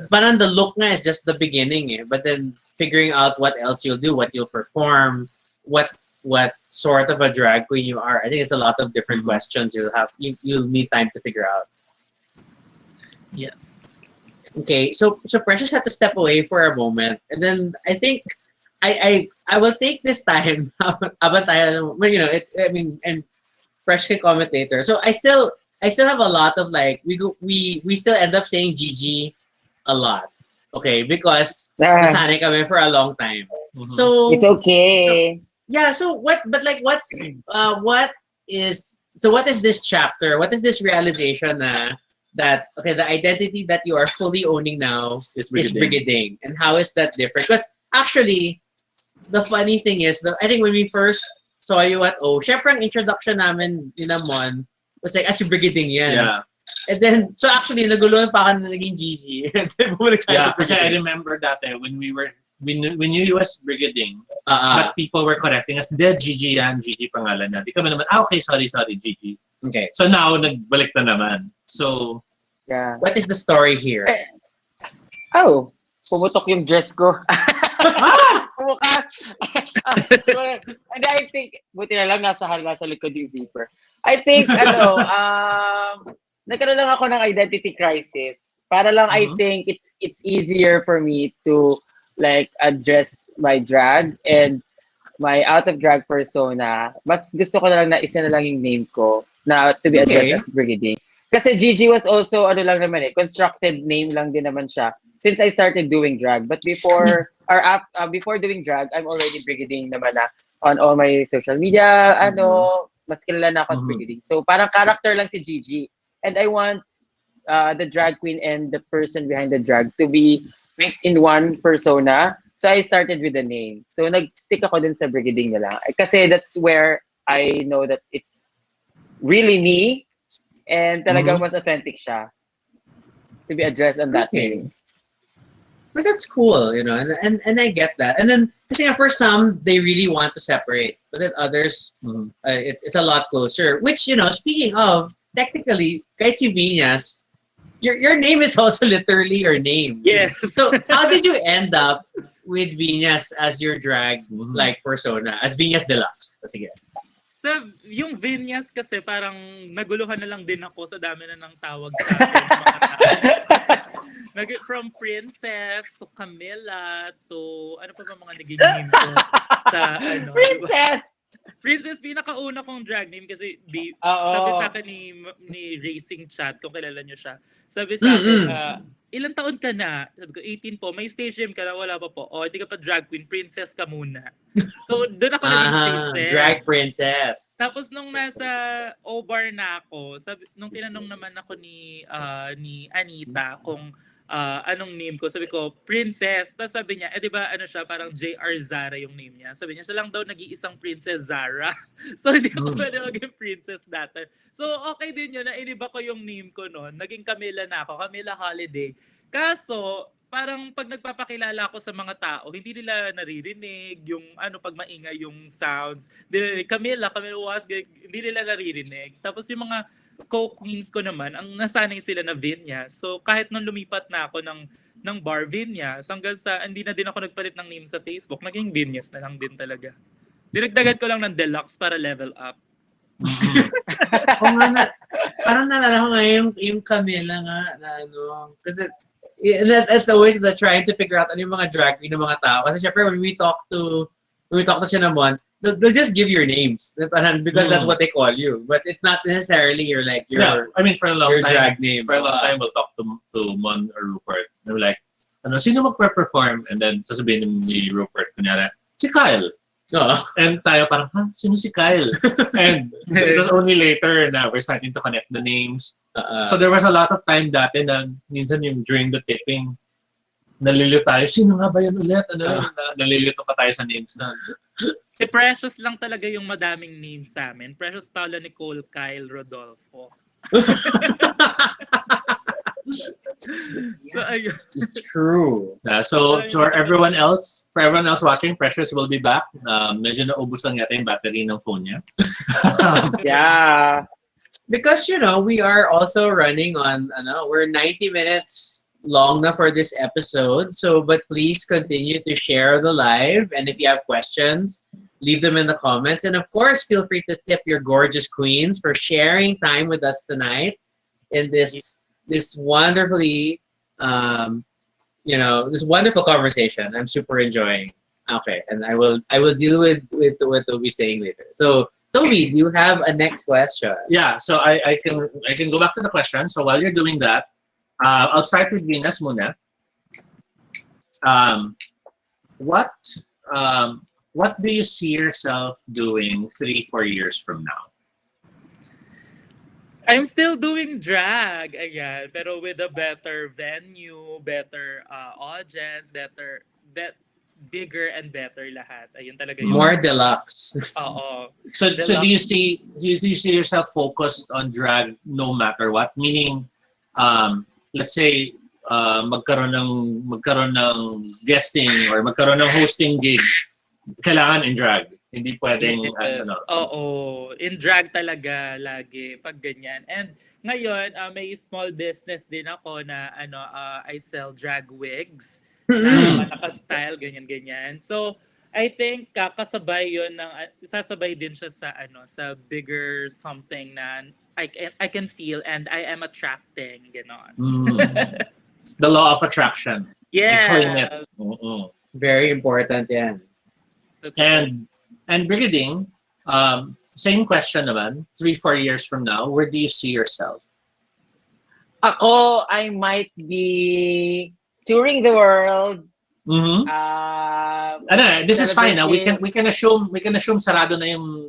Speaker 2: parang the look nga is just the beginning, but then figuring out what else you'll do, what you'll perform, what sort of a drag queen you are. I think it's a lot of different questions you'll need time to figure out.
Speaker 5: Yes.
Speaker 2: Okay, so Precious had to step away for a moment, and then I think I will take this time. Habang tayo, well, and Precious can comment later. So I still have a lot of like we still end up saying Gigi a lot, okay, because nasanay kami for a long time. So
Speaker 4: It's okay.
Speaker 2: So what is this chapter? What is this realization that okay, the identity that you are fully owning now is Brigiding, and how is that different? Because actually, the funny thing is, I think when we first saw you at syempre ang introduction namin ni Mon was like, si Brigiding yan.
Speaker 1: Yeah.
Speaker 2: And then, so actually, naguluhan pa ka na naging Gigi. And then, bumalik tayo sa
Speaker 1: Kasi I
Speaker 2: Brigiding.
Speaker 1: remember that when we knew you as Brigiding, but people were correcting us, Gigi yan, Gigi pangalan na. Di kami naman, okay, sorry, Gigi.
Speaker 2: Okay.
Speaker 1: So now, nagbalik na naman. So,
Speaker 4: Yeah.
Speaker 2: What is the story here?
Speaker 4: Pumutok yung dress ko. Pumukas. And I think, buti na lang nasa likod yung zipper. I think, nagkaroon lang ako ng identity crisis. Para lang, I think it's easier for me to like address my drag and my out of drag persona. Mas gusto ko na lang na isa na lang yung name ko na to be addressed as Brigiding. Kasi Gigi was also constructed name lang din naman siya since I started doing drag. But before before doing drag, I'm already Brigiding naman na on all my social media. Mas kilala na ako as Brigiding. So parang character lang si Gigi. And I want the drag queen and the person behind the drag to be mixed in one persona. So I started with the name. So nag-stick ako din sa Brigiding na lang. Kasi that's where I know that it's really me. And talagang mas authentic siya to be addressed on that name.
Speaker 2: But that's cool, and I get that. And then, kasi for some, they really want to separate. But then others, it's a lot closer. Which, speaking of, technically, kahit si Vinas, your name is also literally your name.
Speaker 5: Yes.
Speaker 2: So, how did you end up with Vinas as your drag like persona? As Vinas Deluxe? Sige.
Speaker 5: Yung Vinas kasi parang naguluhan na lang din ako sa dami na ng tawag sa akin. From Princess to Camilla to ano pa ba mga naging name ko sa
Speaker 4: Princess!
Speaker 5: Princess, pinakauna kong drag name kasi sabi sa akin ni Racing Chat, kung kilala nyo siya. Sabi sa akin, ilang taon ka na? Sabi ko, 18 po. May stage name ka na? Wala pa po. Hindi ka pa drag queen. Princess ka muna. So, doon ako naging princess.
Speaker 2: Drag princess.
Speaker 5: Tapos nung nasa O-Bar na ako, nung tinanong naman ako ni Anita kung anong name ko, sabi ko, Princess. Tapos sabi niya, di ba siya, parang J.R. Zara yung name niya. Sabi niya, siya lang daw nag-iisang Princess Zara. So hindi ako pwede maging princess dati. So okay din yun, na iniba ko yung name ko noon. Naging Camilla na ako, Camilla Holiday. Kaso, parang pag nagpapakilala ako sa mga tao, hindi nila naririnig yung pag maingay yung sounds. Camilla was, hindi nila naririnig. Tapos yung mga co-queens ko naman, ang nasanay sila na Vinas. So kahit nung lumipat na ako ng bar Vinas, hanggang sa hindi na din ako nagpalit ng name sa Facebook, naging Vinas na lang din talaga. Dinagdagan ko lang ng Deluxe para level up.
Speaker 2: Parang nalala ko nga yung Camila nga na kasi that's always the trying to figure out ano yung mga drag queen ng mga tao. Kasi syempre when we talk to Cinnamon, they'll just give your names because that's what they call you. But it's not necessarily your
Speaker 1: for a long
Speaker 2: your
Speaker 1: time,
Speaker 2: drag name.
Speaker 1: For a long time, we'll talk to Mon or Rupert. They were like, sino magpe-perform? And then sasabihin ni Rupert, kunyari, si Kyle. And tayo parang, sino si Kyle? And it was only later na we're starting to connect the names. So there was a lot of time dati na minsan yung during the taping, nalilito tayo, sino nga ba yan ulit? Nalilito pa tayo sa names na.
Speaker 5: Si Precious lang talaga yung madaming names sa amin. Precious, Paula, Nicole, Kyle, Rodolfo. So, ayun.
Speaker 2: It's true.
Speaker 1: So for everyone else watching, Precious will be back. Medyo naubos lang yata yung battery ng phone niya.
Speaker 4: Yeah.
Speaker 2: Because, we are also running on, we're 90 minutes long na for this episode. So, but please continue to share the live. And if you have questions, leave them in the comments. And of course, feel free to tip your gorgeous queens for sharing time with us tonight in this wonderfully, this wonderful conversation. I'm super enjoying. Okay, and I will deal with what Toby's saying later. So, Toby, do you have a next question?
Speaker 1: Yeah, so I can go back to the question. So while you're doing that, I'll start with Vinas muna. What do you see yourself doing 3-4 years from now?
Speaker 5: I'm still doing drag, ayan, pero with a better venue, better audience, bigger and better lahat. Ayun talaga yun.
Speaker 2: More deluxe.
Speaker 5: Oo.
Speaker 1: So do you see yourself focused on drag no matter what? Meaning, let's say magkaroon ng guesting or magkaroon ng hosting gig, kailangan in drag. Hindi pwedeng as
Speaker 5: Oo, in drag talaga lagi pag ganyan. And ngayon, may small business din ako na I sell drag wigs na naka-style ganyan. So, I think kakasabay 'yon ng sasabay din siya sa bigger something na I can feel and I am attracting, ganon.
Speaker 1: The law of attraction.
Speaker 5: Yeah.
Speaker 1: Claim it.
Speaker 2: Very important yan.
Speaker 1: And Brigiding, same question naman, 3-4 years from now, where do you see yourself?
Speaker 4: Ako, I might be touring the world.
Speaker 1: This is fine. We can assume sarado na yung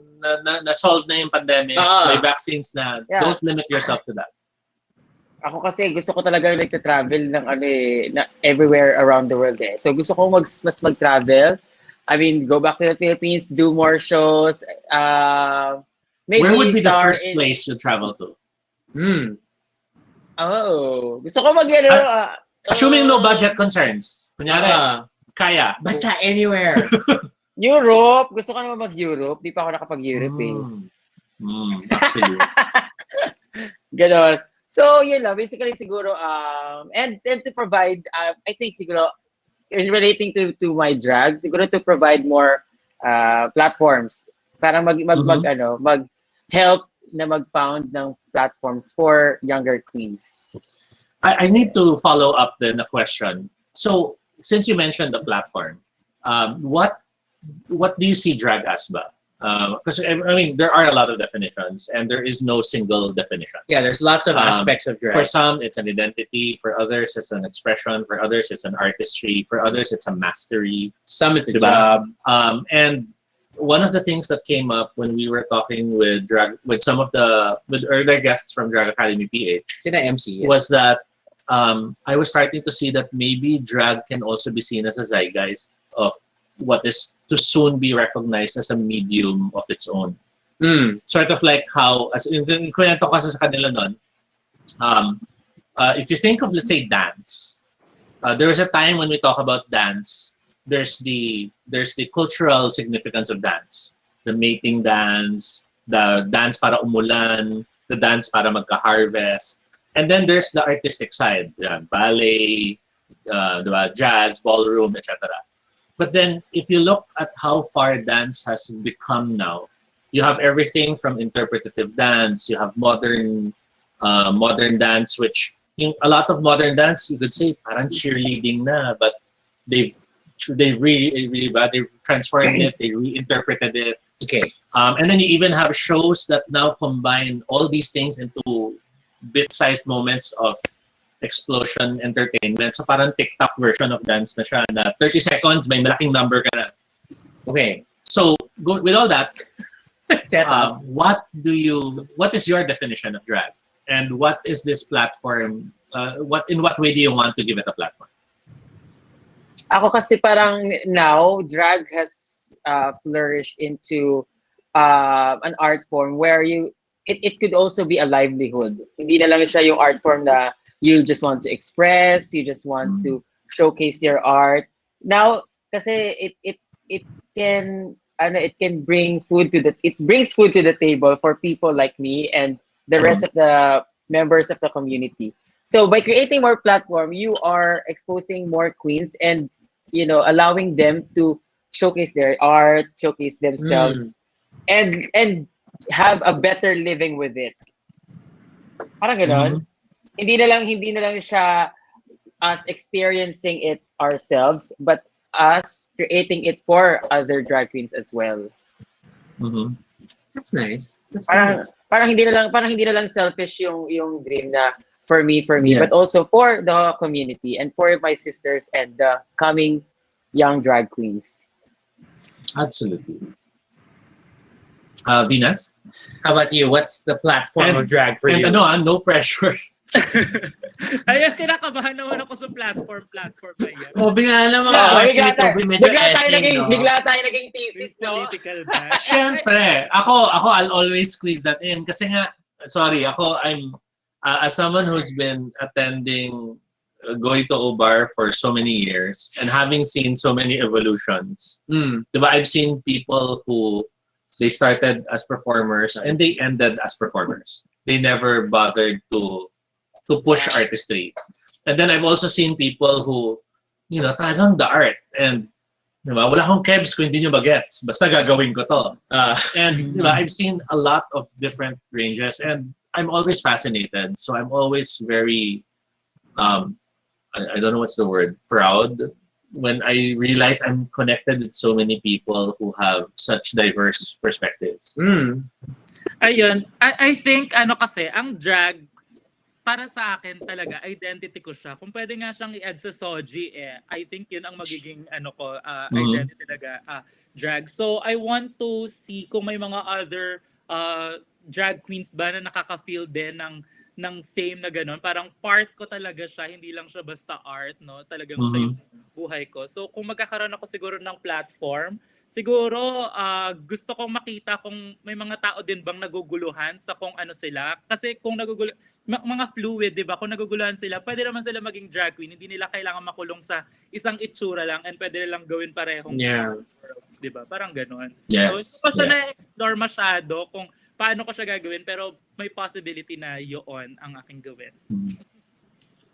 Speaker 1: na-solve na yung pandemic. May vaccines na. Yeah. Don't limit yourself to that.
Speaker 4: Ako kasi gusto ko talaga nag-travel ng na everywhere around the world eh. So gusto ko mas mag-travel. I mean, go back to the Philippines, do more shows. Maybe
Speaker 1: where would be the first place you travel to?
Speaker 4: Gusto ko
Speaker 1: assuming no budget concerns. Kunyari, kaya.
Speaker 2: Basta anywhere.
Speaker 4: Europe. Gusto ko naman mag-Europe. Di pa ako nakapag-Europe
Speaker 1: Actually.
Speaker 4: Ganon. So, yun lang. Basically, siguro, and to provide, I think, siguro, in relating to my drag, siguro to provide more platforms para mag-help na mag-found ng platforms for younger queens.
Speaker 1: I need to follow up then the question. So, since you mentioned the platform, what do you see drag as ba? Because I mean, there are a lot of definitions, and there is no single definition.
Speaker 2: Yeah, there's lots of aspects of drag.
Speaker 1: For some, it's an identity. For others, it's an expression. For others, it's an artistry. For others, it's a mastery.
Speaker 2: Some, it's a job.
Speaker 1: And one of the things that came up when we were talking with earlier guests from Drag Academy PH,
Speaker 2: MC, yes,
Speaker 1: was that I was starting to see that maybe drag can also be seen as a zeitgeist of what is to soon be recognized as a medium of its own. Sort of like how, as yung kwento kasi sa kanila nun, if you think of, let's say, dance, there was a time when we talk about dance, there's the cultural significance of dance. The mating dance, the dance para umulan, the dance para magka-harvest. And then there's the artistic side, ballet, jazz, ballroom, etc. But then, if you look at how far dance has become now, you have everything from interpretative dance, you have modern dance, which a lot of modern dance, you could say, parang cheerleading na, but they've transformed it, they reinterpreted it.
Speaker 2: Okay.
Speaker 1: And then you even have shows that now combine all these things into bit-sized moments of explosion entertainment. So parang TikTok version of dance na siya na 30 seconds, may malaking number ka na. Okay. So with all that,
Speaker 2: Set up.
Speaker 1: what is your definition of drag? And what is this platform? In what way do you want to give it a platform?
Speaker 4: Ako kasi parang now, drag has flourished into an art form where it could also be a livelihood. Hindi na lang siya yung art form na you just want to express, you just want to showcase your art. Now, kasi it can bring it brings food to the table for people like me and the rest of the members of the community. So by creating more platform, you are exposing more queens and allowing them to showcase their art, showcase themselves, and have a better living with it. Parang ganon. Hindi na lang siya us experiencing it ourselves, but us creating it for other drag queens as well.
Speaker 2: That's nice.
Speaker 4: Parang hindi na lang selfish yung dream na for me,
Speaker 1: Yes.
Speaker 4: but also for the community and for my sisters and the coming young drag queens.
Speaker 1: Absolutely. Vinas?
Speaker 2: How about you? What's the platform of drag for you?
Speaker 1: And no pressure.
Speaker 5: Ay, kinakabahan naman ako sa platform na yan.
Speaker 2: Bigla na mga question ito. Medyo essay, no?
Speaker 4: Bigla tayo naging thesis, no?
Speaker 5: Political ba?
Speaker 1: Siyempre, ako I'll always squeeze that in kasi nga, sorry, I'm as someone who's been attending going to OBAR for so many years and having seen so many evolutions. Diba, I've seen people who they started as performers and they ended as performers. They never bothered to push artistry. And then I've also seen people who, talagang the art. And, diba, wala akong kebs kung hindi nyo bagets. Basta gagawin ko to. And, diba, I've seen a lot of different ranges. And I'm always fascinated. So I'm always very, I don't know what's the word, proud. When I realize I'm connected with so many people who have such diverse perspectives.
Speaker 5: Ayun, I think, kasi, ang drag, para sa akin talaga, identity ko siya. Kung pwede nga siyang i-add sa Soji, I think yun ang magiging identity talaga, drag. So, I want to see kung may mga other drag queens ba na nakaka-feel din ng same na gano'n. Parang part ko talaga siya, hindi lang siya basta art, no? Talagang siya yung buhay ko. So, kung magkakaroon ako siguro ng platform, siguro gusto kong makita kung may mga tao din bang naguguluhan sa kung ano sila. Kasi kung mga fluid, di ba? Kung naguguluhan sila, pwede naman sila maging drag queen. Hindi nila kailangan makulong sa isang itsura lang and pwede nilang gawin parehong worlds, di ba? Parang gano'n.
Speaker 1: Yes.
Speaker 5: So, hindi ko siya na-explore masyado kung paano ko siya gagawin, pero may possibility na yun ang aking gawin.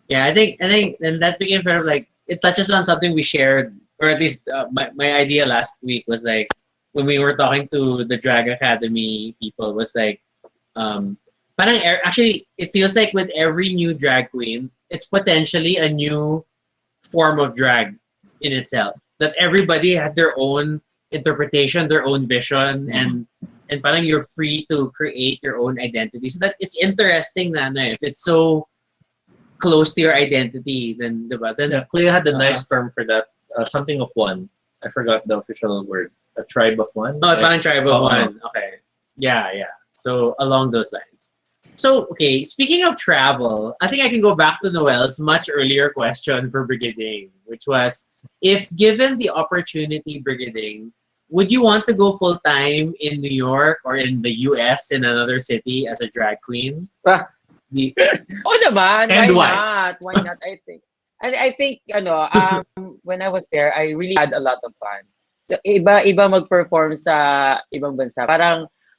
Speaker 2: Yeah, I think, and that became sort of like, it touches on something we shared, or at least my idea last week was like, when we were talking to the Drag Academy people, was like, actually, it feels like with every new drag queen, it's potentially a new form of drag in itself. That everybody has their own interpretation, their own vision, and parang you're free to create your own identity. So that it's interesting na if it's so close to your identity, then diba? Then
Speaker 1: Cleo had a nice term for that. Something of one. I forgot the official word. A tribe of one.
Speaker 2: Oh, parang tribe of one. Okay. Yeah. So along those lines. So, okay, speaking of travel, I think I can go back to Noel's much earlier question for Brigiding, which was, if given the opportunity, Brigiding, would you want to go full-time in New York or in the US in another city as a drag queen?
Speaker 4: Naman.
Speaker 1: And
Speaker 4: why
Speaker 1: why?
Speaker 4: not? Why not? I think when I was there, I really had a lot of fun. So, iba mag-perform sa ibang bansa.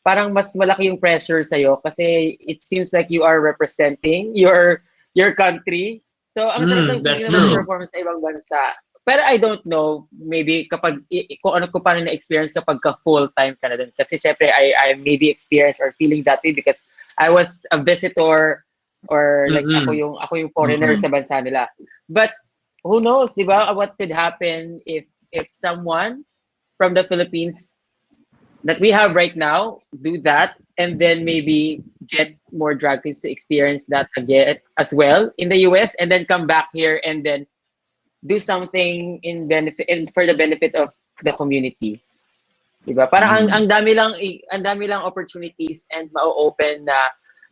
Speaker 4: Parang mas malaki yung pressure sa'yo kasi it seems like you are representing your country. So, ang sarap ng mag-perform sa ibang bansa. Pero I don't know, maybe kung paano na-experience kapag full-time ka na din. Kasi syempre, I maybe experienced or feeling that way because I was a visitor or like ako yung foreigner sa bansa nila. But who knows, di ba? What could happen if someone from the Philippines that we have right now, do that, and then maybe get more drag queens to experience that again as well in the US, and then come back here and then do something in benefit and for the benefit of the community. Diba? Parang ang dami lang opportunities and ma-open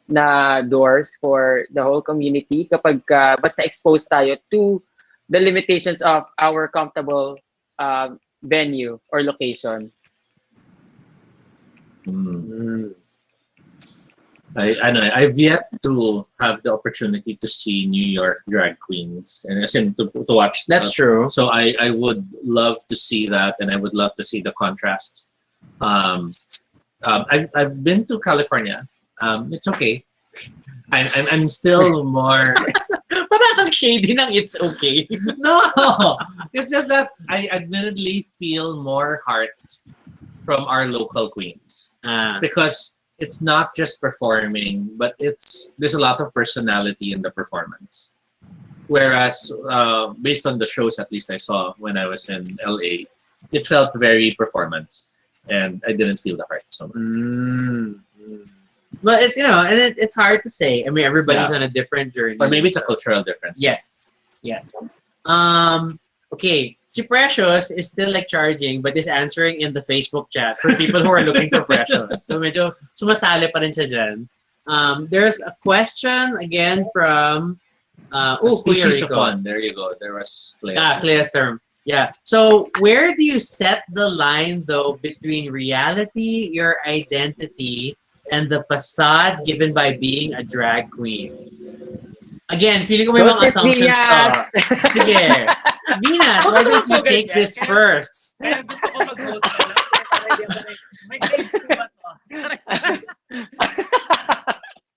Speaker 4: na doors for the whole community kapag basta exposed tayo to the limitations of our comfortable venue or location.
Speaker 1: I know I've yet to have the opportunity to see New York drag queens and as in to watch.
Speaker 2: That's true.
Speaker 1: So I would love to see that, and I would love to see the contrasts. I've been to California. It's okay. I'm still more.
Speaker 2: Parang shady ng it's okay.
Speaker 1: No, it's just that I admittedly feel more heart from our local queens because it's not just performing, but there's a lot of personality in the performance. Whereas based on the shows at least I saw when I was in LA, it felt very performance, and I didn't feel the heart so much.
Speaker 2: But it's hard to say. I mean, everybody's on a different journey.
Speaker 1: Or maybe it's a cultural difference.
Speaker 2: Yes. Okay, si Precious is still like charging but is answering in the Facebook chat for people who are looking for Precious. So medyo sumasali pa rin siya dyan. There's a question again from
Speaker 1: Species of
Speaker 2: Rico.
Speaker 1: One. There you go. There was Clea's.
Speaker 2: Clea's term. Yeah. So where do you set the line though between reality, your identity, and the facade given by being a drag queen? Again, feeling ko may mga assumptions to. Sige. Vinas, why don't you take this first?
Speaker 5: Kaya gusto ko mag-host na lang. May grades ko ba to?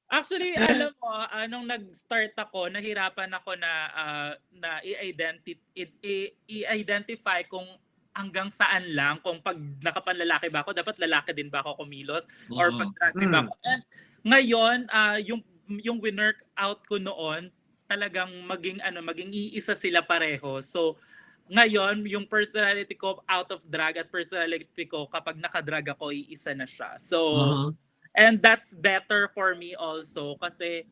Speaker 5: Actually, alam mo, nung nag-start ako, nahirapan ako na i-identify kung hanggang saan lang, kung pag nakapanlalaki ba ako, dapat lalaki din ba ako kumilos, or pag drag ba ako. And ngayon, yung winner out ko noon, talagang maging iisa sila pareho. So, ngayon, yung personality ko out of drag at personality ko kapag nakadrag ako, iisa na siya. So, and that's better for me also kasi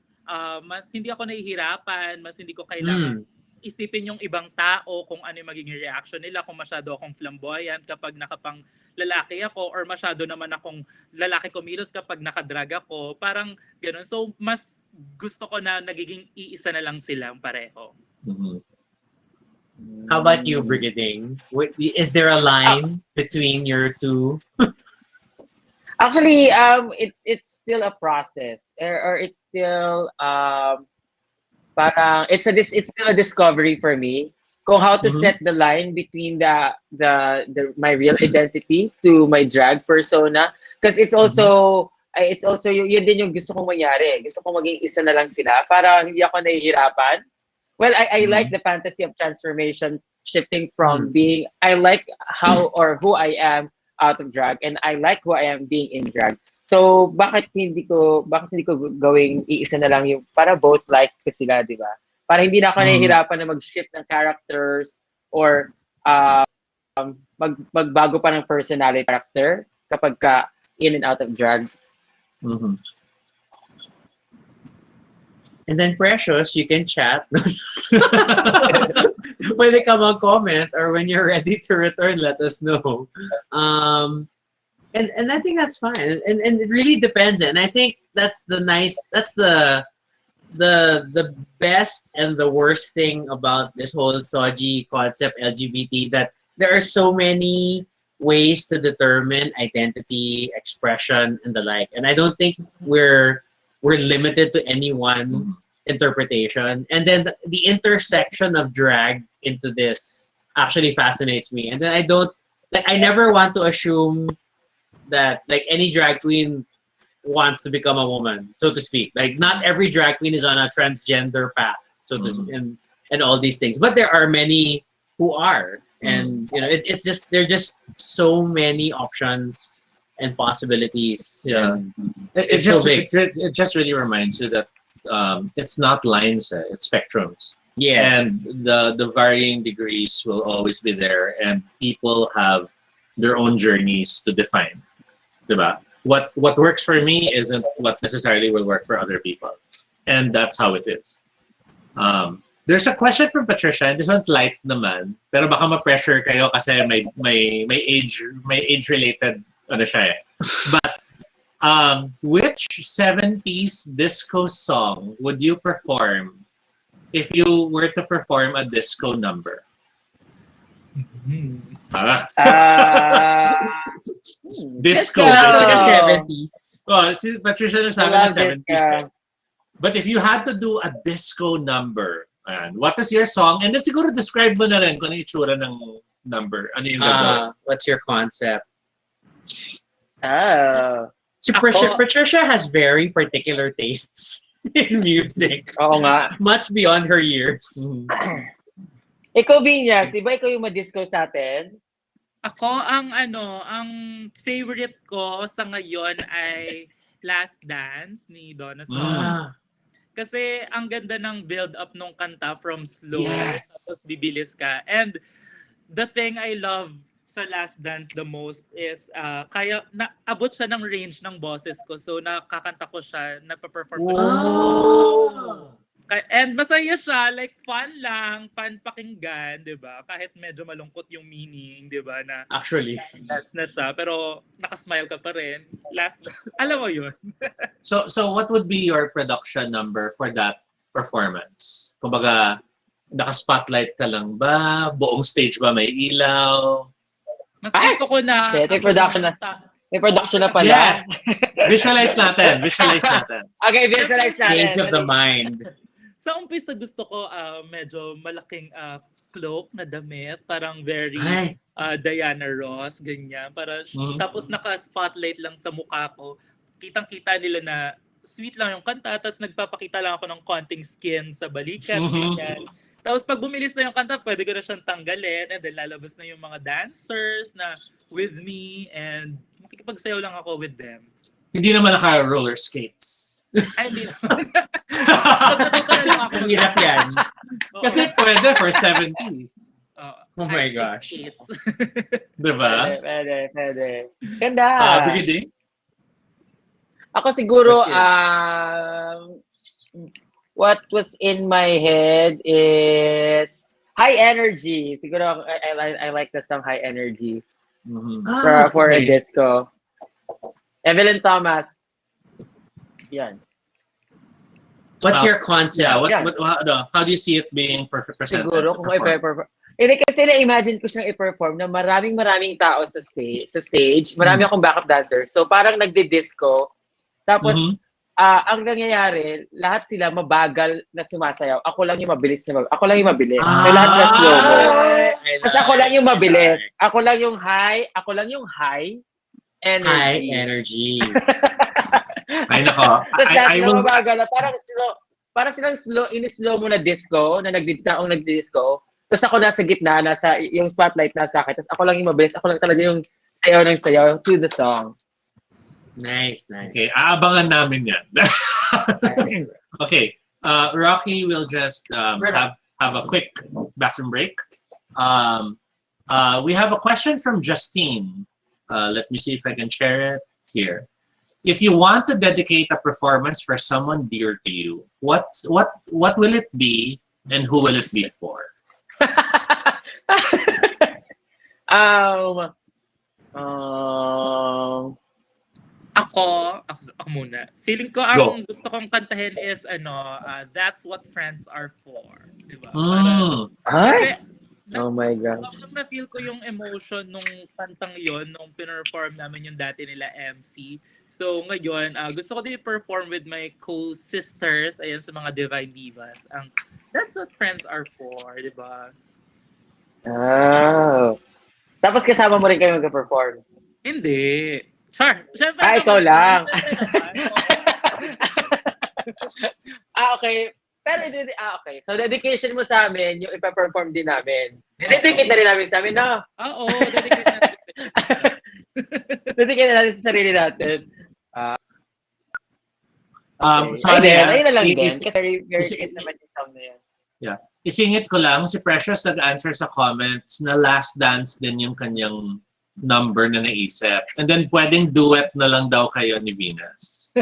Speaker 5: mas hindi ako nahihirapan, mas hindi ko kailangan isipin yung ibang tao kung ano yung magiging reaction nila, kung masyado akong flamboyant kapag nakapang lalaki ako or masyado naman akong lalaki kumilos kapag nakadrag ako. Parang ganun. So, mas gusto ko na nagiging iisa na lang silang pareho.
Speaker 2: How about you, Brigiding? Is there a line between your two?
Speaker 4: Actually, it's still a process, or it's still parang it's still a discovery for me. Kung how to set the line between the my real identity to my drag persona, because it's also yun din yung gusto kong mangyari. Gusto kong maging isa na lang sila para hindi ako nahihirapan. Well, I like the fantasy of transformation, shifting from being, I like how or who I am out of drag, and I like who I am being in drag. So bakit hindi ko gawing iisa na lang yung para both like ko sila, di ba? Para hindi na ako nahihirapan na mag-shift ng characters or magbago pa ng personality character kapag ka in and out of drag.
Speaker 2: And then Precious, you can chat. Pwede ka mag-comment, or when you're ready to return, let us know. And I think that's fine. And it really depends. And I think that's the best and the worst thing about this whole soji concept LGBT, that there are so many ways to determine identity, expression, and the like. And I don't think we're limited to any one interpretation. And then the intersection of drag into this actually fascinates me. And then I never want to assume that like any drag queen wants to become a woman, so to speak. Like not every drag queen is on a transgender path, so to speak, and all these things. But there are many who are, and it's just there are just so many options and possibilities.
Speaker 1: Yeah, it just really reminds you that it's not lines, it's spectrums.
Speaker 2: Yes,
Speaker 1: and the varying degrees will always be there, and people have their own journeys to define. Diba? What works for me isn't what necessarily will work for other people. And that's how it is. There's a question from Patricia, and this one's light naman, pero baka ma-pressure kayo kasi may age related ano siya eh. But which 70s disco song would you perform if you were to perform a disco number? Disco.
Speaker 2: Like a 70s.
Speaker 1: Oh, si Patricia nagsabi na 70s. But if you had to do a disco number, what is your song? And then siguro describe mo na rin kung ano yung itsura ng number. Ano yung gagawin?
Speaker 2: What's your concept?
Speaker 4: Oh.
Speaker 2: Patricia has very particular tastes in music.
Speaker 4: Oo nga.
Speaker 2: Much beyond her years.
Speaker 4: Ikaw, Vinas, di ba ikaw yung ma-disco sa atin?
Speaker 5: Ako, ang favorite ko sa ngayon ay Last Dance ni Donna Summer. Kasi ang ganda ng build-up nung kanta from slow, tapos bibilis ka. And the thing I love sa Last Dance the most is kaya naabot siya ng range ng boses ko. So nakakanta ko siya, napaperform ko siya. And masaya siya, like fun lang, fun pakinggan, 'di ba? Kahit medyo malungkot yung meaning, 'di ba, na
Speaker 2: Actually,
Speaker 5: that's na siya, pero nakasmile ka pa rin. Alam mo 'yun.
Speaker 1: So what would be your production number for that performance? Kumbaga, naka-spotlight ka lang ba? Buong stage ba may ilaw?
Speaker 5: Mas gusto ko na
Speaker 4: May production na. May production na pala.
Speaker 1: Yes! Visualize natin.
Speaker 4: Okay, visualize natin.
Speaker 2: stage of the mind.
Speaker 5: Sa umpisa gusto ko medyo malaking cloak na damit, parang very Diana Ross, ganyan. Tapos naka-spotlight lang sa mukha ko. Kitang-kita nila na sweet lang yung kanta, tapos nagpapakita lang ako ng konting skin sa balikat, ganyan. Tapos pag bumilis na yung kanta, pwede ko na siyang tanggalin, and then lalabas na yung mga dancers na with me, and makikipagsayaw lang ako with them.
Speaker 1: Hindi naman naka-roller skates.
Speaker 5: Ay, hindi naman.
Speaker 2: Kasi hirap yan.
Speaker 1: Kasi pwede for 70s.
Speaker 2: Oh my gosh.
Speaker 1: Diba?
Speaker 4: Pwede. Ganda.
Speaker 1: Brigiding?
Speaker 4: Ako siguro, what was in my head is high energy. Siguro I like the song High Energy for a disco. Evelyn Thomas. Yan.
Speaker 2: What's your concept?
Speaker 1: Yeah, how do you see it being presented?
Speaker 4: Siguro kung i-perform. Kasi na-imagine ko siyang i-perform na maraming tao sa stage. Marami akong backup dancer. So parang nagdi-disco. Tapos ang nangyayari, lahat sila mabagal na sumasayaw. Ako lang yung mabilis So lahat na slow-mo. Kasi ako lang yung mabilis. Ako lang yung high energy.
Speaker 2: High energy.
Speaker 1: Ay, nako.
Speaker 4: I will... mabagal na, parang silang in-slow mo na disco, na nagdi-disco. Tapos ako nasa gitna, yung spotlight nasa akin. Tapos ako lang yung mabilis. Ako lang talaga yung sayaw ng sayaw to the song.
Speaker 2: Nice.
Speaker 1: Okay, aabangan namin yan. Okay, Rocky will just have a quick bathroom break. We have a question from Justine. Let me see if I can share it here. If you want to dedicate a performance for someone dear to you, what will it be, and who will it be for?
Speaker 5: Ako muna. Feeling ko ang gusto kong kantahin is That's What Friends Are For, 'di ba?
Speaker 4: Oh my God.
Speaker 5: Na-feel ko yung emotion nung kantang yon nung pinerform namin yung dati nila MC. So ngayon, gusto ko din i-perform with my co-sisters, ayan, sa mga Divine Divas. Ang That's What Friends Are For, di ba?
Speaker 4: Tapos kasama mo rin kayo mag-perform?
Speaker 5: Hindi. Char! Siyempre,
Speaker 4: ikaw lang. Okay. Pero, okay. So, dedication mo sa amin, yung ipa-perform din namin. Dedicate na rin namin sa amin, no?
Speaker 5: Oo, dedicate na rin.
Speaker 4: Dedicate na natin sa sarili natin.
Speaker 1: Sorry,
Speaker 4: ayun na lang din. Kasi very good naman yung song na yan.
Speaker 1: Yeah. Isingit ko lang, si Precious nag-answer sa comments na Last Dance din yung kanyang number na naisip. And then pwedeng duet na lang daw kayo ni Vinas.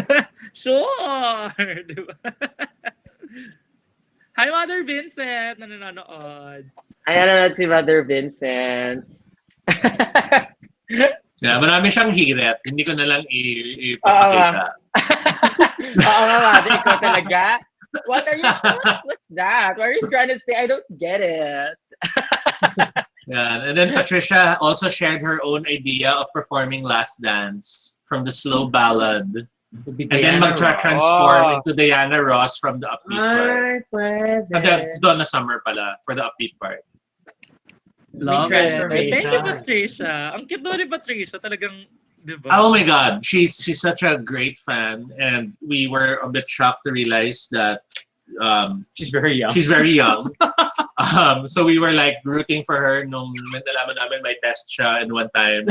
Speaker 5: Sure! Diba? Hi, Mother Vincent! Na nanonood.
Speaker 4: Ay, ano si Mother Vincent.
Speaker 1: Yeah, marami siyang hirit. Hindi ko na lang ipapakita.
Speaker 4: Oo nga, Mother. Ikaw talaga? What are you, what's that? What are you trying to say? I don't get it.
Speaker 1: Yeah. And then Patricia also shared her own idea of performing Last Dance from the slow ballad. And then mag-transform into Diana Ross from the upbeat part.
Speaker 2: Ay, pwede.
Speaker 1: And then, doon na summer pala for the upbeat part.
Speaker 5: Love it.
Speaker 2: transformation.
Speaker 5: Thank you, Patricia. Ang cute naman ni Patricia. Talagang, di ba?
Speaker 1: Oh my God, she's such a great fan, and we were a bit shocked to realize that
Speaker 2: She's very young.
Speaker 1: she's very young. So we were like rooting for her nung nalaman namin may test siya and one time.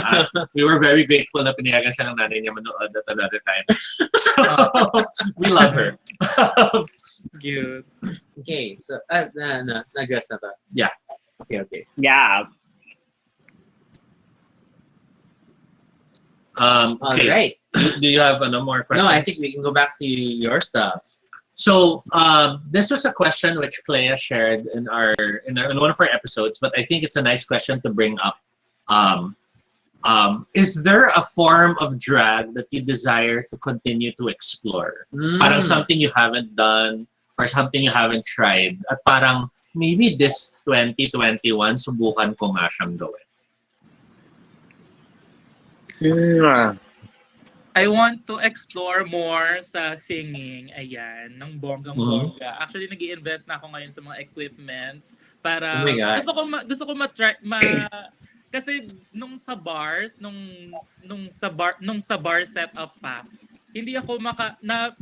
Speaker 1: We were very grateful na pinayagan siya ng nanay niya manood at another time. So we love her.
Speaker 5: Cute.
Speaker 2: Okay, so, nag-guess na ba?
Speaker 1: Yeah.
Speaker 2: Okay.
Speaker 4: Yeah.
Speaker 2: All
Speaker 1: Okay.
Speaker 2: right.
Speaker 1: Do you have more questions?
Speaker 2: No, I think we can go back to your stuff.
Speaker 1: So this was a question which Clea shared in one of our episodes, but I think it's a nice question to bring up. Is there a form of drag that you desire to continue to explore? Parang something you haven't done or something you haven't tried. At parang maybe this 2021 subukan ko nga siyang gawin.
Speaker 5: I want to explore more sa singing, ayan, ng bonggang-bongga. Actually, nag-i-invest na ako ngayon sa mga equipments para
Speaker 2: Oh my God.
Speaker 5: gusto ko kasi nung sa bar setup pa, hindi ako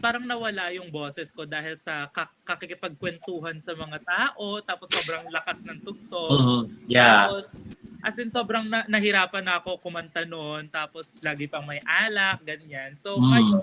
Speaker 5: parang nawala yung boses ko dahil sa kakikipagkwentuhan sa mga tao, tapos sobrang lakas ng tugtog.
Speaker 2: Yeah.
Speaker 5: Tapos, as in, sobrang nahirapan na ako kumanta noon. Tapos, lagi pang may alak, ganyan. So, ngayon,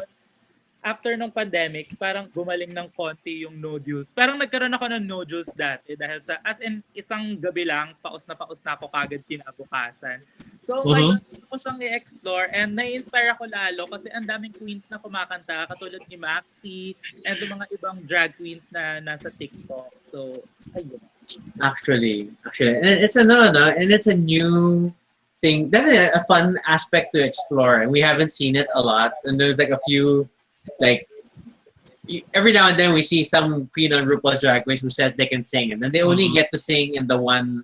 Speaker 5: after nung pandemic, parang gumaling ng konti yung nodules. Parang nagkaroon ako ng nodules dati dahil as in, isang gabi lang, paus na ako kagad kinabukasan. So, ngayon, gusto ko siyang i-explore and nai-inspire ako lalo kasi ang daming queens na kumakanta, katulad ni Maxi and yung mga ibang drag queens na nasa TikTok. So, ayun.
Speaker 2: Actually, and it's a new thing. Definitely a fun aspect to explore, and we haven't seen it a lot. And there's like a few, like every now and then we see some queen on RuPaul's Drag Race who says they can sing, and then they only get to sing in the one,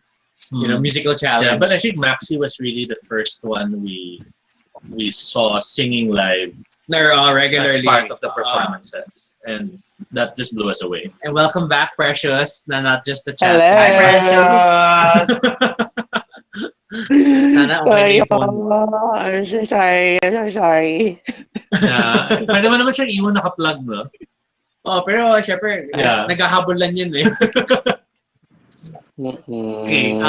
Speaker 2: musical challenge.
Speaker 1: Yeah, but I think Maxi was really the first one we saw singing live.
Speaker 2: They're regularly
Speaker 1: as part of the performances, and that just blew us away.
Speaker 2: And welcome back, Precious. Not just the
Speaker 3: Hello.
Speaker 2: chat.
Speaker 4: Hi, Precious!
Speaker 2: Sana okay na yung phone.
Speaker 3: I'm so sorry.
Speaker 1: Pwede mo naman siyang iwan naka-plug, no?
Speaker 2: Oh, pero syempre, naghahabol lang yun eh.
Speaker 1: Okay.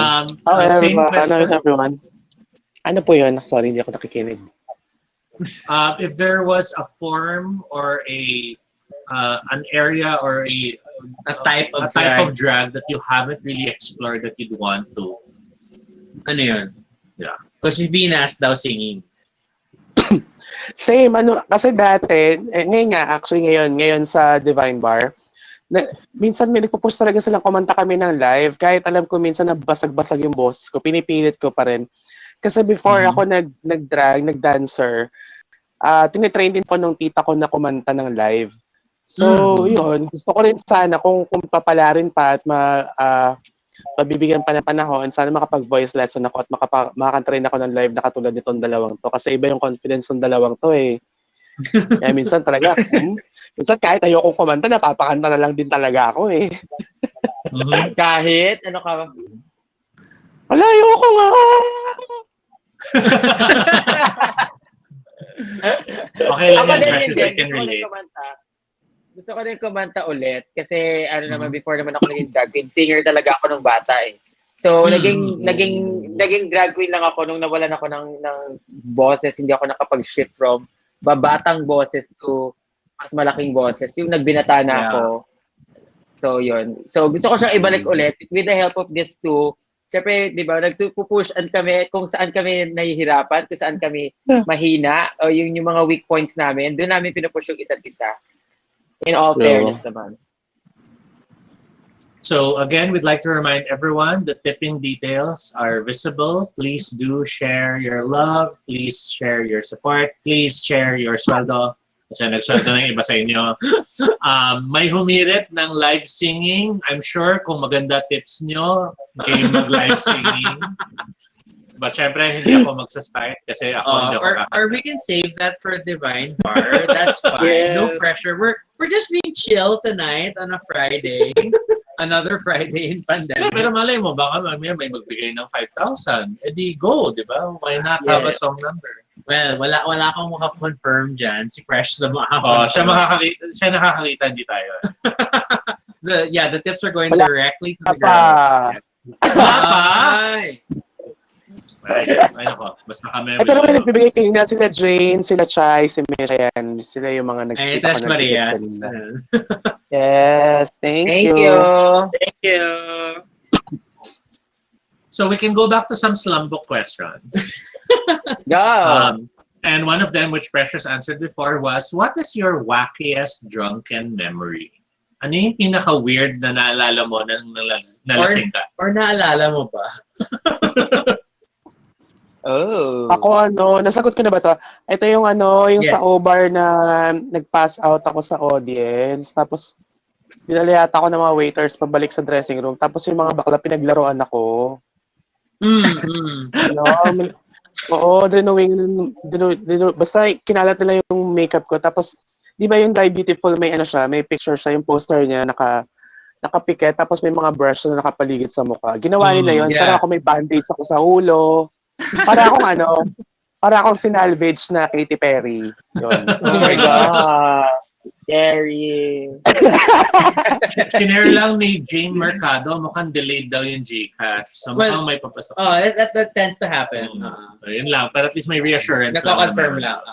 Speaker 3: Same
Speaker 1: Same question.
Speaker 3: everyone. Ano po yun? Sorry, hindi ako nakikinig.
Speaker 1: If there was a form or an area or a
Speaker 2: type
Speaker 1: of drag that you haven't really explored that you'd want to.
Speaker 2: Ano yun?
Speaker 1: Yeah.
Speaker 2: Because si Vinas daw singing.
Speaker 3: Same, kasi dati, ngayon sa Divine Bar, minsan may nagpo-push talaga silang kumanta kami ng live, kahit alam ko minsan nabasag-basag yung boses ko, pinipilit ko pa rin. Kasi before ako nag-dancer, tinitrain din po nung tita ko na kumanta ng live. So, yun, gusto ko rin sana kung papalarin pa at mabibigyan pa ng panahon, sana makapag-voice lesson ako at makakantrain ako ng live na katulad nitong dalawang to. Kasi iba yung confidence ng dalawang to eh. Kaya minsan talaga, minsan kahit ayokong kumanta, napapakanta na lang din talaga ako eh.
Speaker 4: Kahit, ano ka?
Speaker 3: Wala, ayoko nga!
Speaker 1: Okay lang yan, Precious, I can relate.
Speaker 4: Gusto ko rin kumanta ulit kasi naman before naman ako naging drag queen, singer talaga ako nung bata eh. So naging drag queen lang ako nung nawalan ako ng boses, hindi ako nakapag-shift from babatang boses to mas malaking boses. Yung nagbinata na ako. So yun. So gusto ko siyang ibalik ulit with the help of these two syempre, di ba, nagpupushan kami kung saan kami nahihirapan, kung saan kami mahina, o yung mga weak points namin, doon namin pinupush yung isa't isa. In all fairness naman.
Speaker 1: So again, we'd like to remind everyone the tipping details are visible. Please do share your love. Please share your support. Please share your sweldo. Kasi nagsweldo ng iba sa inyo. May humirit ng live singing. I'm sure kung maganda tips nyo, game mag-live singing. But syempre, hindi ako magsa-start kasi ako hindi ako
Speaker 2: or we can save that for Divine Bar. That's fine.
Speaker 5: Yes.
Speaker 2: No pressure. We're just being chill tonight on a Friday. Another Friday in pandemic.
Speaker 1: Pero malay mo, baka mamaya may magbigay ng 5,000. Eh di go, di ba? Why not have a song number?
Speaker 2: Well, wala akong maka-confirm dyan. Si Crash na maka-confirm.
Speaker 1: Siya nakakakita, hindi tayo.
Speaker 2: The tips are going
Speaker 3: Wala
Speaker 2: directly to the
Speaker 3: pa.
Speaker 2: girls.
Speaker 1: Ay, nako. Basta kami.
Speaker 3: Pero may nagbibigay kayo na sila Jane, sila Chai, si Miriam. Sila yung mga
Speaker 2: Ay,
Speaker 3: nag-tip
Speaker 2: Tres Marias.
Speaker 3: Yes, thank you.
Speaker 5: Thank you.
Speaker 1: So we can go back to some slumbook questions.
Speaker 4: Go!
Speaker 1: And one of them, which Precious answered before, was, what is your wackiest drunken memory? Ano yung pinaka-weird na naalala mo nang nalasing ka?
Speaker 2: Or naalala mo ba?
Speaker 4: Oh.
Speaker 3: Ako nasagot ko na ba to? Ito yung yung
Speaker 2: Yes.
Speaker 3: sa O-Bar na nag-pass out ako sa audience. Tapos, dinala yata ako ng mga waiters pabalik sa dressing room. Tapos yung mga bakla pinaglaruan ako. Oo, basta kinalat nila yung makeup ko. Tapos, di ba yung Die Beautiful, may may picture siya, yung poster niya, nakapikit. Tapos may mga brush na nakapaligid sa mukha. Ginawa nila yun.
Speaker 2: Yeah.
Speaker 3: Pero ako may bandage ako sa ulo. Para akong sinalvage na Katy Perry. Yun.
Speaker 4: Oh my gosh. Scary.
Speaker 1: Sinare lang ni Jane Mercado, mukhang delayed daw yung Gcash. So mukhang may papasok.
Speaker 2: That tends to happen.
Speaker 1: So, yun lang. Pero at least may reassurance.
Speaker 2: Nako-confirm lang.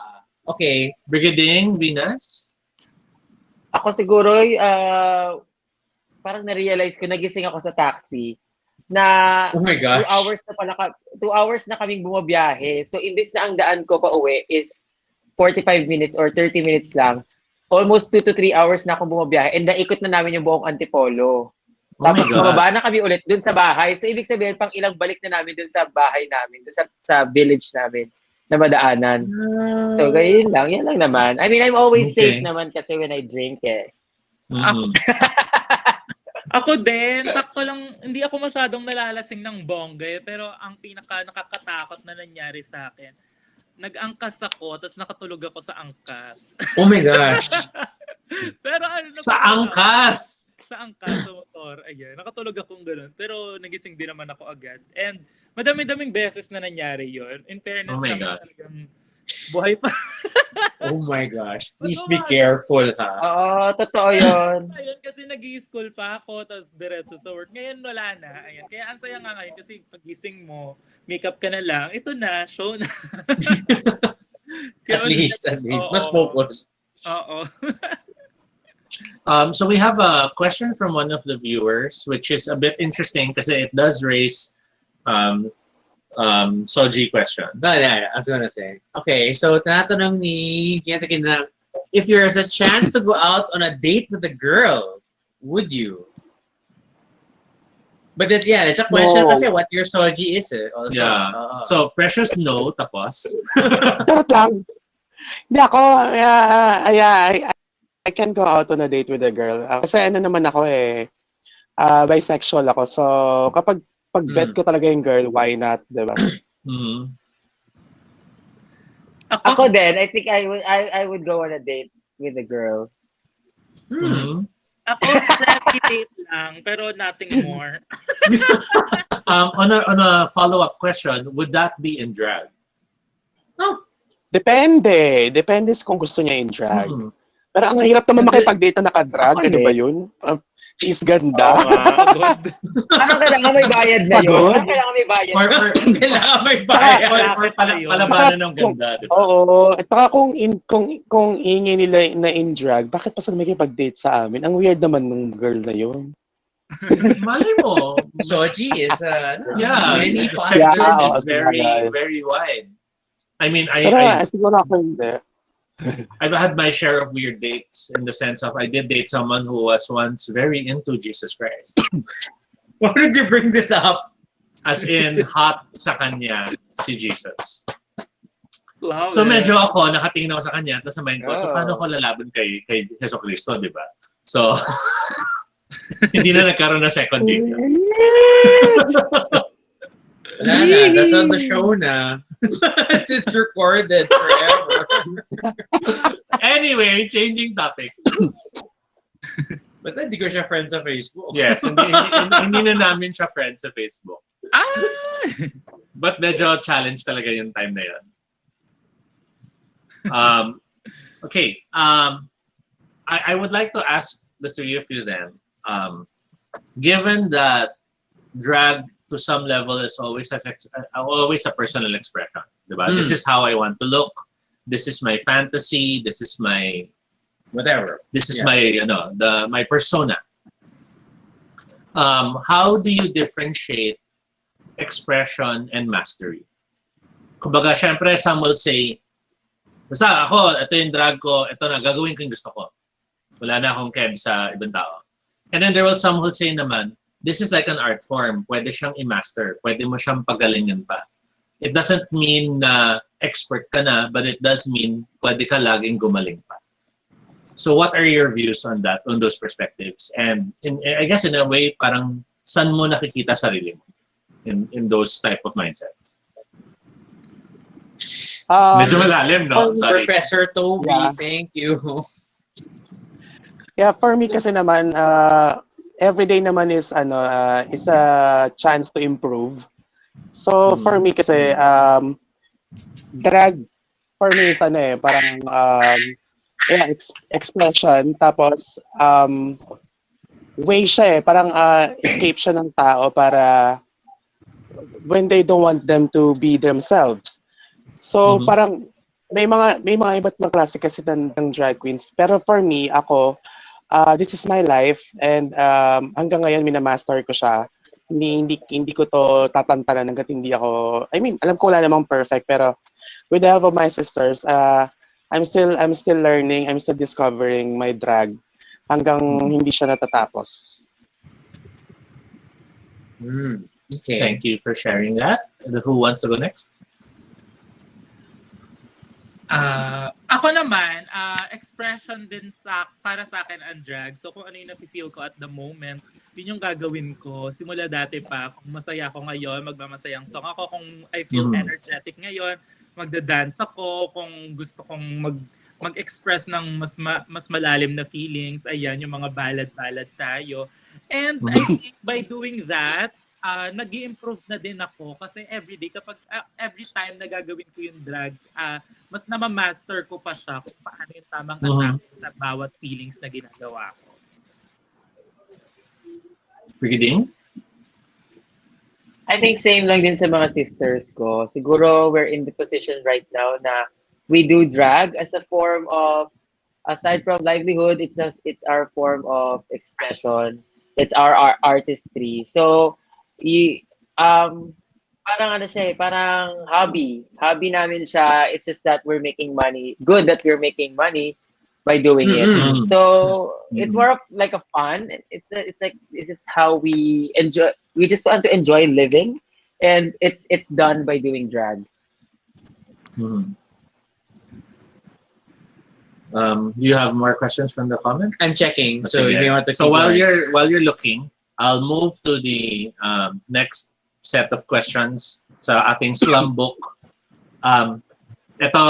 Speaker 2: Okay.
Speaker 1: Brigiding, Vinas?
Speaker 4: Ako siguro, parang na-realize ko, nagising ako sa taxi na
Speaker 2: Oh my gosh.
Speaker 4: 2 hours na kaming bumabiyahe. So, imbis na ang daan ko pa uwi is 45 minutes or 30 minutes lang, almost 2 to 3 hours na akong bumabiyahe and naikot na namin yung buong Antipolo. Tapos bumaba na kami ulit dun sa bahay. So, ibig sabihin, pang ilang balik na namin dun sa bahay namin, dun sa village namin na madaanan. So, ganyan lang. Yan lang naman. I mean, I'm always safe naman kasi when I drink
Speaker 5: Ako din, sakto lang, hindi ako masyadong nalalasing ng bongga pero ang pinaka nakakatakot na nangyari sa akin, nag-angkas ako, tapos nakatulog ako sa angkas.
Speaker 2: Oh my gosh.
Speaker 5: Pero
Speaker 1: Sa angkas!
Speaker 5: Sa angkas, sa motor, ayan, nakatulog akong ganun. Pero nagising din naman ako agad. And madami-daming beses na nangyari yon. In fairness,
Speaker 1: Oh my
Speaker 5: naman
Speaker 1: God.
Speaker 5: talagang buhay pa.
Speaker 2: Oh my gosh. Please be careful, ha?
Speaker 4: Oo, totoo yun.
Speaker 5: Ayun, kasi nag-i-school pa ako, tapos diretso sa work. Ngayon, wala na. Ayan. Kaya ang saya nga ngayon, kasi pagising mo, makeup ka na lang, ito na, show na.
Speaker 2: At least. Mas focused.
Speaker 5: Oo.
Speaker 1: So we have a question from one of the viewers, which is a bit interesting kasi it does raise Soji questions.
Speaker 2: Yeah, I was gonna say. Okay, so tinatanong ni Kiyantakin, if there's a chance to go out on a date with a girl, would you? But it's a question kasi what your Soji is also.
Speaker 1: Yeah. So Precious no, tapos.
Speaker 3: Charot lang. Hindi ako, I can go out on a date with a girl. Kasi naman ako bisexual ako. So, kapag bet ko talaga yung girl, why not, diba?
Speaker 4: Ako din, I think I would go on a date with a girl.
Speaker 5: Ako, friendly date lang, pero nothing more.
Speaker 1: On a follow-up question, would that be in drag?
Speaker 3: Depende. Depende kung gusto niya in drag. Pero ang hirap naman makipag-date na naka-drag. Ano ba yun? Is ganda.
Speaker 4: Anong kailangan may bayad na yun? Anong kailangan may bayad?
Speaker 2: Kailangan may bayad.
Speaker 1: Or palabanan ng ganda. Diba?
Speaker 3: Oo. At saka kung ingin nila na in drag, bakit pa sila makipag-date sa amin? Ang weird naman ng girl na yun.
Speaker 1: Malay mo.
Speaker 2: Soji is
Speaker 1: Yeah,
Speaker 2: many
Speaker 1: the
Speaker 2: possible.
Speaker 1: spectrum
Speaker 3: Yeah,
Speaker 1: is
Speaker 3: oo,
Speaker 1: very,
Speaker 3: sabagay.
Speaker 1: very wide. I mean,
Speaker 3: Pero
Speaker 1: I
Speaker 3: siguro ako hindi.
Speaker 1: I've had my share of weird dates in the sense of I did date someone who was once very into Jesus Christ.
Speaker 2: Why did you bring this up?
Speaker 1: As in, hot sa kanya si Jesus.
Speaker 5: Love
Speaker 1: So
Speaker 5: it.
Speaker 1: medyo ako, nakatingin ako sa kanya, tapos sa mind ko, so
Speaker 4: Oh.
Speaker 1: paano ko lalaban kay Jesu Cristo, di ba? So, hindi na nagkaroon na second date.
Speaker 2: Wala na, that's on the show na. It's recorded forever.
Speaker 1: Anyway, changing topic.
Speaker 2: Basta hindi ko siya friend sa Facebook.
Speaker 1: Yes, hindi na namin siya friends sa Facebook.
Speaker 5: Ah!
Speaker 1: But medyo challenge talaga yung time na yun. Okay. I would like to ask the three of you then, given that drag to some level is always a personal expression, diba? This is how I want to look. This is my fantasy. This is my
Speaker 2: Whatever.
Speaker 1: This is my my persona. How do you differentiate expression and mastery? Kumbaga, syempre, some will say, basta ako, ito yung drag ko, ito na, gagawin ko yung gusto ko. Wala na akong keb sa ibang tao. And then there will some who say naman, this is like an art form. Pwede siyang i-master. Pwede mo siyang pagalingan pa. It doesn't mean na expert ka na, but it does mean pwede ka laging gumaling pa. So what are your views on that, on those perspectives? And I guess in a way, parang saan mo nakikita sarili mo in those type of mindsets? Medyo malalim, no? Sorry.
Speaker 2: Professor Toby,
Speaker 3: Yeah.
Speaker 2: thank you.
Speaker 3: Yeah, for me kasi naman, everyday naman is a chance to improve. So for me kasi drag for me is parang expression, tapos way siya parang escape siya ng tao para when they don't want them to be themselves. So parang may mga iba't ibang klase kasi ng drag queens, pero for me ako this is my life, and hanggang ngayon minamaster ko siya. Hindi ko to tatantanan hangga't hindi ako, I mean, alam ko wala namang perfect, pero with the help of my sisters, I'm still learning, I'm still discovering my drag hanggang hindi siya natatapos.
Speaker 2: Okay.
Speaker 1: Thank you for sharing that. Who wants to go next?
Speaker 5: Ako naman, expression din para sa akin ang drag. So kung ano yung nafe-feel ko at the moment, yun yung gagawin ko. Simula dati pa, kung masaya ako ngayon, magmamasayang song ako. Kung I feel energetic ngayon, magda-dance ako. Kung gusto kong mag-express ng mas malalim na feelings, ayan, yung mga ballad-ballad tayo. And I think by doing that, nag-i-improve na din ako kasi every time na gagawin ko yung drag, mas namamaster ko pa siya kung paano yung tamang atake sa bawat feelings na ginagawa ko.
Speaker 1: Brigiding?
Speaker 4: I think same lang din sa mga sisters ko. Siguro we're in the position right now na we do drag as a form of, aside from livelihood, it's our form of expression. It's our artistry. So, parang parang hobby namin siya. It's just that we're making money. Good that we're making money by doing it. So it's more of like a fun. It's like this is how we enjoy. We just want to enjoy living, and it's done by doing drag.
Speaker 1: You have more questions from the comments?
Speaker 2: I'm checking. So
Speaker 1: Sige.
Speaker 2: if you want to
Speaker 1: So
Speaker 2: keep
Speaker 1: while
Speaker 2: going.
Speaker 1: you're looking, I'll move to the next set of questions sa ating slum book. Ito,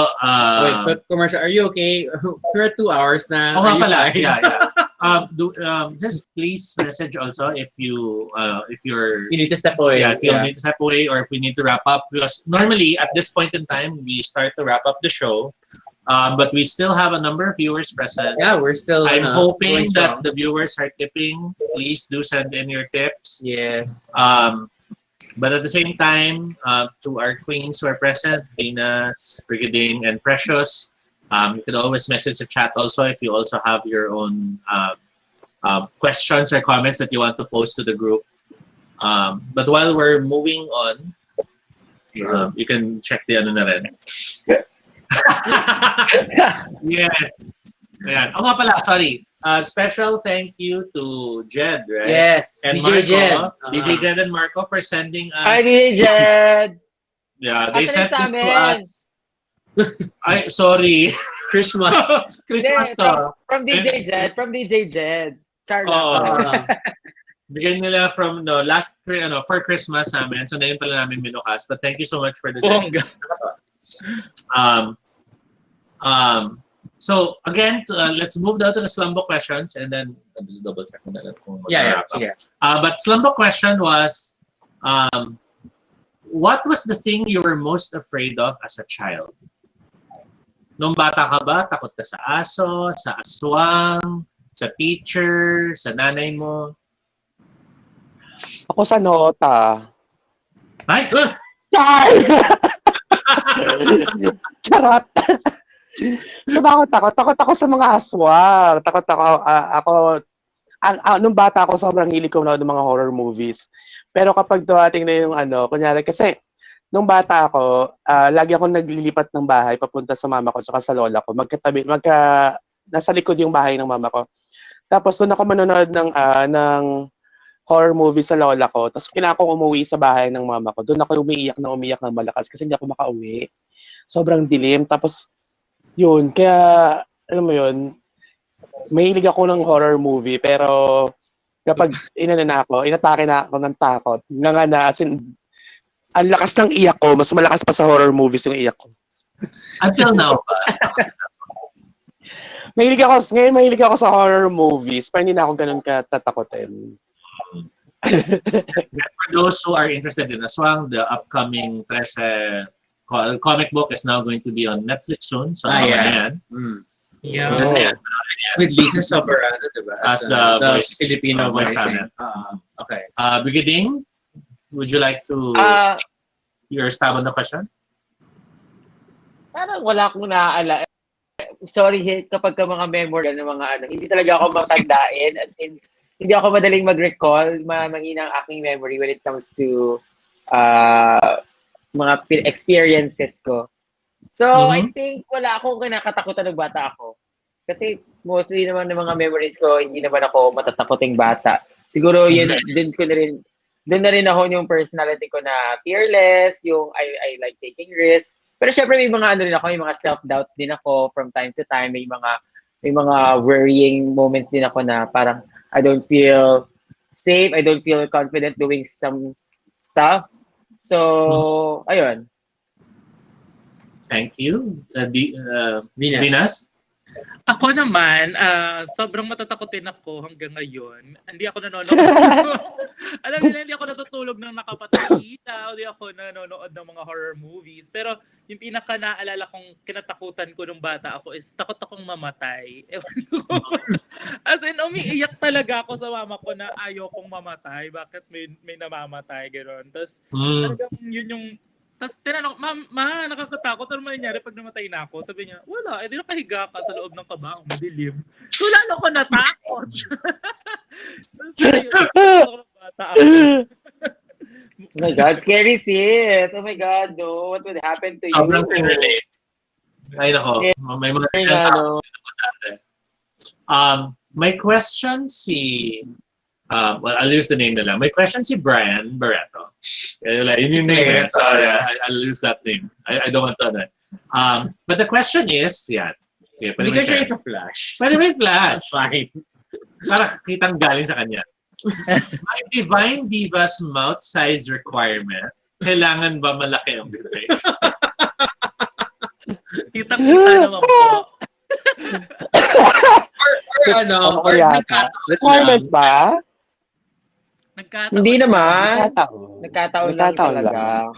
Speaker 2: Wait, but commercial, are you okay? We're at 2 hours na.
Speaker 1: oh
Speaker 2: Are
Speaker 1: nga
Speaker 2: you
Speaker 1: pala,
Speaker 2: fine?
Speaker 1: yeah. Just please message also if you're
Speaker 2: You need to step away.
Speaker 1: if you need to step away or if we need to wrap up, because normally at this point in time we start to wrap up the show. But we still have a number of viewers present.
Speaker 2: Yeah, we're still.
Speaker 1: I'm hoping
Speaker 2: going
Speaker 1: that
Speaker 2: strong.
Speaker 1: the viewers are tipping. Please do send in your tips.
Speaker 2: Yes.
Speaker 1: But at the same time, to our queens who are present, Vinas, Brigiding, and Precious, you can always message the chat also if you also have your own questions or comments that you want to post to the group. But while we're moving on, you can check the ano na rin. Yes. Ayan. Oh nga pala, sorry. Special thank you to Jed, right?
Speaker 2: Yes,
Speaker 1: And
Speaker 2: DJ
Speaker 1: Marco,
Speaker 2: Jed.
Speaker 1: DJ Jed and Marco for sending us.
Speaker 4: Hi, Jed!
Speaker 1: Yeah, they
Speaker 4: Ate
Speaker 1: sent
Speaker 4: rin sa
Speaker 1: this to
Speaker 4: amin.
Speaker 1: us. Ay, sorry.
Speaker 2: Christmas.
Speaker 1: Christmas
Speaker 4: Hindi,
Speaker 1: to.
Speaker 4: from DJ Jed. From DJ Jed. Char
Speaker 1: Oo.
Speaker 4: lang.
Speaker 1: Bigyan nila from for Christmas namin. So, na yun pala namin binukas. But thank you so much for the
Speaker 2: Bongga.
Speaker 1: So again, let's move down to the slumbo questions and then double check na lang kung
Speaker 2: Yeah.
Speaker 1: But slumbo question was, what was the thing you were most afraid of as a child? Nung bata ka ba, takot ka sa aso, sa aswang, sa teacher, sa nanay mo?
Speaker 3: Ako sa nota.
Speaker 1: Ay!
Speaker 3: Char! Charot! Diba ako takot ako sa mga aswang. Takot ako, nung bata ako, sobrang hilig ko na ng mga horror movies. Pero kapag dumating na yung kunyari, kasi nung bata ako, lagi ako naglilipat ng bahay papunta sa mama ko tsaka sa lola ko. Nasa likod yung bahay ng mama ko. Tapos doon ako manonood ng horror movie sa lola ko. Tapos kailangan kong umuwi sa bahay ng mama ko. Doon ako umiiyak ng malakas kasi hindi ako makauwi. Sobrang dilim. Tapos yun, kaya, alam mo yun, mahilig ako ng horror movie, pero kapag inatake na ako ng takot, as in, ang lakas ng iyak ko, mas malakas pa sa horror movies yung iyak ko.
Speaker 1: Until now ba?
Speaker 3: Mahilig ako sa horror movies, pero hindi na ako ganun katatakotin.
Speaker 1: And for those who are interested in Aswang, the upcoming comic book is now going to be on Netflix soon. So,
Speaker 2: Yeah.
Speaker 1: Yeah.
Speaker 2: With Lisa Soberano, diba?
Speaker 1: As the voice,
Speaker 2: Filipino
Speaker 1: voice
Speaker 2: voice.
Speaker 1: talent.
Speaker 2: Okay.
Speaker 1: Brigiding, would you like to your stab on the question?
Speaker 4: Parang wala akong naaalala. Sorry, kapag ka mga memory ng mga hindi talaga ako matandain. As in, hindi ako madaling mag-recall. Mahina ang aking memory when it comes to mga experiences ko. So, I think wala akong kinakatakutan ng bata ako. Kasi mostly naman ng mga memories ko, hindi naman ako matatakoting bata. Siguro yun, doon na rin ako yung personality ko na fearless, yung I like taking risks. Pero syempre may mga rin ako, may mga self-doubts din ako from time to time. May mga worrying moments din ako na parang I don't feel safe, I don't feel confident doing some stuff. So, ayun.
Speaker 1: Thank you. Vinas?
Speaker 5: Ako naman, sobrang matatakotin ako hanggang ngayon. Hindi ako nanonood. Alam nila, hindi ako natutulog ng nakapatay ilaw. Hindi ako nanonood ng mga horror movies. Pero yung pinaka-naalala kong kinatakutan ko nung bata ako is takot akong mamatay. Ewan ko. As in, umiiyak talaga ako sa mama ko na ayaw kong mamatay. Bakit may namamatay? Gano'n. Tapos, talagang yun yung... Tapos tinanong, Ma, nakakatakot. Ano mangyayari pag namatay na ako? Sabi niya, wala. Di nakahiga ka sa loob ng kabang. Madilim. So, lalo ko natakot.
Speaker 4: Oh my God, scary sis. Oh my God, no. What would happen to
Speaker 1: Sobrang
Speaker 4: you?
Speaker 1: relate. Ay, nako. May mga may question well, I'll use the name na lang. May question si Brian Barreto. Yun yung name. So, I'll use that name. I don't want to. But the question is, yan. Sige,
Speaker 2: Hindi ka siya flash.
Speaker 1: Pwede may flash.
Speaker 2: Fine.
Speaker 1: Para kitang galing sa kanya. May Divine Divas mouth size requirement. Kailangan ba malaki ang bibig?
Speaker 5: Kitang-kita naman po.
Speaker 3: Or requirement ba?
Speaker 5: Nagkataon.
Speaker 4: Hindi naman.
Speaker 3: Nagkataon.
Speaker 4: Nagkataon lang talaga.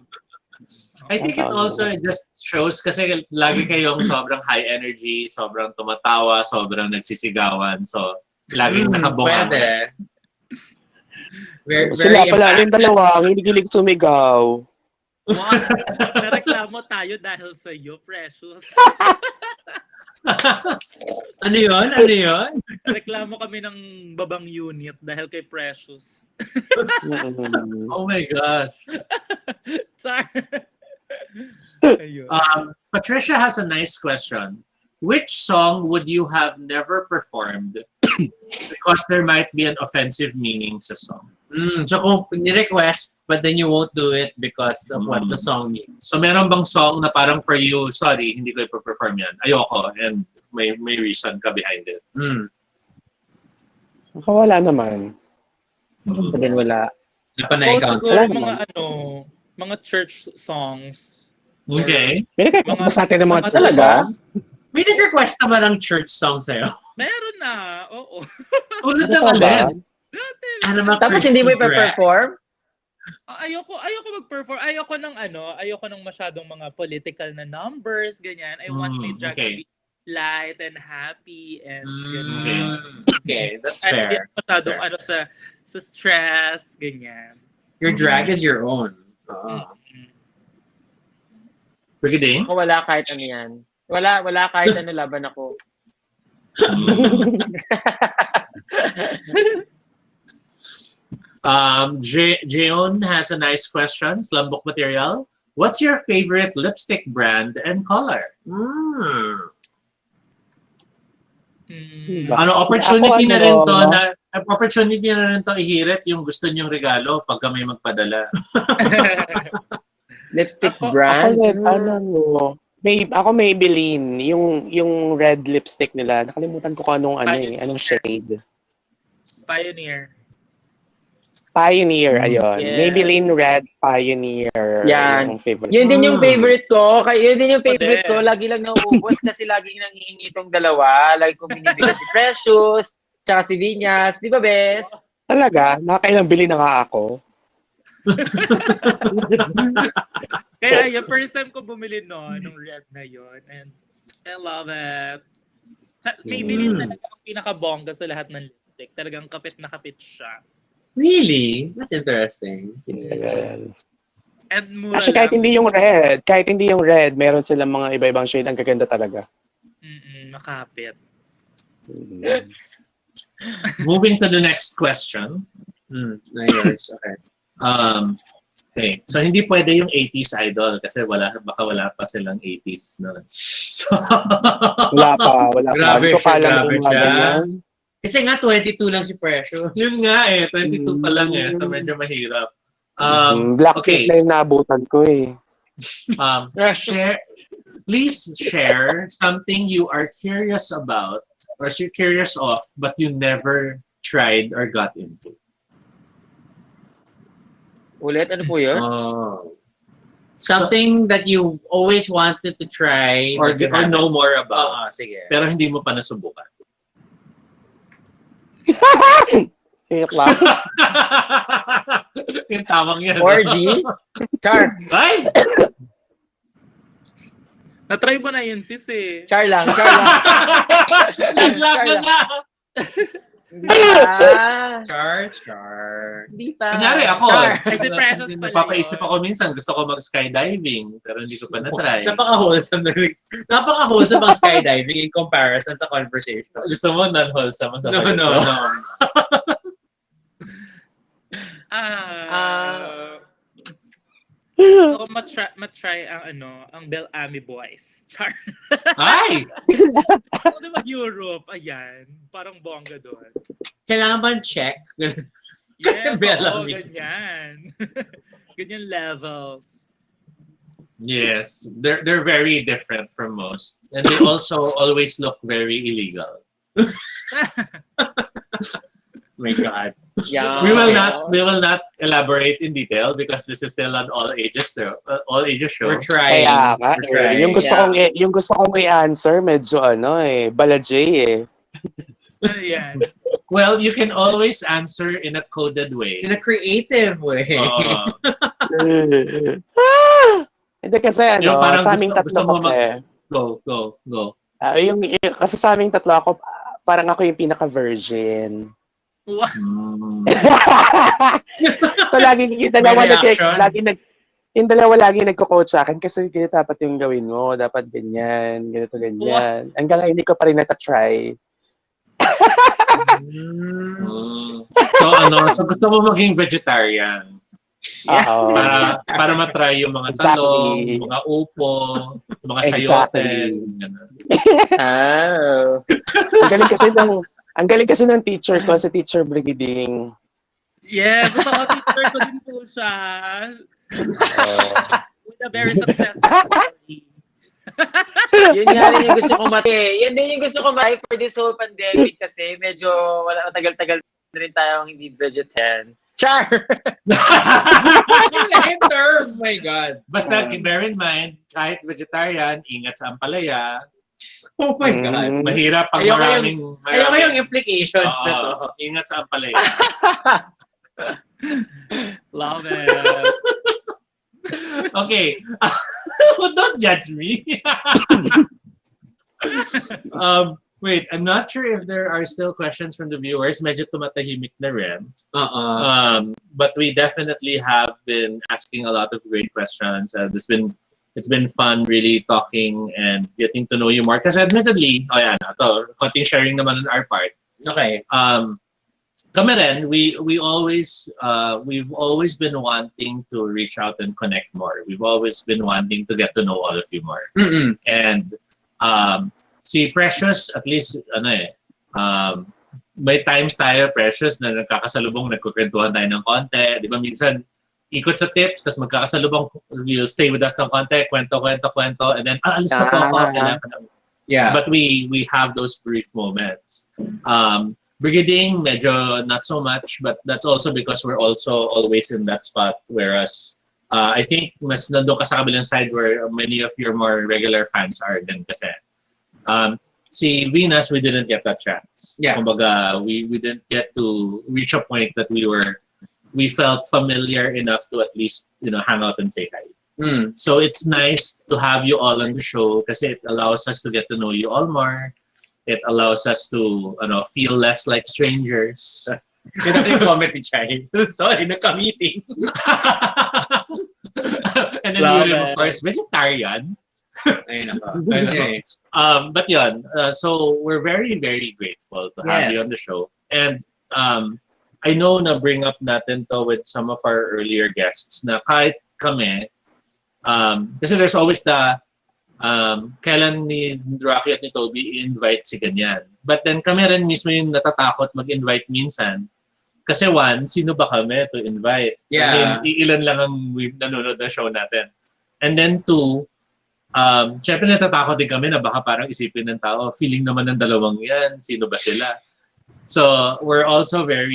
Speaker 1: I think it also just shows kasi lagi kayong sobrang high energy, sobrang tumatawa, sobrang nagsisigawan. So, laging nakabunga.
Speaker 2: Pwede. Very
Speaker 3: Sila pala, yung dalawa, ang hindi sumigaw.
Speaker 5: Wow, nareklamo tayo dahil sa iyo, Precious.
Speaker 2: Ano yun?
Speaker 5: Reklamo kami ng babang unit dahil kay Precious.
Speaker 1: Oh my gosh.
Speaker 5: Char. Ayun.
Speaker 1: Patricia has a nice question. Which song would you have never performed because there might be an offensive meaning sa song?
Speaker 2: So kung ni-request, but then you won't do it because of what the song means.
Speaker 1: So meron bang song na parang for you, sorry, hindi ko ipo-perform yan. Ayoko, and may reason ka behind it.
Speaker 3: Wala naman.
Speaker 4: Ako din wala.
Speaker 2: Napanay ka.
Speaker 5: Siguro
Speaker 3: Wala
Speaker 5: mga
Speaker 3: naman.
Speaker 5: mga church songs.
Speaker 1: Okay.
Speaker 3: May nag-request ba sa atin ng mga
Speaker 4: Talaga?
Speaker 2: May nag-request naman ng church song sa'yo.
Speaker 5: Meron na. Oo.
Speaker 1: Tulad
Speaker 3: Ano
Speaker 1: ng
Speaker 3: pa ba?
Speaker 1: alin?
Speaker 5: Dati.
Speaker 2: Ano naman,
Speaker 4: Tapos hindi mo
Speaker 2: Christy Drag.
Speaker 4: ipa-perform?
Speaker 5: Ayoko mag-perform. Ayoko ng masyadong mga political na numbers, ganyan. I want my drag to be light and happy and ganyan.
Speaker 2: Okay, that's
Speaker 5: And hindi
Speaker 2: fair.
Speaker 5: masyadong
Speaker 2: That's fair.
Speaker 5: sa stress, ganyan.
Speaker 2: Your drag is your own.
Speaker 1: Brigiding?
Speaker 4: Ako wala kahit ano yan. Wala kahit ano laban ako.
Speaker 1: Jeon has a nice question. Slambok material. What's your favorite lipstick brand and color? Ano, opportunity
Speaker 3: Ako,
Speaker 1: na rin to
Speaker 3: ano?
Speaker 1: na opportunity na rin to ihirit yung gusto niyong regalo pag kami magpadala.
Speaker 4: Lipstick
Speaker 5: Ako-
Speaker 4: brand?
Speaker 3: Ako Maybelline, yung red lipstick nila. Nakalimutan ko kung anong shade. Pioneer, ayun.
Speaker 5: Yes.
Speaker 3: Maybelline Red Pioneer.
Speaker 4: Yan.
Speaker 3: Yung favorite.
Speaker 4: Yun din yung favorite ko. Yun din yung favorite
Speaker 5: din.
Speaker 4: ko. Lagi lang nauubos kasi laging nangihingi itong dalawa. Lagi ko binibigyan si Precious, tsaka si Vinas. Di ba, Bes?
Speaker 3: Talaga? Nakakailang bili na nga ako.
Speaker 5: Kaya yung first time ko bumili nung red na yun. And I love it. Maybelline talaga ang pinakabongga sa lahat ng lipstick. Talagang kapit na kapit siya.
Speaker 2: Really? That's interesting.
Speaker 3: Yes.
Speaker 5: And mura
Speaker 3: Actually, kahit
Speaker 5: lang.
Speaker 3: hindi yung red, meron silang mga iba-ibang shade. Ang gaganda talaga.
Speaker 5: Makapit.
Speaker 1: Moving to the next question.
Speaker 2: Na yours. Okay.
Speaker 1: Okay. So hindi pwede yung 80s idol kasi baka wala pa silang 80s no. So
Speaker 3: Wala pa.
Speaker 2: Grabe
Speaker 3: Hindi ko
Speaker 2: siya,
Speaker 3: kala
Speaker 2: grabe
Speaker 3: yung mga
Speaker 2: siya.
Speaker 3: ganyan.
Speaker 2: Kasi nga 22 lang si Precious.
Speaker 1: yun nga 22 pa lang so medyo mahirap.
Speaker 3: Blackpink
Speaker 1: Okay.
Speaker 3: na yung naabutan ko eh.
Speaker 1: Please share something you are curious about or you're curious of but you never tried or got into.
Speaker 4: Ulit, ano po yun?
Speaker 2: Something that you always wanted to try
Speaker 1: Or
Speaker 2: but you haven't.
Speaker 1: know more about.
Speaker 2: Sige.
Speaker 1: Pero hindi mo pa nasubukan.
Speaker 3: Kaya class.
Speaker 1: Yung tawang yan.
Speaker 4: Orgy? Char.
Speaker 1: Ay!
Speaker 5: Na-try mo na yun, sis eh.
Speaker 4: Char lang.
Speaker 1: Naglag na!
Speaker 4: Hindi pa.
Speaker 2: Char.
Speaker 4: Hindi pa.
Speaker 1: Kunyari ako,
Speaker 4: Char.
Speaker 5: Kasi precious pala
Speaker 1: napapaisip
Speaker 5: yun.
Speaker 1: ako minsan, gusto ko mag-skydiving, pero hindi ko pa na-try.
Speaker 2: Napaka-wholesome ang skydiving in comparison sa conversation.
Speaker 1: Gusto mo non-wholesome?
Speaker 2: No.
Speaker 5: So, matry ang Bel-Ami Boys. Char.
Speaker 1: Ay!
Speaker 5: Ako di ba Europe? Ayan. Parang bongga doon.
Speaker 2: Kailangan ba check?
Speaker 5: Yes,
Speaker 2: Bel-Ami.
Speaker 5: Ganyan. Ganyan levels.
Speaker 1: Yes, they're very different from most. And they also always look very illegal. My God.
Speaker 4: Yeah.
Speaker 1: We will not elaborate in detail because this is still an all ages show.
Speaker 2: We're trying.
Speaker 3: Kaya nga,
Speaker 2: We're trying.
Speaker 3: yung gusto kong i-answer, medyo balajay eh.
Speaker 5: Ano yan?
Speaker 1: Well, you can always answer in a coded way.
Speaker 2: In a creative way.
Speaker 3: Hindi kasi
Speaker 1: Yung parang
Speaker 3: sa aming
Speaker 1: gusto
Speaker 3: tatlo
Speaker 1: mo
Speaker 3: kasi,
Speaker 1: Go.
Speaker 3: kasi sa aming tatlo ako, parang ako yung pinaka-virgin.
Speaker 5: Wow.
Speaker 3: So lagi yung dalawa
Speaker 2: May reaction?
Speaker 3: yung dalawa lagi nagko-coach sa akin kasi ganito dapat yung gawin mo, dapat ganyan, ganito ganyan. Hanggang ngayon hindi ko pa rin nata-try.
Speaker 1: So so gusto mo maging vegetarian.
Speaker 3: Oo.
Speaker 1: Para matry yung mga
Speaker 3: Exactly.
Speaker 1: talong, mga upo, mga sayote. Ganun.
Speaker 4: Oh.
Speaker 3: Ang galing kasi ng teacher ko, si Teacher Brigiding.
Speaker 5: Yes, totoo, teacher ko din po siya. With a very successful story.
Speaker 4: Yun nga rin yung gusto kong yan din yung gusto kong for this whole pandemic kasi medyo matagal-tagal na rin tayong hindi vegetarian. Char!
Speaker 2: Term, my God.
Speaker 1: Basta bear in mind, kahit vegetarian, ingat sa ampalaya.
Speaker 2: Oh my God.
Speaker 1: Mahirap pag
Speaker 2: Ayoko yung implications na to.
Speaker 1: Ingat sa ampalaya.
Speaker 5: Love it.
Speaker 1: Okay. Don't judge me. Wait, I'm not sure if there are still questions from the viewers. Medyo tumatahimik na rin. But we definitely have been asking a lot of great questions. It's been fun really talking and getting to know you more. Kasi admittedly, konting sharing naman on our part.
Speaker 2: Okay.
Speaker 1: Kami rin, we've always been wanting to reach out and connect more. We've always been wanting to get to know all of you more.
Speaker 2: Mm-mm.
Speaker 1: And si Precious, at least, may times tayo, Precious, na nagkakasalubong, nagkukwentuhan tayo ng konti. Di ba minsan, ikot sa tips, tapos magkakasalubong, you'll stay with us ng konti, kwento, and then, alis na po ako.
Speaker 2: Yeah.
Speaker 1: But we have those brief moments. Brigiding, medyo not so much, but that's also because we're also always in that spot. Whereas, I think mas nandun ka sa kabilang side where many of your more regular fans are din kasi. Si Vinas, we didn't get that chance.
Speaker 2: Yeah.
Speaker 1: Kumbaga, we didn't get to reach a point that we felt familiar enough to at least, hang out and say hi. So it's nice to have you all on the show kasi it allows us to get to know you all more. It allows us to feel less like strangers.
Speaker 2: Ito yung comment ni Chai. Sorry, nagka-meeting.
Speaker 1: And then you of course, vegetarian.
Speaker 2: Ayun ako.
Speaker 1: But yun, so we're very, very grateful to have you on the show. And I know na bring up natin to with some of our earlier guests na kahit kami, kasi there's always the kailan ni Rocky at ni Toby i-invite si ganyan. But then kami rin mismo yung natatakot mag-invite minsan. Kasi one, sino ba kami to invite?
Speaker 2: Yeah.
Speaker 1: I mean, ilan lang ang nanonood na show natin. And then two, syempre natatakot din kami na baka parang isipin ng tao, feeling naman ng dalawang yan, sino ba sila? So we're also we're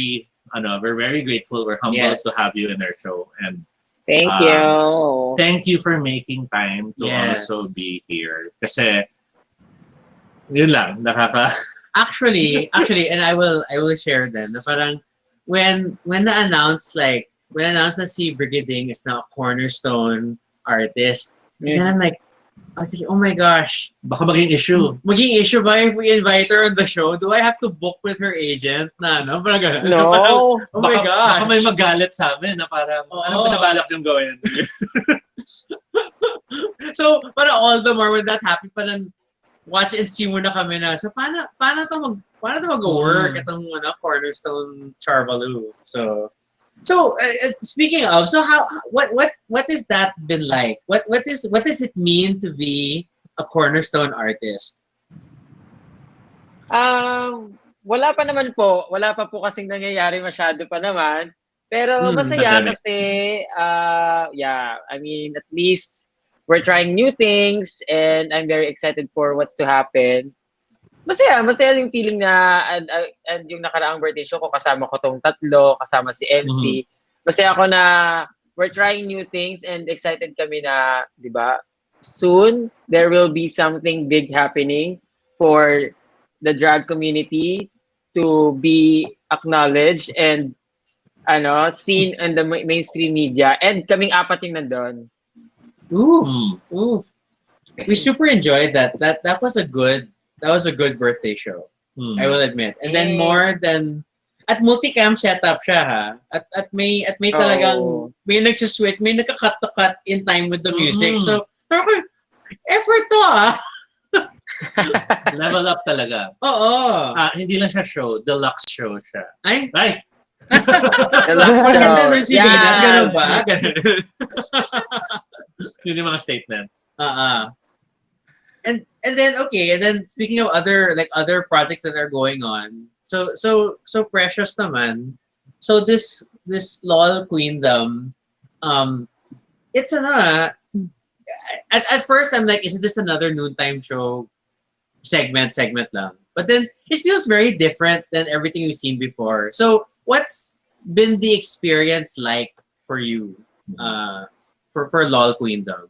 Speaker 1: very grateful, we're humbled to have you in our show. And
Speaker 4: thank you.
Speaker 1: Thank you for making time to also be here. Kasi, yun lang,
Speaker 2: Actually, and I will share then, na parang, when na-announce na si Brigiding is now a cornerstone artist, and I'm like, I was like, oh my gosh.
Speaker 1: Baka maging issue.
Speaker 2: Maging issue ba if we invite her on the show? Do I have to book with her agent? No? Parang ganun.
Speaker 4: No.
Speaker 2: Parang, oh my gosh.
Speaker 1: Baka may magalit sa amin na parang, ano pinabalak yung gawin?
Speaker 2: So, parang all the more when that happened, parang watch and see muna kami na. So, paano to mag-work itong Cornerstone Charvalu? So speaking of, so what has that been like? What does it mean to be a cornerstone artist?
Speaker 4: Wala pa naman po. Wala pa po kasing nangyayari masyado pa naman. Pero masaya kasi I mean, at least we're trying new things and I'm very excited for what's to happen. Masaya yung feeling na and yung nakaraang birthday show ko kasama ko tong tatlo, kasama si MC. Masaya ako na we're trying new things and excited kami na, 'di ba? Soon there will be something big happening for the drag community to be acknowledged and seen in the mainstream media, and kaming apat yung nandun.
Speaker 2: Oof. We super enjoyed that. That was a good birthday show. I will admit. And then more than at multicam setup siya ha. At may talagang may nagsuswitch, may nagka-cut to cut in time with the music. So effort to
Speaker 1: Level up talaga.
Speaker 2: Oo.
Speaker 1: Hindi lang siya show, deluxe show siya.
Speaker 2: Ay,
Speaker 1: Ay!
Speaker 4: Deluxe show.
Speaker 2: maganda nun si Vinas.
Speaker 4: Yan.
Speaker 2: Ganun ba? Ganun.
Speaker 1: Yun yung mga statements.
Speaker 2: And then okay, and then speaking of other projects that are going on, so Precious naman. So this LOL Queendom, it's at first I'm like, is this another noontime show segment lang? But then it feels very different than everything we've seen before. So what's been the experience like for you for LOL Queendom?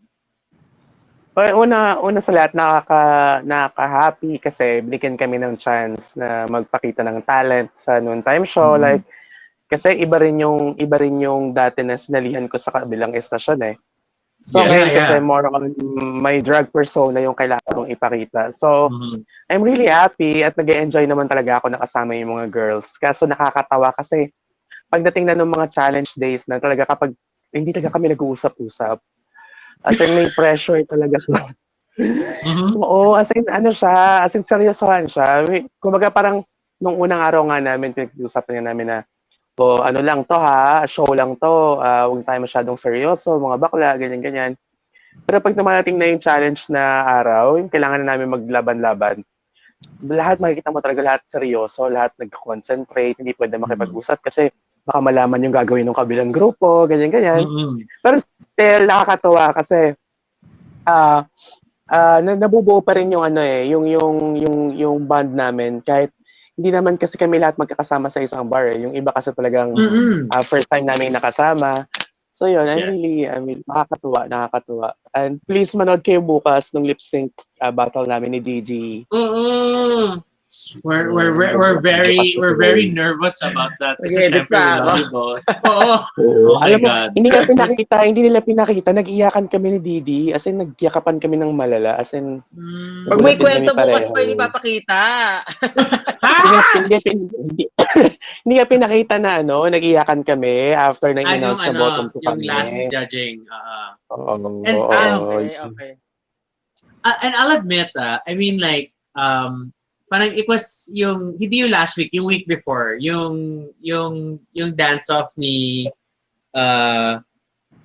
Speaker 3: Una sa lahat, nakaka-happy kasi binigyan kami ng chance na magpakita ng talent sa noontime show. Like, kasi iba rin yung dati na sinalihan ko sa kabilang estasyon eh. So, ngayon kasi more on my drag persona yung kailangan kong ipakita. So, I'm really happy at nag-enjoy naman talaga ako nakasama yung mga girls. Kaso nakakatawa kasi pagdating na ng mga challenge days na talaga kapag hindi talaga kami nag-uusap-usap, at may pressure talaga siya. Oo, as in seryosohan siya. Kumbaga parang nung unang araw nga namin, pinag-usapan namin na, ano lang to ha, show lang to, huwag tayo masyadong seryoso, mga bakla, ganyan-ganyan. Pero pag namarating na yung challenge na araw, yung kailangan na namin maglaban-laban, lahat makikita mo talaga, lahat seryoso, lahat nag-concentrate, hindi pwede makipag-usap kasi baka malaman yung gagawin ng kabilang grupo, ganyan-ganyan. Pero still, nakakatawa kasi nabubuo pa rin yung yung band namin kahit hindi naman kasi kami lahat magkakasama sa isang bar eh. Yung iba kasi talagang first time namin nakasama. So yun, I'm really nakakatuwa. And please manood kayo bukas ng lip sync battle namin ni Gigi.
Speaker 1: We're very nervous about that. Kasi syempre we love you both. Oh my God.
Speaker 3: Hindi nila pinakita. Nag-iyakan kami ni Didi. As in, nagyakapan kami ng malala. As in,
Speaker 4: pag may kwento bukas pa yung ipapakita.
Speaker 3: Hindi ka pinakita na nag-iyakan kami after na in-announce na bottom 2
Speaker 2: yung
Speaker 3: kami.
Speaker 2: last judging.
Speaker 4: Okay.
Speaker 2: And I'll admit, I mean like, parang it was hindi yung last week, yung week before, yung dance off ni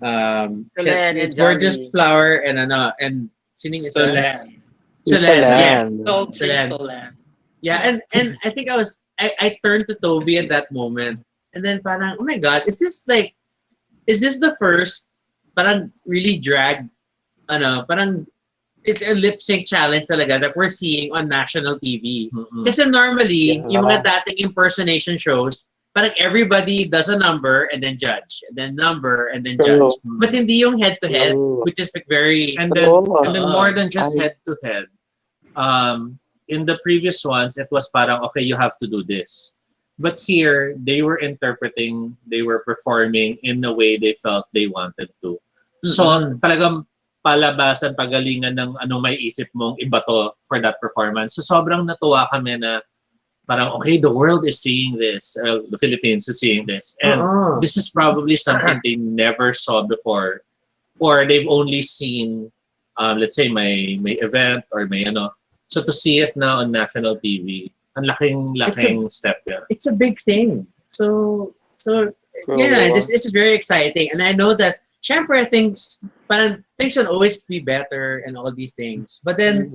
Speaker 2: it's Gorgeous
Speaker 4: Johnny.
Speaker 2: Flower and sining
Speaker 5: Solen.
Speaker 2: Yes.
Speaker 5: Solen.
Speaker 2: Yeah, and I think I turned to Toby at that moment, and then parang, oh my God, is this the first parang really drag parang it's a lip sync challenge talaga that we're seeing on national TV. Kasi normally, yung mga dating impersonation shows, parang everybody does a number and then judge, and then number and then judge. But hindi yung head-to-head, which is like very...
Speaker 1: And then more than just head-to-head. In the previous ones, it was parang, okay, you have to do this. But here, they were interpreting, they were performing in the way they felt they wanted to. So, talagang palabasan, pagalingan ng anong may isip mong iba to for that performance. So sobrang natuwa kami na parang, okay, the world is seeing this. The Philippines is seeing this. And this is probably something they never saw before. Or they've only seen, let's say, may event or may So to see it now on national TV, ang laking step yan.
Speaker 2: It's a big thing. So yeah, this is very exciting. And I know that syempre, things will always be better and all these things. But then,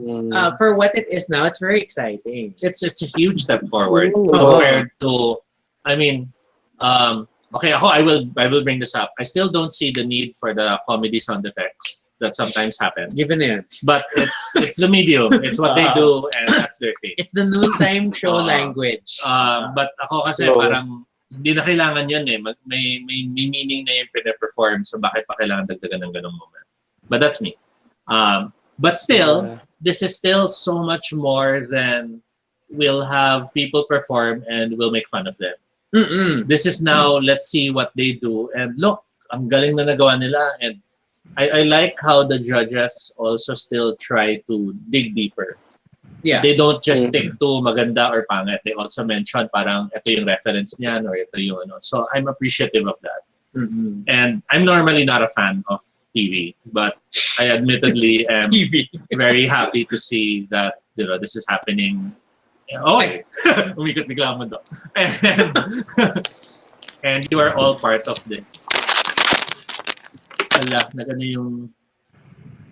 Speaker 2: for what it is now, it's very exciting.
Speaker 1: It's a huge step forward compared to, I mean, okay, I will bring this up. I still don't see the need for the comedy sound effects that sometimes happens.
Speaker 2: Given it.
Speaker 1: But it's the medium. It's what they do and that's their thing.
Speaker 2: It's the noontime show language.
Speaker 1: But ako kasi parang, hindi na kailangan yun eh. May meaning na yung pina-perform, so bakit pa kailangan dagdagan ng ganong moment? But that's me. But still, this is still so much more than we'll have people perform and we'll make fun of them. This is now, let's see what they do. And look, ang galing na nagawa nila. And I like how the judges also still try to dig deeper.
Speaker 2: Yeah.
Speaker 1: They don't just stick to maganda or pangit. They also mention parang ito yung reference niyan or ito yung So I'm appreciative of that.
Speaker 2: Mm-mm.
Speaker 1: And I'm normally not a fan of TV, but I admittedly am
Speaker 2: TV.
Speaker 1: very happy to see that this is happening. Oh, umikot bigla ang mundo. And you are all part of this. Ala, nagano yung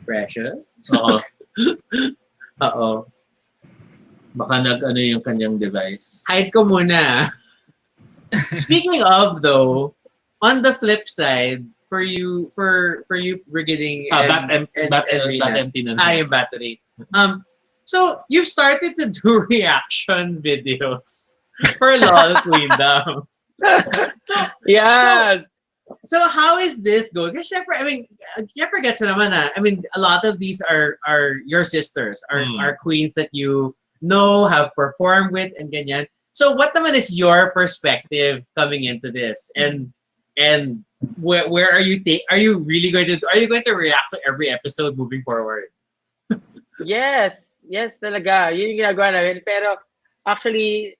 Speaker 2: Precious.
Speaker 1: Oo.
Speaker 2: Oo.
Speaker 1: Baka nag-ano yung kanyang device.
Speaker 2: Hide ko muna. Speaking of though, on the flip side, for you Brigiding and Vinas,
Speaker 1: empty na.
Speaker 2: yung battery. So you've started to do reaction videos for LOL Queendom.
Speaker 4: Yes.
Speaker 2: So how is this going? Kasi syempre, I mean, syempre gets naman na. I mean, a lot of these are your sisters, are queens that you know, have performed with, and ganyan. So what naman is your perspective coming into this? And where are you are you going to react to every episode moving forward?
Speaker 4: Yes. Yes, talaga. Yun yung ginagawa namin. Pero, actually,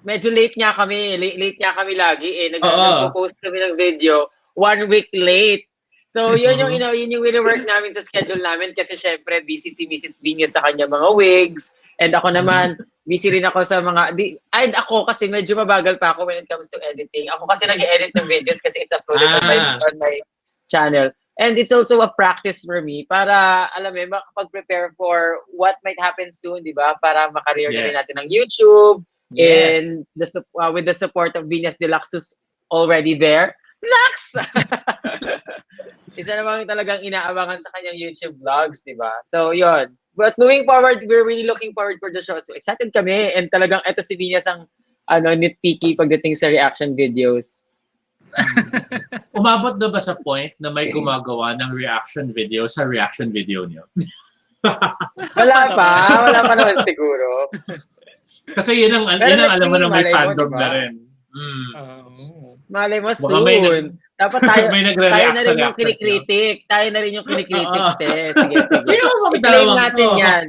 Speaker 4: medyo late nga kami. Late nga kami lagi eh. Nag-post kami ng video 1 week late. So, yun yung, yun yung wini-work namin sa schedule namin kasi syempre, busy si Mrs. Vinas sa kanya mga wigs. And ako naman, busy rin ako sa mga... ako kasi medyo mabagal pa ako when it comes to editing. Ako kasi nag-edit ng videos kasi it's uploaded on my channel. And it's also a practice for me para, alam mo, makapag-prepare for what might happen soon, di ba? Para makareer na rin natin ng YouTube.
Speaker 2: Yes.
Speaker 4: And with the support of Vinas Deluxe who's already there. Deluxe! Isa namang talagang inaabangan sa kanyang YouTube vlogs, di ba? So, yon. But moving forward, we're really looking forward for the show. So, excited kami. And talagang eto si Vinas ang nitpicky pagdating sa reaction videos.
Speaker 1: Umabot na ba sa point na may gumagawa ng reaction video sa reaction video niyo?
Speaker 4: Wala pa naman siguro.
Speaker 1: Kasi yun ang alam mo na may fandom na rin.
Speaker 4: Malay mo
Speaker 1: Baka may
Speaker 4: soon. Dapat tayo
Speaker 1: nagre-react
Speaker 4: na rin yung kinikritik. Tayo na rin yung kinikritik, te. Sige. I-claim natin yan.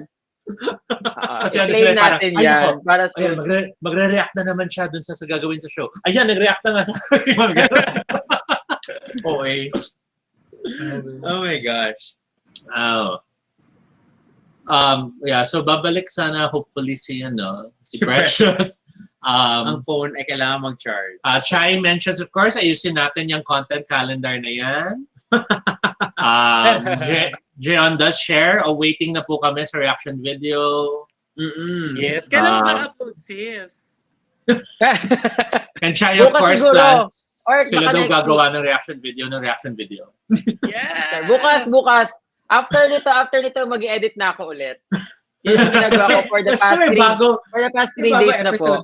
Speaker 4: I-claim natin yan. Para soon.
Speaker 1: Magre-react na naman siya dun sa gagawin sa show. Ayan, nag-react na nga.
Speaker 2: Okay. Oh my gosh.
Speaker 1: Oh. Yeah, so babalik sana hopefully si Precious.
Speaker 2: Ang phone ay kailangan mag-charge.
Speaker 1: Chai mentions, of course, ayusin natin yung content calendar na yan. Jeon does share. Waiting na po kami sa reaction video.
Speaker 5: Yes, kailan ma-upload, sis?
Speaker 1: And Chai, of course,
Speaker 4: siguro,
Speaker 1: plans.
Speaker 4: Or
Speaker 1: Sila daw
Speaker 4: next
Speaker 1: gagawa ng reaction video.
Speaker 5: Yeah.
Speaker 4: Bukas. After nito, mag-edit na ako ulit. Yun yung ginagawa ko for the past 3 days na po.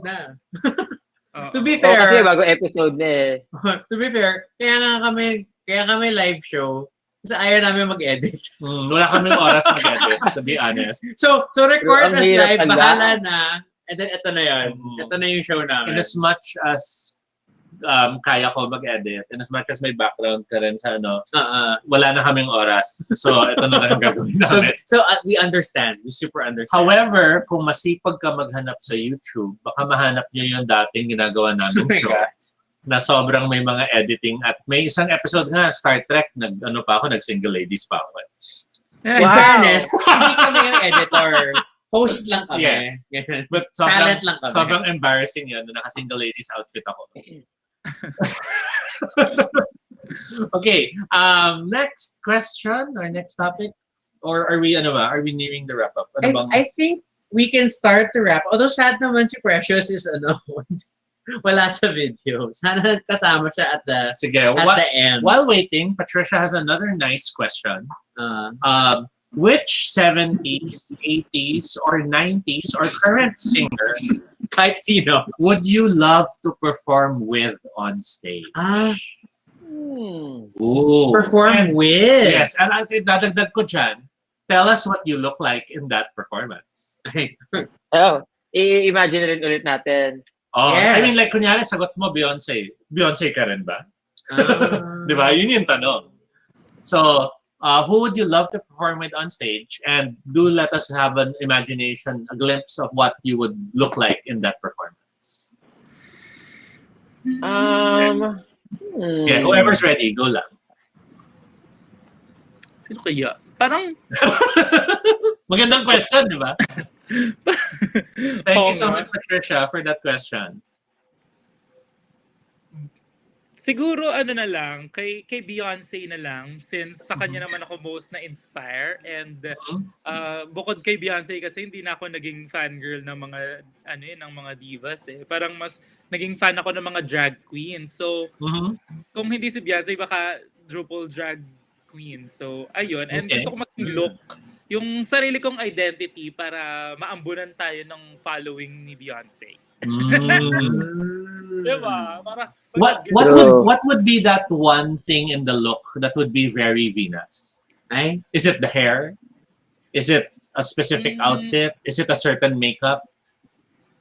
Speaker 2: To be fair,
Speaker 4: kasi bago episode na eh.
Speaker 2: To be fair, kaya kami live show kasi ayaw namin mag-edit.
Speaker 1: Wala kaming oras mag-edit, to be honest.
Speaker 2: So record as live,
Speaker 4: tanda.
Speaker 2: bahala na. And then ito na yan. Ito na yung show namin.
Speaker 1: And as much as kaya ko mag-edit, and as much as may background ka rin sa wala na kaming oras. So, ito na lang gagawin namin.
Speaker 2: So we understand. We super understand.
Speaker 1: However, kung masipag ka maghanap sa YouTube, baka mahanap nyo yung dating ginagawa namin show na sobrang may mga editing at may isang episode nga, Star Trek, nag-single ladies pa ako.
Speaker 2: In fairness, hindi kami yung editor. Host lang kami.
Speaker 1: Yes. But sobrang,
Speaker 2: talent lang kami.
Speaker 1: Sobrang embarrassing yun na naka-single ladies outfit ako. Okay. Next question or next topic? Or are we nearing the wrap up?
Speaker 2: I think we can start to wrap. Although sad naman si Precious is wala sa video. Sana kasama siya at the end.
Speaker 1: While waiting, Patricia has another nice question. Which 70s, 80s, or 90s or current singer
Speaker 2: kahit sino
Speaker 1: would you love to perform with on stage?
Speaker 2: Perform with?
Speaker 1: Yes, and dadagdag ko dyan, tell us what you look like in that performance.
Speaker 4: I-imagine rin ulit natin.
Speaker 1: Yes. I mean, like, kunyari, sagot mo Beyonce. Beyonce ka rin ba? Di ba? Yun yung tanong. So, who would you love to perform with on stage? And do let us have an imagination, a glimpse of what you would look like in that performance. Yeah, whoever's ready, go lang.
Speaker 5: Sino kaya? Parang,
Speaker 1: Magandang question, di ba? Thank
Speaker 5: Oo
Speaker 1: you so
Speaker 5: nga.
Speaker 1: much, Patricia, for that question.
Speaker 5: Siguro ano na lang, kay Beyonce na lang since sa kanya naman ako most na-inspire and bukod kay Beyonce kasi hindi na ako naging fangirl ng mga ng mga divas eh. Parang mas naging fan ako ng mga drag queens. So kung hindi si Beyonce baka drupal drag queen. So ayun, and
Speaker 1: Okay.
Speaker 5: gusto ko maging look yung sarili kong identity para maambunan tayo ng following ni Beyonce. Diba? Para,
Speaker 1: What would be that one thing in the look that would be very Venus? Is it the hair? Is it a specific outfit? Is it a certain makeup?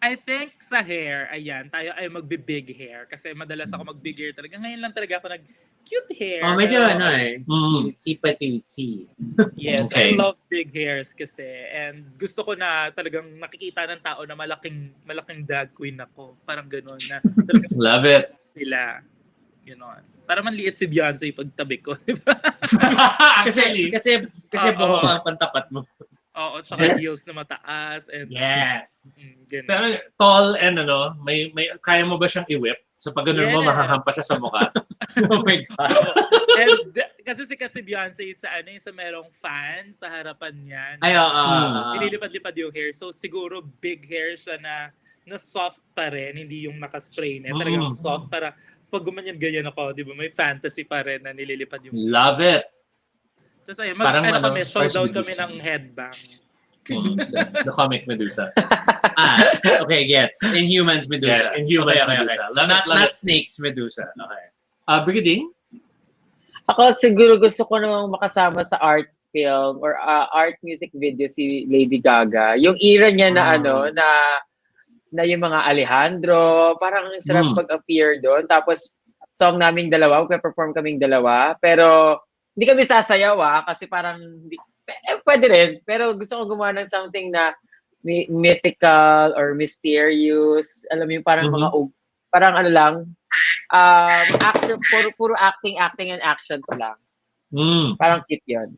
Speaker 5: I think sa hair, ayan, tayo ay magbe-big hair kasi madalas ako mag-big hair talaga. Ngayon lang talaga ako nag-cute hair.
Speaker 2: Oh, medyo
Speaker 5: Pero,
Speaker 2: cutesy patootsy.
Speaker 5: yes,
Speaker 1: Okay.
Speaker 5: I love big hairs kasi. And gusto ko na talagang nakikita ng tao na malaking drag queen ako. Parang gano'n na.
Speaker 1: Love it.
Speaker 5: Nila. Gano'n. Para manliit si Beyonce pag tabi ko. Diba?
Speaker 1: Actually,
Speaker 2: Kasi buhok ang pantapat mo.
Speaker 5: Oo, tsaka heels na mataas. And,
Speaker 2: Yes.
Speaker 5: Ganun.
Speaker 1: pero tall and may kaya mo ba siyang i-whip? So pag ganun mo,
Speaker 5: Yeah.
Speaker 1: makahampa siya sa mukha.
Speaker 2: Oh my God.
Speaker 5: And kasi sikat si Beyonce sa sa merong fan sa harapan niya.
Speaker 2: Ay,
Speaker 5: Nililipad-lipad yung hair. So siguro big hair siya na soft pa rin, hindi yung nakaspray na. Talagang soft para pag gumanyan-ganyan ako, di ba, may fantasy pa rin na nililipad yung
Speaker 1: Love it.
Speaker 5: Tapos ayun,
Speaker 1: Parang
Speaker 5: kami, showdown
Speaker 1: First
Speaker 5: kami
Speaker 1: Medusa.
Speaker 5: ng headbang.
Speaker 1: The comic Medusa.
Speaker 2: Okay, gets. Inhumans Medusa.
Speaker 1: Yes, Inhumans Medusa. Love it, love
Speaker 2: Not
Speaker 1: it.
Speaker 2: snakes Medusa. Okay.
Speaker 1: Brigiding?
Speaker 4: Ako siguro gusto ko namang makasama sa art film or art music video si Lady Gaga. Yung era niya na na yung mga Alejandro, parang ang sarap pag-appear doon. Tapos song naming dalawa, perform kaming dalawa, pero hindi kami sasayaw kasi parang pwede rin, pero gusto ko gumawa ng something na mythical or mysterious. Alam mo yung parang parang ano lang, action, puro acting and actions lang. Parang cute yun.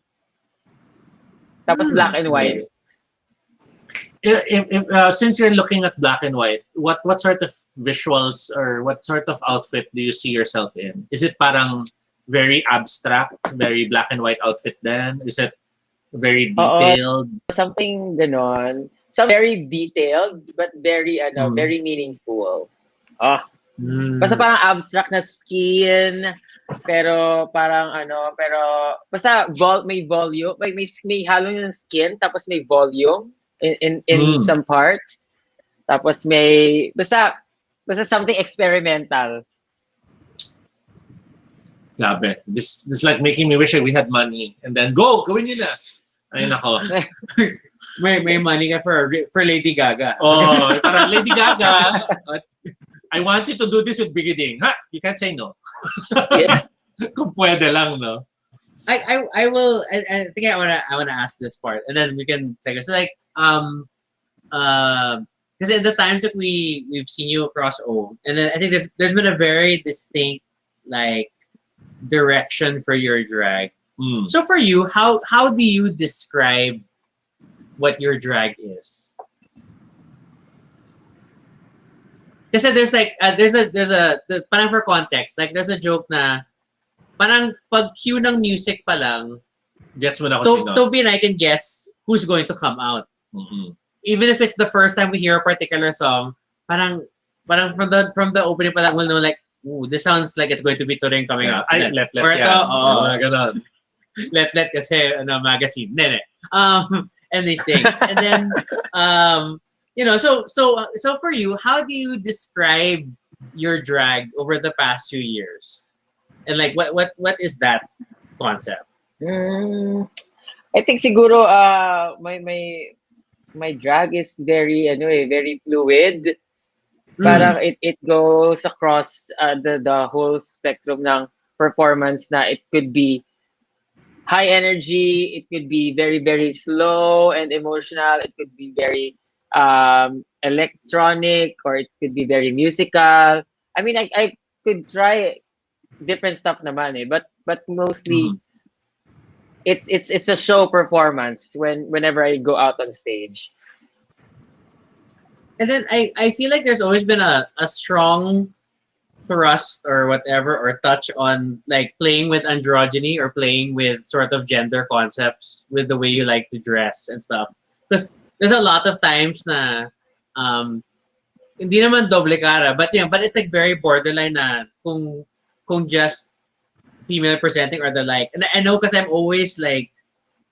Speaker 4: Tapos black and white.
Speaker 1: Since you're looking at black and white, what sort of visuals or what sort of outfit do you see yourself in? Is it parang very abstract, very black and white outfit then? Is it very detailed?
Speaker 4: Something ganon. Some very detailed but very very meaningful. Basta parang abstract na skin, pero parang pero basta may volume, may halo ng skin, tapos may volume in some parts. Tapos may basta something experimental.
Speaker 1: Grabe. This like making me wish we had money and then gawin niyo na. Ay nako.
Speaker 2: May money ka for Lady Gaga.
Speaker 1: Oh, parang Lady Gaga. I want you to do this with Brigiding. You can't say no.
Speaker 4: Yeah.
Speaker 1: Kung pwede lang, no?
Speaker 2: I will. I think I wanna ask this part, and then we can take it. So like because in the times that we've seen you across and then I think there's been a very distinct like direction for your drag. So for you, how do you describe what your drag is? Kasi there's like there's a parang for context, like there's a joke na parang pag cue ng music pa lang,
Speaker 1: gets mo na ako sino.
Speaker 2: Toby and I can guess who's going to come out. Even if it's the first time we hear a particular song, parang from the opening pa lang we'll know like, ooh, this sounds like it's going to be Turing coming out.
Speaker 1: Ay, let
Speaker 2: or
Speaker 1: yeah. Ganon.
Speaker 2: Let kasi magazine. Nene. And these things. And then so for you, how do you describe your drag over the past 2 years? And like what is that concept?
Speaker 4: I think siguro my drag is very very fluid. Parang it goes across the whole spectrum ng performance na it could be high energy, it could be very, very slow and emotional, it could be very electronic, or it could be very musical. I mean, I could try different stuff naman eh, but mostly it's a show performance whenever I go out on stage.
Speaker 2: And then I feel like there's always been a strong thrust or whatever or touch on like playing with androgyny or playing with sort of gender concepts with the way you like to dress and stuff. Because there's a lot of times na hindi naman doble cara, but yeah, but it's like very borderline na kung just female presenting or the like. And I know because I'm always like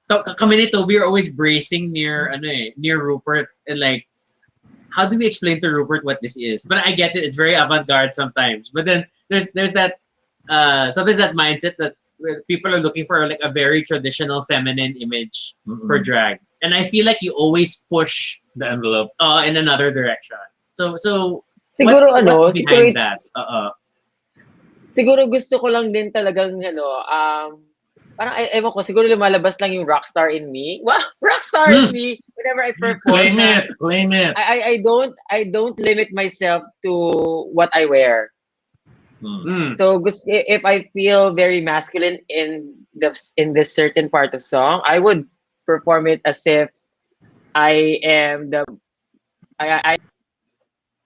Speaker 2: kami ni Toby are always bracing near near Rupert and like how do we explain to Rupert what this is? But I get it; it's very avant-garde sometimes. But then there's that sometimes that mindset that where people are looking for like a very traditional feminine image for drag, and I feel like you always push
Speaker 1: The envelope.
Speaker 2: in another direction. So
Speaker 4: Siguro
Speaker 2: what's behind
Speaker 4: siguro
Speaker 2: that?
Speaker 4: siguro gusto ko lang din talagang parang ewan ko, siguro lumalabas lang yung rockstar in me. Wow, rockstar in me whenever I perform.
Speaker 1: Claim it. Claim it.
Speaker 4: I don't limit myself to what I wear. So if I feel very masculine in this certain part of song, I would perform it as if I am I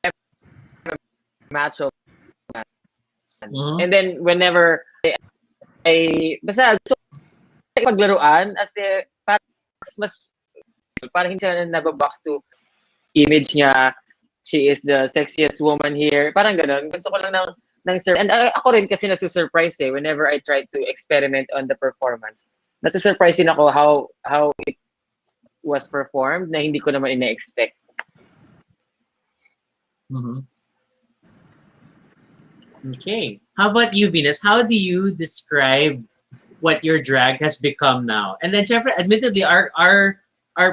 Speaker 4: am a macho man. And then whenever basta gusto ko paglaruan as parang hindi siya nababox to image niya, she is the sexiest woman here, parang ganun. Gusto ko lang ng and ako rin kasi nasusurprise whenever I try to experiment on the performance. Nasusurprise din ako how it was performed na hindi ko naman ina-expect.
Speaker 2: Okay. How about you, Venus? How do you describe what your drag has become now? And then, syempre, admittedly, our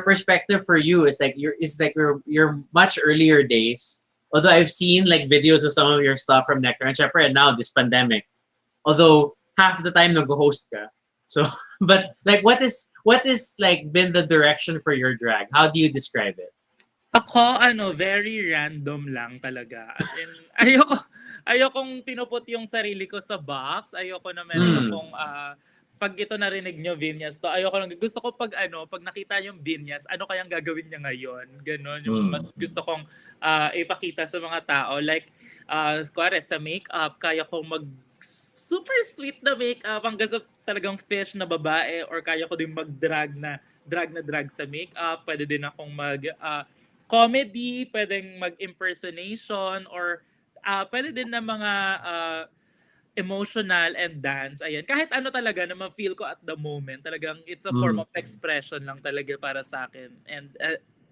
Speaker 2: perspective for you is like your much earlier days. Although I've seen like videos of some of your stuff from Nectar and syempre, and now this pandemic. Although half the time nag-host ka. So, but like, what is like been the direction for your drag? How do you describe it?
Speaker 5: Ako, very random lang talaga. As in, ayokong pinuput yung sarili ko sa box. Ayoko na meron akong, pag ito narinig nyo, Vinas, to, ayoko lang, gusto ko pag nakita yung Vinas, ano kayang gagawin niya ngayon? Ganon, yung mas gusto kong ipakita sa mga tao. Like, kuwari, sa makeup, kaya kong super sweet na makeup hanggang sa talagang fish na babae or kaya ko din mag-drag na drag sa makeup. Pwede din akong comedy, pwedeng mag-impersonation, or pwede din na mga emotional and dance. Ayan. Kahit ano talaga na ma-feel ko at the moment. Talagang it's a form of expression lang talaga para sa akin. And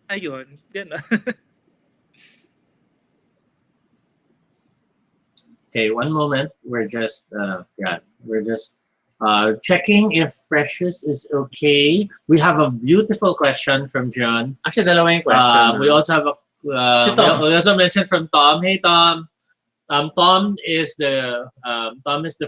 Speaker 5: ayun. Gano'n.
Speaker 1: Okay, one moment. We're just checking if Precious is okay. We have a beautiful question from John.
Speaker 2: Actually, dalawa yung question.
Speaker 1: We also have we also mentioned from Tom. Hey Tom. Tom is the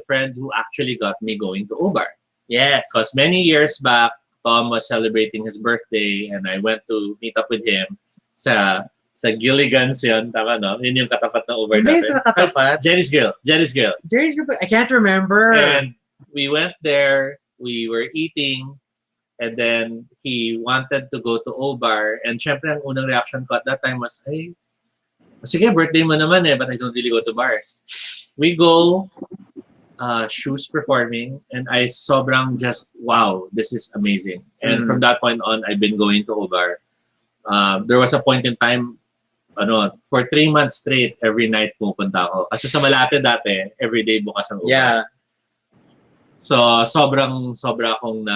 Speaker 1: friend who actually got me going to Obar.
Speaker 2: Yes.
Speaker 1: Because many years back, Tom was celebrating his birthday and I went to meet up with him sa Gilligan's yun. Tama, no? Yun yung katapat na Obar natin.
Speaker 2: Katapat?
Speaker 1: Jenny's Grill.
Speaker 2: I can't remember.
Speaker 1: And we went there, we were eating, and then he wanted to go to Obar. And syempre, ang unang reaction ko at that time was, hey, sige, birthday mo naman but I don't really go to bars. We go, Shoes performing, and I sobrang just, wow, this is amazing. And from that point on, I've been going to Obar. There was a point in time, for 3 months straight, every night pupunta ako. Kasi sa Malate dati, everyday bukas ang Obar.
Speaker 2: Yeah.
Speaker 1: So, sobra akong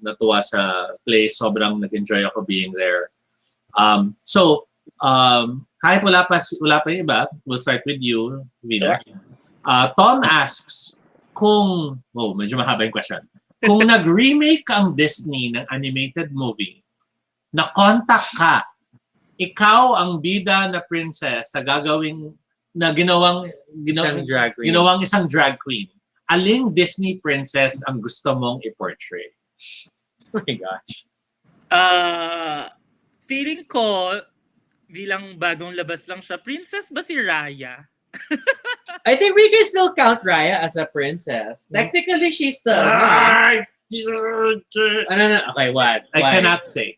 Speaker 1: natuwa sa place. Sobrang nag-enjoy ako being there. Kahit wala pa yung iba, we'll start with you, Venus. Tom asks, medyo mahaba yung question. Kung nag-remake ang Disney ng animated movie, na-contact ka, ikaw ang bida na princess sa ginawang isang drag queen. Aling Disney princess ang gusto mong i-portray?
Speaker 2: Oh my gosh.
Speaker 5: Feeling ko, bilang bagong labas lang siya, princess ba si Raya?
Speaker 2: I think we can still count Raya as a princess. Technically, she's the...
Speaker 1: Ay!
Speaker 2: Okay, what?
Speaker 1: I
Speaker 2: Why?
Speaker 1: cannot say.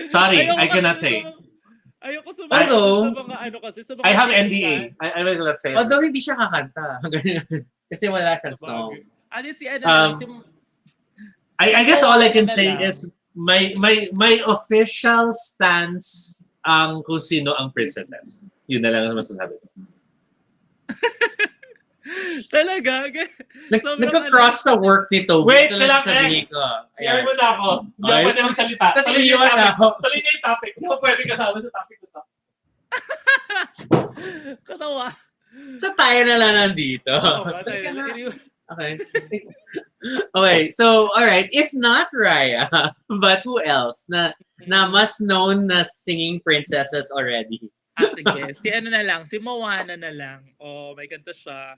Speaker 1: Sorry,
Speaker 5: Ayoko
Speaker 1: I
Speaker 5: kasi
Speaker 1: cannot
Speaker 5: dun
Speaker 1: say.
Speaker 5: sa mga- Ayoko sa
Speaker 2: Although-
Speaker 5: sa mga ano kasi, sa mga
Speaker 1: I have
Speaker 5: technical.
Speaker 1: NDA. I will not say.
Speaker 2: Although hindi siya kakanta. Ganyan. Kasi wala siyang
Speaker 5: Sa
Speaker 2: song.
Speaker 5: bagay. Ano si ano na lang, si
Speaker 1: I guess all I can
Speaker 5: Ano
Speaker 1: say
Speaker 5: lang.
Speaker 1: is my official stance ang kung sino ang princesses. Yun na lang ang masasabi ko.
Speaker 5: Talaga? Sobrang
Speaker 2: Nagka-cross sa work nito.
Speaker 1: Wait,
Speaker 2: Ito lang
Speaker 1: kailangan-
Speaker 2: sasabihin ko.
Speaker 1: Share mo na ako. Hindi ako
Speaker 2: Ay.
Speaker 1: pwede magsalita.
Speaker 2: Tapos
Speaker 1: Tuloy niyo
Speaker 2: iiwan
Speaker 1: yung
Speaker 2: na
Speaker 1: topic.
Speaker 2: ako.
Speaker 1: Tuloy niyo yung topic. Hindi ako pwede kasama sa topic ko to.
Speaker 5: Katawa.
Speaker 2: So tayo na lang nandito.
Speaker 5: Oo, batay.
Speaker 2: Okay. Okay, so alright, if not Raya, but who else na mas known na singing princesses already?
Speaker 5: Sige. Si ano na lang, si Moana na lang. Oh, may kanta siya.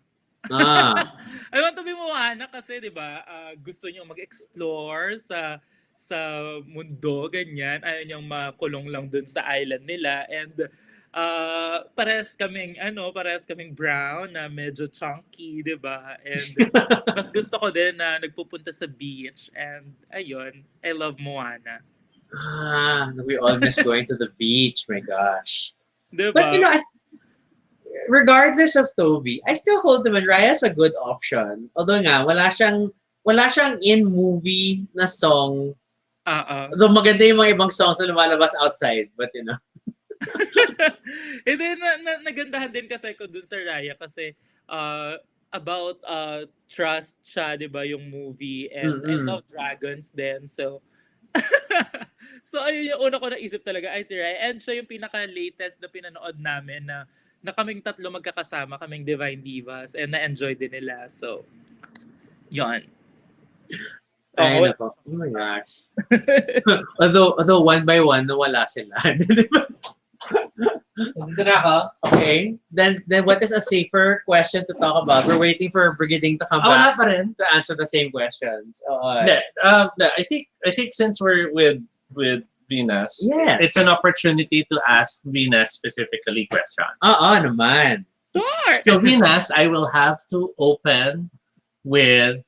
Speaker 5: I want to be Moana kasi 'di ba, gusto niyo mag-explore sa mundo ganyan. Ayaw niyang makulong lang dun sa island nila and parehas kaming brown na medyo chunky, 'di ba? And mas gusto ko din na nagpupunta sa beach and ayun, I love Moana.
Speaker 2: We all miss going to the beach, my gosh.
Speaker 5: 'Di ba?
Speaker 2: But you know, regardless of Toby, I still hold naman Raya's a good option. Although nga, wala siyang in-movie na song. Though maganda yung mga ibang songs na lumalabas outside, but you know.
Speaker 5: And then, nagandahan din kasi ko dun sa Raya kasi about trust siya, di ba, yung movie. And I love dragons din. So, so ayun yung una ko naisip talaga ay si Raya. And siya yung pinaka-latest na pinanood namin na kaming tatlo magkakasama, kaming Divine Divas. And na-enjoy din nila. So, yun.
Speaker 2: Ay, nako. Oh my gosh. although one by one, nawala sila. Okay. Then what is a safer question to talk about? We're waiting for Brigiding to come
Speaker 1: Wala
Speaker 2: back
Speaker 1: pa rin.
Speaker 2: to answer the same questions.
Speaker 1: I think since we're with Vinas,
Speaker 2: Yes.
Speaker 1: it's an opportunity to ask Vinas specifically questions.
Speaker 2: Naman.
Speaker 5: Sure!
Speaker 1: So Vinas, I will have to open with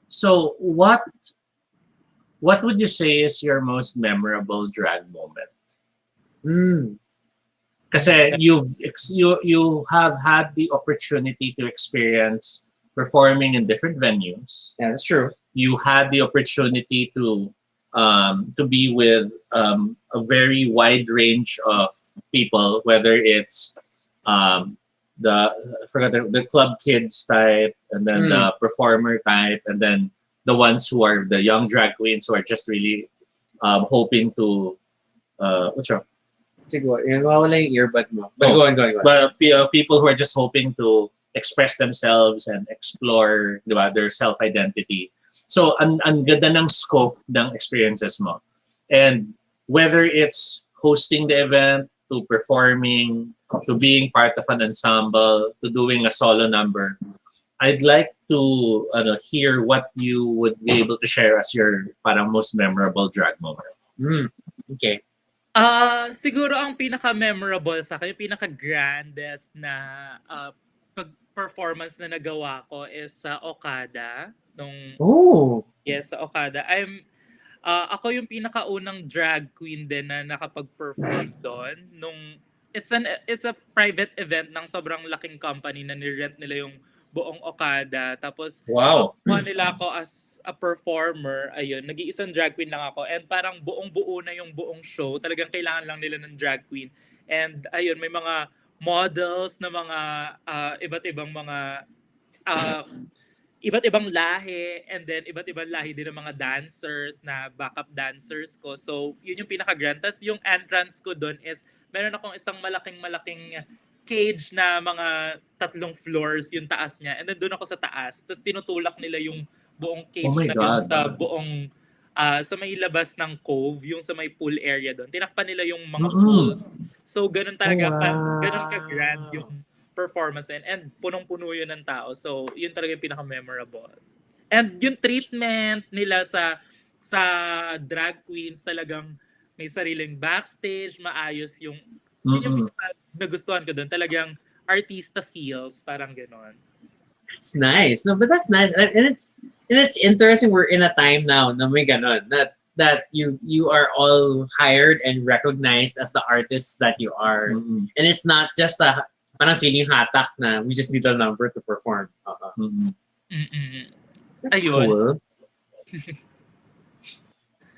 Speaker 1: so what would you say is your most memorable drag moment? Kasi you have had the opportunity to experience performing in different venues.
Speaker 2: Yeah, that's true.
Speaker 1: You had the opportunity to be with a very wide range of people, whether it's the club kids type, and then the performer type, and then the ones who are the young drag queens who are just really hoping to what's wrong?
Speaker 2: Siguro, wala yung earbud mo. But go on.
Speaker 1: But people who are just hoping to express themselves and explore, di ba, their self-identity. So, ang ganda ng scope ng experiences mo. And whether it's hosting the event, to performing, to being part of an ensemble, to doing a solo number, I'd like to hear what you would be able to share as your parang most memorable drag moment.
Speaker 2: Okay.
Speaker 5: Siguro ang pinaka-memorable sa akin, yung pinaka-grandest na performance na nagawa ko is sa Okada. Yes, sa Okada. Ako yung pinakaunang drag queen din na nakapag-perform doon. It's a private event ng sobrang laking company na nirent nila yung buong Okada. Tapos, nakuha nila ako as a performer. Ayun, nag-iisang drag queen lang ako. And parang buong-buo na yung buong show. Talagang kailangan lang nila ng drag queen. And ayun, may mga models na mga iba't ibang lahi, and then iba't ibang lahi din ng mga dancers na backup dancers ko. So, yun yung pinaka-grand. Tapos yung entrance ko doon is, meron akong isang malaking cage na mga 3 floors yung taas niya. And then doon ako sa taas. Tapos tinutulak nila yung buong cage na yun sa buong, sa may labas ng cove, yung sa may pool area doon. Tinakpan nila yung mga pools. So, ganun talaga, ganun ka-grand yung performance and punong-puno yun ng tao. So, yun talaga yung pinaka-memorable. And yung treatment nila sa drag queens talagang may sariling backstage, maayos yun yung nagustuhan ko doon. Talagang artista feels, parang ganon.
Speaker 2: It's nice. No, but that's nice. And it's interesting we're in a time now na may ganon. That you are all hired and recognized as the artists that you are. And it's not just a parang feeling hatak na we just need a number to perform. That's
Speaker 5: Ayun.
Speaker 2: cool.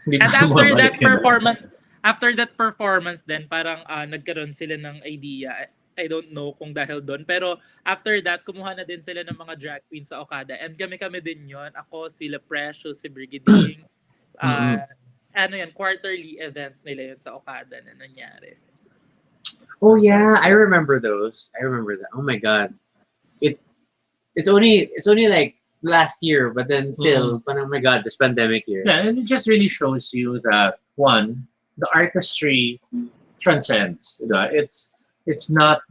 Speaker 1: Hindi
Speaker 5: And
Speaker 1: ko mabalik
Speaker 5: after that performance then parang nagkaroon sila ng idea. I don't know kung dahil doon. Pero after that, kumuha na din sila ng mga drag queens sa Okada. And kami din yon. Ako, sila Precious, si Brigiding. Quarterly events nila yun sa Okada na nangyari.
Speaker 2: Oh yeah, I remember those. I remember that. Oh my god. It's only like last year, but then still, oh my god, this pandemic year.
Speaker 1: Yeah, and it just really shows you that one, the artistry transcends. It's not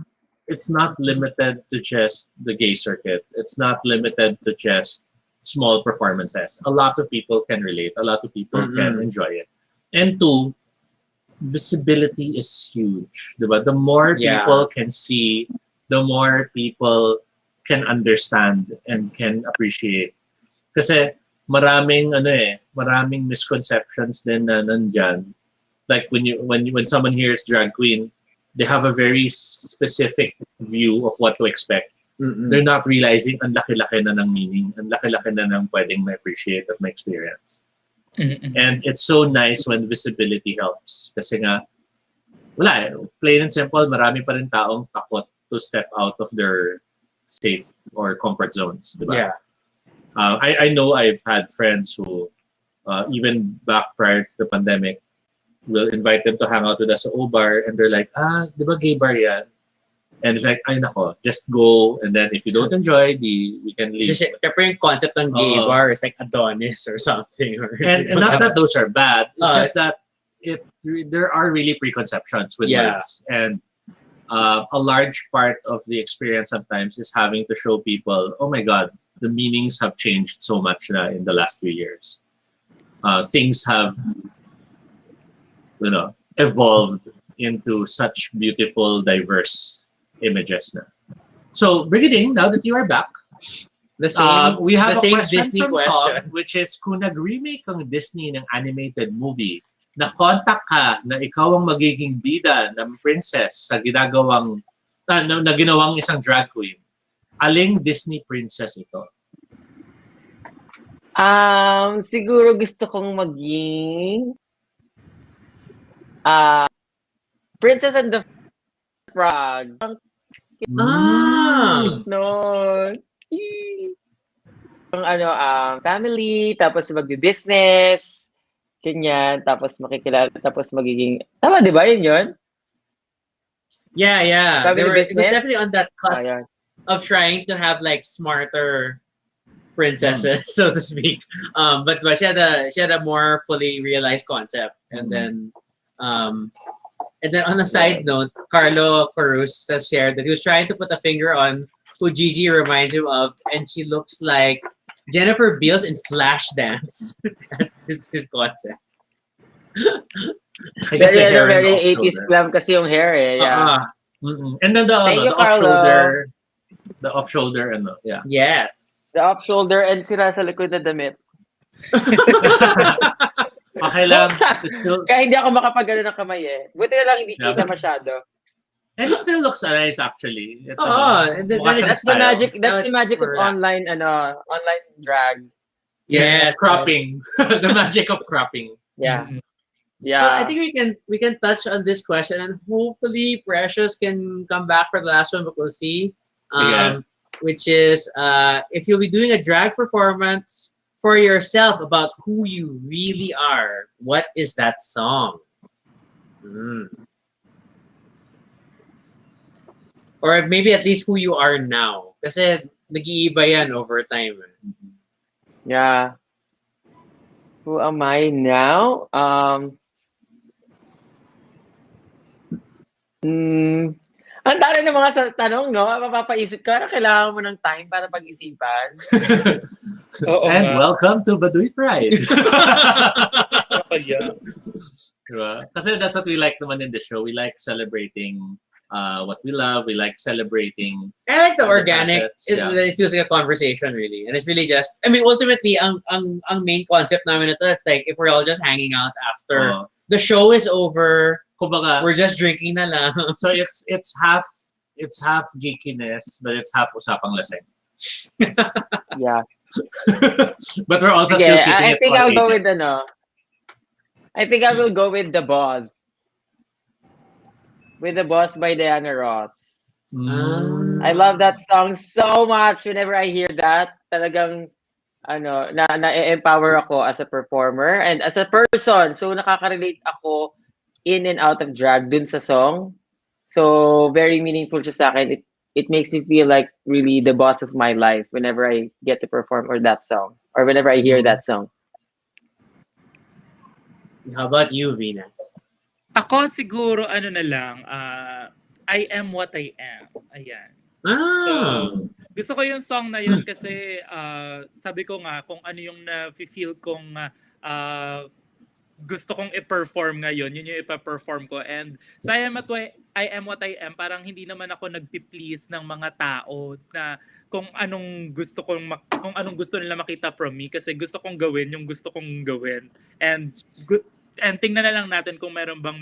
Speaker 1: limited to just the gay circuit. It's not limited to just small performances. A lot of people can relate. A lot of people can enjoy it. And two, visibility is huge. Diba? The more people can see, the more people can understand and can appreciate. Kasi maraming misconceptions din na nandyan. Like when someone hears drag queen, they have a very specific view of what to expect. They're not realizing ang laki-laki na ng meaning, ang laki-laki na ng pwedeng ma-appreciate at ma-experience. And it's so nice when visibility helps. Kasi nga, plain and simple, marami pa rin taong takot to step out of their safe or comfort zones. Diba?
Speaker 2: Yeah.
Speaker 1: I know I've had friends who, even back prior to the pandemic, will invite them to hang out with us sa O-Bar and they're like, di ba gay bar yan? And it's like, ay nako, just go and then if you don't enjoy, we can leave.
Speaker 2: Kaya yung concept ng gay bar is like Adonis or something.
Speaker 1: And not that those are bad, it's just that there are really preconceptions with words. And a large part of the experience sometimes is having to show people, oh my God, the meanings have changed so much na in the last few years. Things have evolved into such beautiful, diverse images na. So, Brigiding, now that you are back, we have a question
Speaker 2: Disney
Speaker 1: from
Speaker 2: question.
Speaker 1: Tom, which is, kung nag-remake ang Disney ng animated movie, na-contact ka na ikaw ang magiging bida ng princess sa na ginawang isang drag queen, aling Disney princess ito?
Speaker 4: Siguro gusto kong maging Princess and the Frog. No. Family, tapos magbi-business, ganyan, tapos makikilala, tapos magiging, tama di ba yun?
Speaker 2: Yeah.
Speaker 4: Family
Speaker 2: It was
Speaker 4: business?
Speaker 2: definitely on that cusp of trying to have like smarter princesses, so to speak. But she had a more fully realized concept, and then on a side note, Carlo Cruz has shared that he was trying to put a finger on who Gigi reminds him of, and she looks like Jennifer Beals in Flashdance. That's his concept.
Speaker 1: I guess the hair and
Speaker 4: very
Speaker 1: off
Speaker 4: 80s
Speaker 1: shoulder.
Speaker 4: glam kasi yung hair eh. Yeah.
Speaker 1: And then the off shoulder, the off shoulder, yeah.
Speaker 2: Yes.
Speaker 4: The off shoulder and sira sa likod na damit.
Speaker 1: Okay lang. It's still,
Speaker 4: Kaya hindi ako makapagano ng kamay eh. Buti na lang hindi kita masyado.
Speaker 1: and it still looks nice actually.
Speaker 2: And then
Speaker 4: That's the magic. That's the magic of
Speaker 2: for-
Speaker 4: online drag.
Speaker 2: Yes.
Speaker 1: Cropping. The magic of cropping.
Speaker 4: Yeah.
Speaker 5: Mhm.
Speaker 4: Yeah.
Speaker 2: Well, I think we can touch on this question, and hopefully Precious can come back for the last one, but we'll see.
Speaker 1: Sige.
Speaker 2: Which is if you'll be doing a drag performance for yourself about who you really are, what is that song? Or maybe at least who you are now. Kasi nag-iiba yan over time.
Speaker 4: Yeah. Who am I now? Ang dami ng mga tanong, no? Mapapaisip ka na kailangan mo ng time para pag-isipan.
Speaker 5: Oo
Speaker 1: And
Speaker 5: nga.
Speaker 1: welcome to Baduy Pride.
Speaker 5: Kaya.
Speaker 1: Diba? Kasi that's what we like naman in the show. We like celebrating what we love. We like celebrating
Speaker 2: I like the
Speaker 1: other
Speaker 2: organic.
Speaker 1: facets,
Speaker 2: It feels like a conversation, really, and it's really just. I mean, ultimately, ang main concept namin ito, it's like if we're all just hanging out after the show is over,
Speaker 1: kumbaga,
Speaker 2: we're just drinking na lang.
Speaker 1: so it's half geekiness, but it's half usapang laseng.
Speaker 4: Yeah.
Speaker 1: But we're also
Speaker 4: Okay,
Speaker 1: still keeping
Speaker 4: I
Speaker 1: it
Speaker 4: think
Speaker 1: for
Speaker 4: I'll go with
Speaker 1: agents.
Speaker 4: I think I will go with The Boss. With The Boss by Diana Ross. I love that song so much. Whenever I hear that, talagang na-empower ako as a performer and as a person. So nakaka-relate ako in and out of drag dun sa song. So very meaningful siya sa akin. It makes me feel like really the boss of my life whenever I get to perform or that song or whenever I hear that song.
Speaker 2: How about you, Venus?
Speaker 5: Ako siguro, ano na lang, I am what I am. Ayan. So, gusto ko yung song na yun kasi sabi ko nga kung ano yung na-feel kong gusto kong i-perform ngayon, yun yung ipa-perform ko. And sa I am what I am, parang hindi naman ako nagpi-please ng mga tao na kung anong gusto nila makita from me kasi gusto kong gawin yung gusto kong gawin. And tingnan na lang natin kung meron bang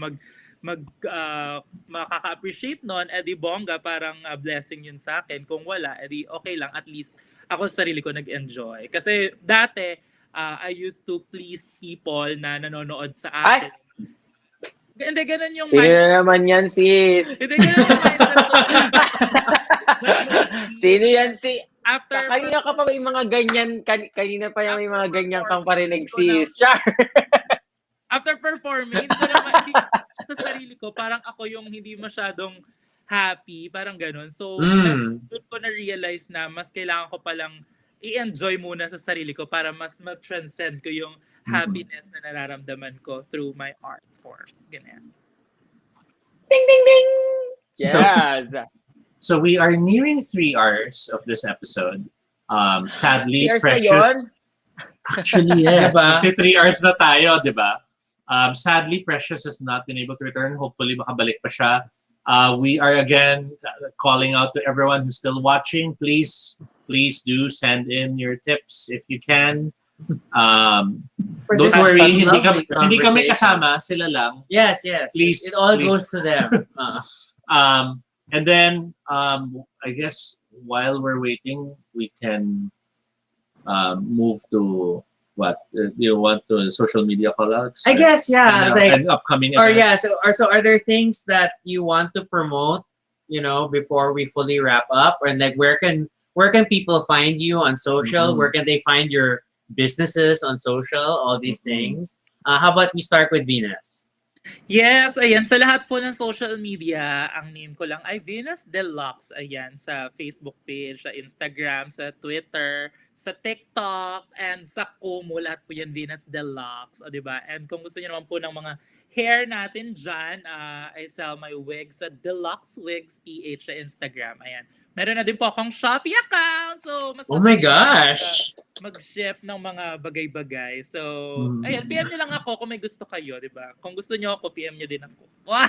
Speaker 5: makaka-appreciate nun, edi bongga, parang blessing yun sa akin. Kung wala, edi okay lang, at least ako sa sarili ko nag-enjoy. Kasi dati, I used to please people na nanonood sa akin. Hindi, ganun yung
Speaker 4: Sino
Speaker 5: mindset.
Speaker 4: na naman yan, sis?
Speaker 5: Hindi, ganun yung mindset ko.
Speaker 4: Sino yan, si...
Speaker 5: After
Speaker 4: Kanina ka pa may mga ganyan, kanina pa yung may mga ganyan kang parinig,
Speaker 5: performing,
Speaker 4: sis. Char!
Speaker 5: After performing, sa sarili ko, parang ako yung hindi masyadong happy, parang ganun. So, doon ko na-realize na mas kailangan ko palang i-enjoy muna sa sarili ko para mas ma-transcend ko yung happiness na nararamdaman ko through my art form. Ganyan.
Speaker 4: Ding, ding, ding! Yes!
Speaker 1: So we are nearing 3 hours of this episode. Sadly,
Speaker 4: 3 hours
Speaker 1: Precious... Actually, yes.
Speaker 2: Diba?
Speaker 1: 3 hours na tayo, di ba? Sadly, Precious has not been able to return. Hopefully, makabalik pa siya. We are again calling out to everyone who's still watching. Please do send in your tips if you can. Don't worry, hindi kami kasama, sila lang.
Speaker 2: Yes.
Speaker 1: Please,
Speaker 2: it all goes to them.
Speaker 1: And then, I guess while we're waiting, we can move to what? Do you want to social media callouts?
Speaker 2: I guess, yeah.
Speaker 1: And upcoming events.
Speaker 2: So are there things that you want to promote, before we fully wrap up? Or like where can people find you on social? Where can they find your businesses on social? All these things. How about we start with Venus?
Speaker 5: Yes, ayan. Sa lahat po ng social media, ang name ko lang ay Vinas Deluxe. Ayan, sa Facebook page, sa Instagram, sa Twitter, sa TikTok, and sa Kumu. Lahat po yan, Vinas Deluxe. O, diba? And kung gusto niyo naman po ng mga hair natin dyan, I sell my wigs sa Deluxe Wigs PH sa Instagram. Ayan. Meron na din po akong Shopee account. So, mas
Speaker 2: oh my gosh!
Speaker 5: Mag-ship ng mga bagay-bagay. So, ayan, PM nyo lang ako kung may gusto kayo, di ba? Kung gusto nyo ako, PM nyo din ako. Wow!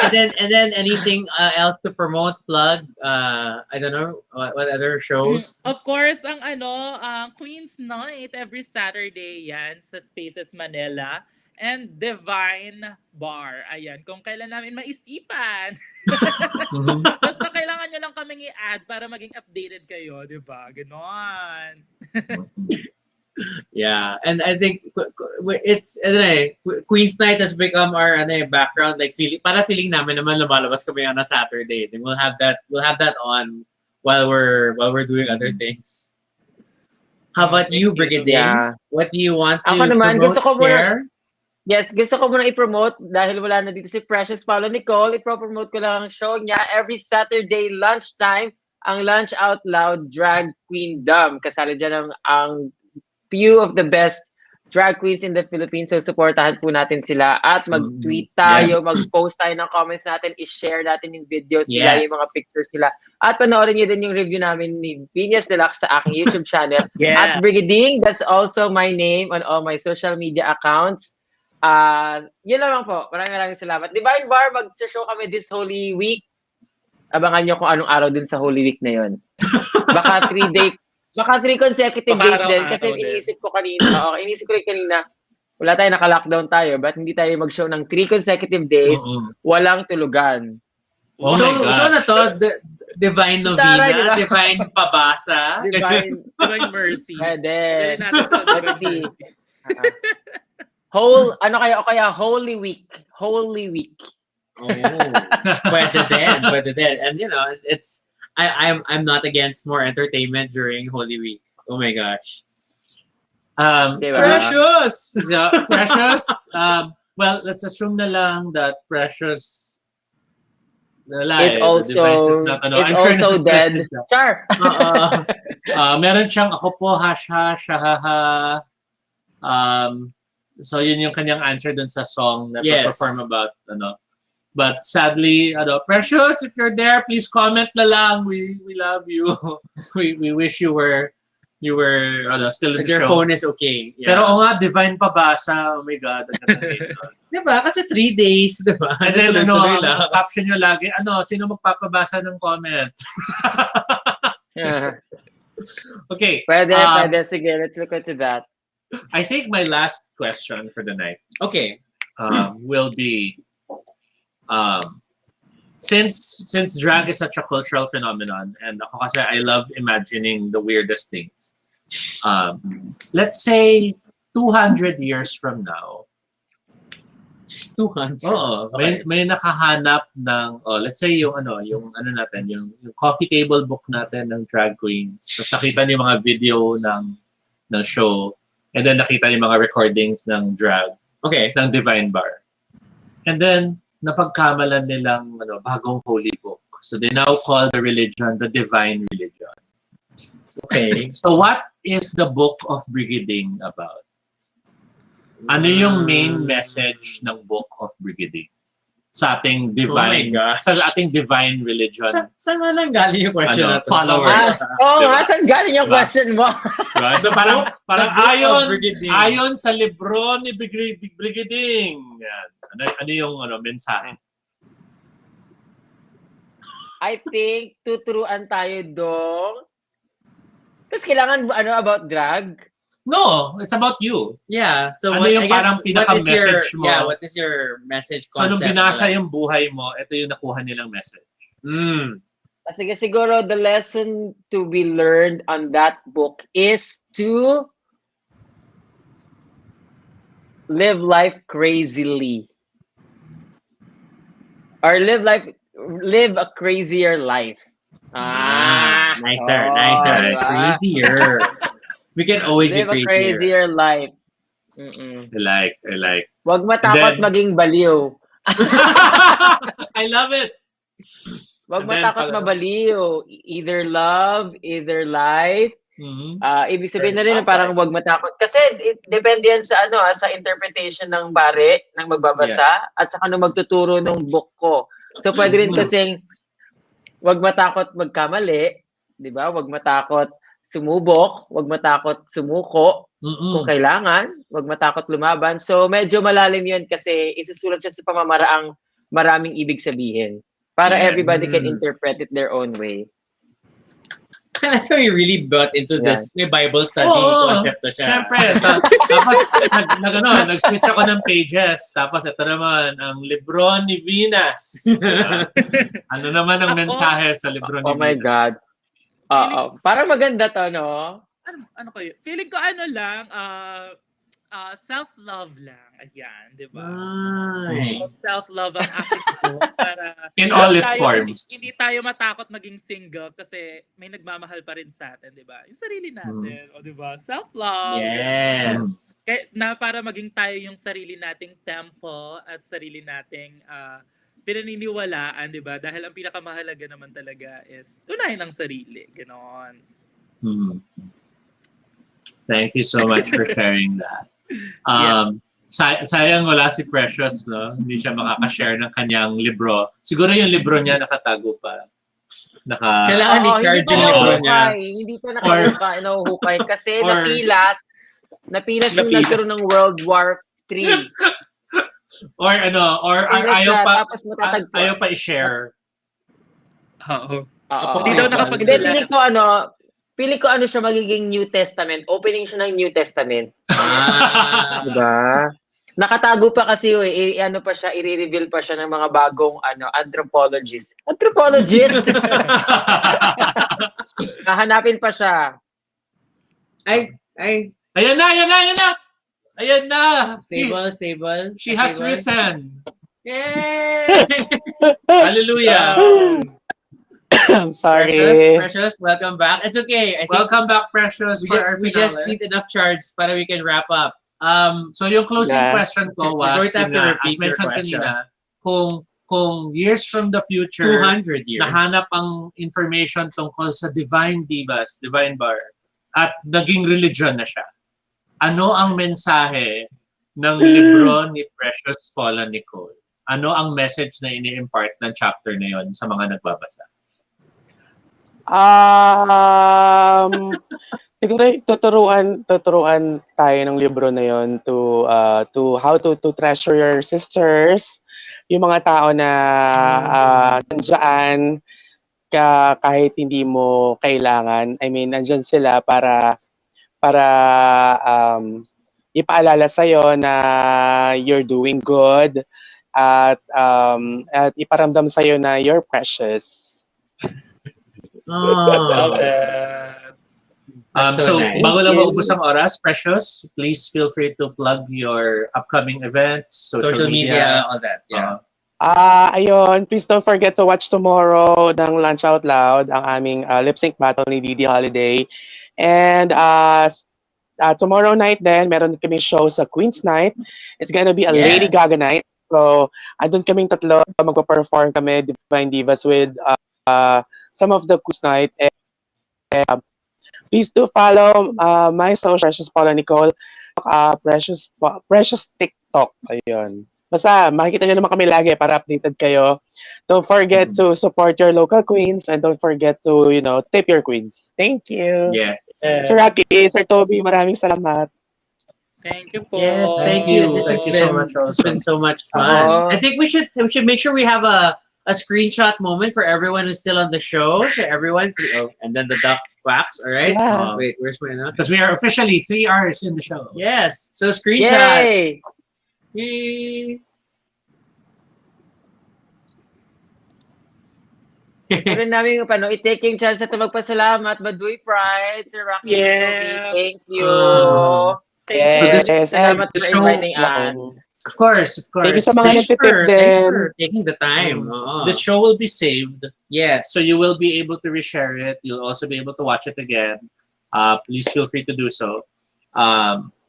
Speaker 2: and then anything else to promote, plug? I don't know, what other shows?
Speaker 5: Of course, ang Queen's Night every Saturday yan sa Spaces Manila. And Divine Bar. Ayan, kung kailan namin maisipan. Basta kailangan nyo lang kaming i-add para maging updated kayo, di ba? Ganon.
Speaker 2: Yeah, and I think it's Queen's Night has become our background, like feeling namin naman lumalabas kami on a Saturday. Then we'll have that on while we're doing other things. How about you, Brigiding? Yeah. What do you want to
Speaker 4: naman,
Speaker 2: promote, share?
Speaker 4: Yes, gusto ko muna i-promote dahil wala na dito si Precious Paula Nicole. I-promote ko lang ang show niya every Saturday lunchtime, ang Lunch Out Loud Drag Queendom. Kasali dyan ang few of the best drag queens in the Philippines. So, supportahan po natin sila. At mag-tweet tayo,
Speaker 1: Yes.
Speaker 4: mag-post tayo ng comments natin, i-share natin yung videos nila,
Speaker 2: Yes.
Speaker 4: yung mga pictures nila. At panoorin nyo din yung review namin ni Vinas Deluxe sa aking YouTube channel.
Speaker 5: Yes.
Speaker 4: At Brigiding, that's also my name on all my social media accounts. Yun lamang po. Maraming salamat. Divine Bar, mag-show kami this Holy Week. Abangan nyo kung anong araw din sa Holy Week na yun. Baka 3 consecutive
Speaker 5: Baka
Speaker 4: days din.
Speaker 5: araw-araw
Speaker 4: Kasi
Speaker 5: din.
Speaker 4: iniisip ko rin kanina, wala tayo naka-lockdown tayo, but hindi tayo mag-show ng 3 consecutive days, walang tulugan.
Speaker 1: Oh
Speaker 2: so,
Speaker 1: my God.
Speaker 2: so na to, Divine Novena,
Speaker 4: Taray, diba?
Speaker 2: Divine Pabasa.
Speaker 4: Divine,
Speaker 5: Divine Mercy.
Speaker 4: pwede.
Speaker 5: Dali natin sa Divine
Speaker 4: Let's see.
Speaker 5: Mercy.
Speaker 4: Ano kaya Holy Week. Holy Week.
Speaker 2: Oh, pwede din. And you know, I'm not against more entertainment during Holy Week. Oh my gosh.
Speaker 4: Diba?
Speaker 2: Precious!
Speaker 1: So, Precious, well, let's assume na lang that Precious
Speaker 4: Is also dead. Char.
Speaker 1: Meron siyang ako po, hash, hahaha. So yun yung kanyang answer dun sa song na
Speaker 2: Yes.
Speaker 1: perform about, But sadly, Precious, if you're there, please comment na lang. We love you. we wish you were still in
Speaker 2: If
Speaker 1: the
Speaker 2: your
Speaker 1: show.
Speaker 2: phone is okay. Yeah.
Speaker 1: Pero nga, Divine Pabasa. Oh my God. Ang ganda nito.
Speaker 2: Diba? Kasi 3 days, diba?
Speaker 1: And then,
Speaker 2: Tuloy-tuloy lang.
Speaker 1: ang caption nyo lagi, sino magpapabasa ng comment? Okay.
Speaker 4: Pwede. Sige, let's look into that.
Speaker 1: I think my last question for the night
Speaker 2: Okay.
Speaker 1: will be, since drag is such a cultural phenomenon, and ako kasi I love imagining the weirdest things. Let's say 200 years from now,
Speaker 2: 200.
Speaker 1: oo,
Speaker 2: Okay.
Speaker 1: may nakahanap ng, let's say yung coffee table book natin ng drag queens. Tapos nakita niyo yung mga video ng show, and then nakita niyo yung mga recordings ng drag,
Speaker 2: Okay.
Speaker 1: ng Divine Bar. And then, napagkamalan nilang bagong holy book. So they now call the religion the Divine Religion.
Speaker 2: Okay.
Speaker 1: So what is the book of Brigiding about? Ano yung main message ng book of Brigiding? Sa ating divine,
Speaker 2: gosh.
Speaker 1: sa ating divine religion.
Speaker 2: Saan nga lang galing yung question na to?
Speaker 1: Followers.
Speaker 4: Diba? Saan galing yung
Speaker 1: Diba?
Speaker 4: question mo?
Speaker 1: Diba? So parang
Speaker 2: The book of Brigiding.
Speaker 1: ayon sa libro ni Brigiding. Yan. Ano yung mensahe?
Speaker 4: I think tuturuan tayo dong. Tapos kailangan about drag?
Speaker 1: No, it's about you.
Speaker 2: Yeah. So
Speaker 1: Ano yung parang pinaka-message mo?
Speaker 2: Yeah, what is your message
Speaker 1: So nung
Speaker 2: concept?
Speaker 1: binasa yung buhay mo, ito yung nakuha nilang message.
Speaker 4: Sige, siguro the lesson to be learned on that book is to live life crazily. Or live a crazier life.
Speaker 2: Nicer.
Speaker 4: diba?
Speaker 2: Crazier. We can always
Speaker 4: Live a
Speaker 2: be crazier.
Speaker 4: crazier life.
Speaker 1: I like.
Speaker 4: Wag matakot
Speaker 1: Then-
Speaker 4: maging baliw.
Speaker 1: I love it.
Speaker 4: Wag
Speaker 1: And then
Speaker 4: matakot mabaliw. Either love, either life. Ibig sabihin na rin na parang wag matakot. Kasi depende yan sa sa interpretation ng bari, ng magbabasa,
Speaker 1: Yes.
Speaker 4: at saka nung magtuturo ng book ko. So pwede rin kasing wag matakot magkamali, 'di ba? Wag matakot sumubok, wag matakot sumuko kung kailangan, wag matakot lumaban. So medyo malalim 'yun kasi isusulat siya sa pamamaraang maraming ibig sabihin para
Speaker 1: Yes.
Speaker 4: everybody can interpret it their own way.
Speaker 2: I know you really brought into this. May Bible study concept na siya.
Speaker 1: Siyempre. Tapos, nag-switch ako ng pages. Tapos, ito naman, ang libro ni Vinas. Ano naman ang mensahe sa libro ni Vinas?
Speaker 4: Oh my God. Parang maganda to, no?
Speaker 5: Ano kayo? Feeling ko lang, self-love lang. Ayan, di ba? Self-love ang aking book para
Speaker 1: In all its
Speaker 5: tayo-
Speaker 1: forms.
Speaker 5: Hindi tayo matakot maging single kasi may nagmamahal pa rin sa atin, di ba? Yung sarili natin, o di ba? Self-love.
Speaker 2: Yes.
Speaker 5: Na para maging tayo yung sarili nating tempo at sarili nating pinaniniwalaan, di ba? Dahil ang pinakamahalaga naman talaga is unahin ang sarili. Ganon.
Speaker 1: Thank you so much for sharing that. Sayang wala si Precious, no? Hindi siya makaka-share ng kanyang libro. Siguro yung libro niya nakatago pa.
Speaker 2: Kailangan i-charge yung libro niya.
Speaker 4: Hindi pa nahuhukay. Kasi
Speaker 1: or-
Speaker 4: napilas yung nagkaroon ng World War III.
Speaker 1: Or ayaw pa,
Speaker 4: tapos matatagpuan.
Speaker 1: ayaw pa i-share.
Speaker 5: Oo.
Speaker 4: Oo.
Speaker 5: Hindi daw
Speaker 4: Hindi,
Speaker 5: nakapagsulat.
Speaker 4: feeling ko siya magiging New Testament. Opening siya ng New Testament. Diba? Nakatago pa kasi i-reveal pa siya ng mga bagong anthropologist. Anthropologist! Hahanapin pa siya.
Speaker 1: Ayan na!
Speaker 2: Stable.
Speaker 1: She has risen.
Speaker 2: Yay!
Speaker 1: Hallelujah.
Speaker 3: I'm sorry.
Speaker 2: Precious, welcome back. It's okay. I think
Speaker 1: Welcome back, Precious, for our
Speaker 2: we
Speaker 1: finale.
Speaker 2: just need enough charge para we can wrap up.
Speaker 1: So yung closing question ko was,
Speaker 2: Don't have to repeat
Speaker 1: as mentioned
Speaker 2: your question.
Speaker 1: kanina, kung years from the future,
Speaker 2: 200 years.
Speaker 1: nahanap ang information tungkol sa Divine Divas, Divine Bar, at naging religion na siya. Ano ang mensahe ng libro ni Precious Paula Nicole? Ano ang message na ini-impart ng chapter na yon sa mga nagbabasa?
Speaker 3: Siguro tuturuan tayo ng libro na yon to how to treasure your sisters, yung mga tao na nandiyan kahit hindi mo kailangan. I mean, nandiyan sila para ipaalala sa'yo na you're doing good at iparamdam sa'yo na you're precious.
Speaker 1: So
Speaker 2: nice.
Speaker 1: bago lang maubos ang oras, Precious, please feel free to plug your upcoming events,
Speaker 2: Social media, all that. Yeah.
Speaker 3: Ayun, please don't forget to watch tomorrow ng Lunch Out Loud, ang aming lip sync battle ni Didi Holiday. And tomorrow night then, meron kami show sa Queen's Night. It's gonna be a Lady Gaga night. So, andun kaming tatlo, magpa-perform kami, Divine Divas, with some of the Queen's Night. And, please do follow my social, Precious Paula Nicole, Precious TikTok. Ayun. Basta, makikita nyo naman kami lagi para updated kayo. Don't forget to support your local queens and don't forget to, tip your queens. Thank you.
Speaker 1: Yes.
Speaker 3: Sir Rocky, Sir Toby, maraming salamat.
Speaker 5: Thank you po.
Speaker 2: Yes, thank you. This
Speaker 1: Thank
Speaker 2: has
Speaker 1: you so much
Speaker 2: This has
Speaker 1: also.
Speaker 2: been so much fun. I think we should make sure we have a screenshot moment for everyone who's still on the show. So everyone, and then the duck quacks. All right.
Speaker 3: Yeah.
Speaker 2: Wait, where's my note?
Speaker 1: Because we are officially 3 hours in the show.
Speaker 2: Yes. So screenshot.
Speaker 4: Yay!
Speaker 2: Yay.
Speaker 4: Gusto rin namin i-take yung chance na magpasalamat. Baduy Pride, Sir Rocky.
Speaker 5: Yes.
Speaker 4: Thank you.
Speaker 3: Yes.
Speaker 4: Salamat for inviting
Speaker 3: and-
Speaker 4: us.
Speaker 1: Of course.
Speaker 3: Thank you sa mga
Speaker 2: Thanks
Speaker 3: nagtitip
Speaker 2: for
Speaker 3: din.
Speaker 2: taking the time.
Speaker 1: The show will be saved,
Speaker 2: Yes.
Speaker 1: so you will be able to reshare it. You'll also be able to watch it again. Please feel free to do so.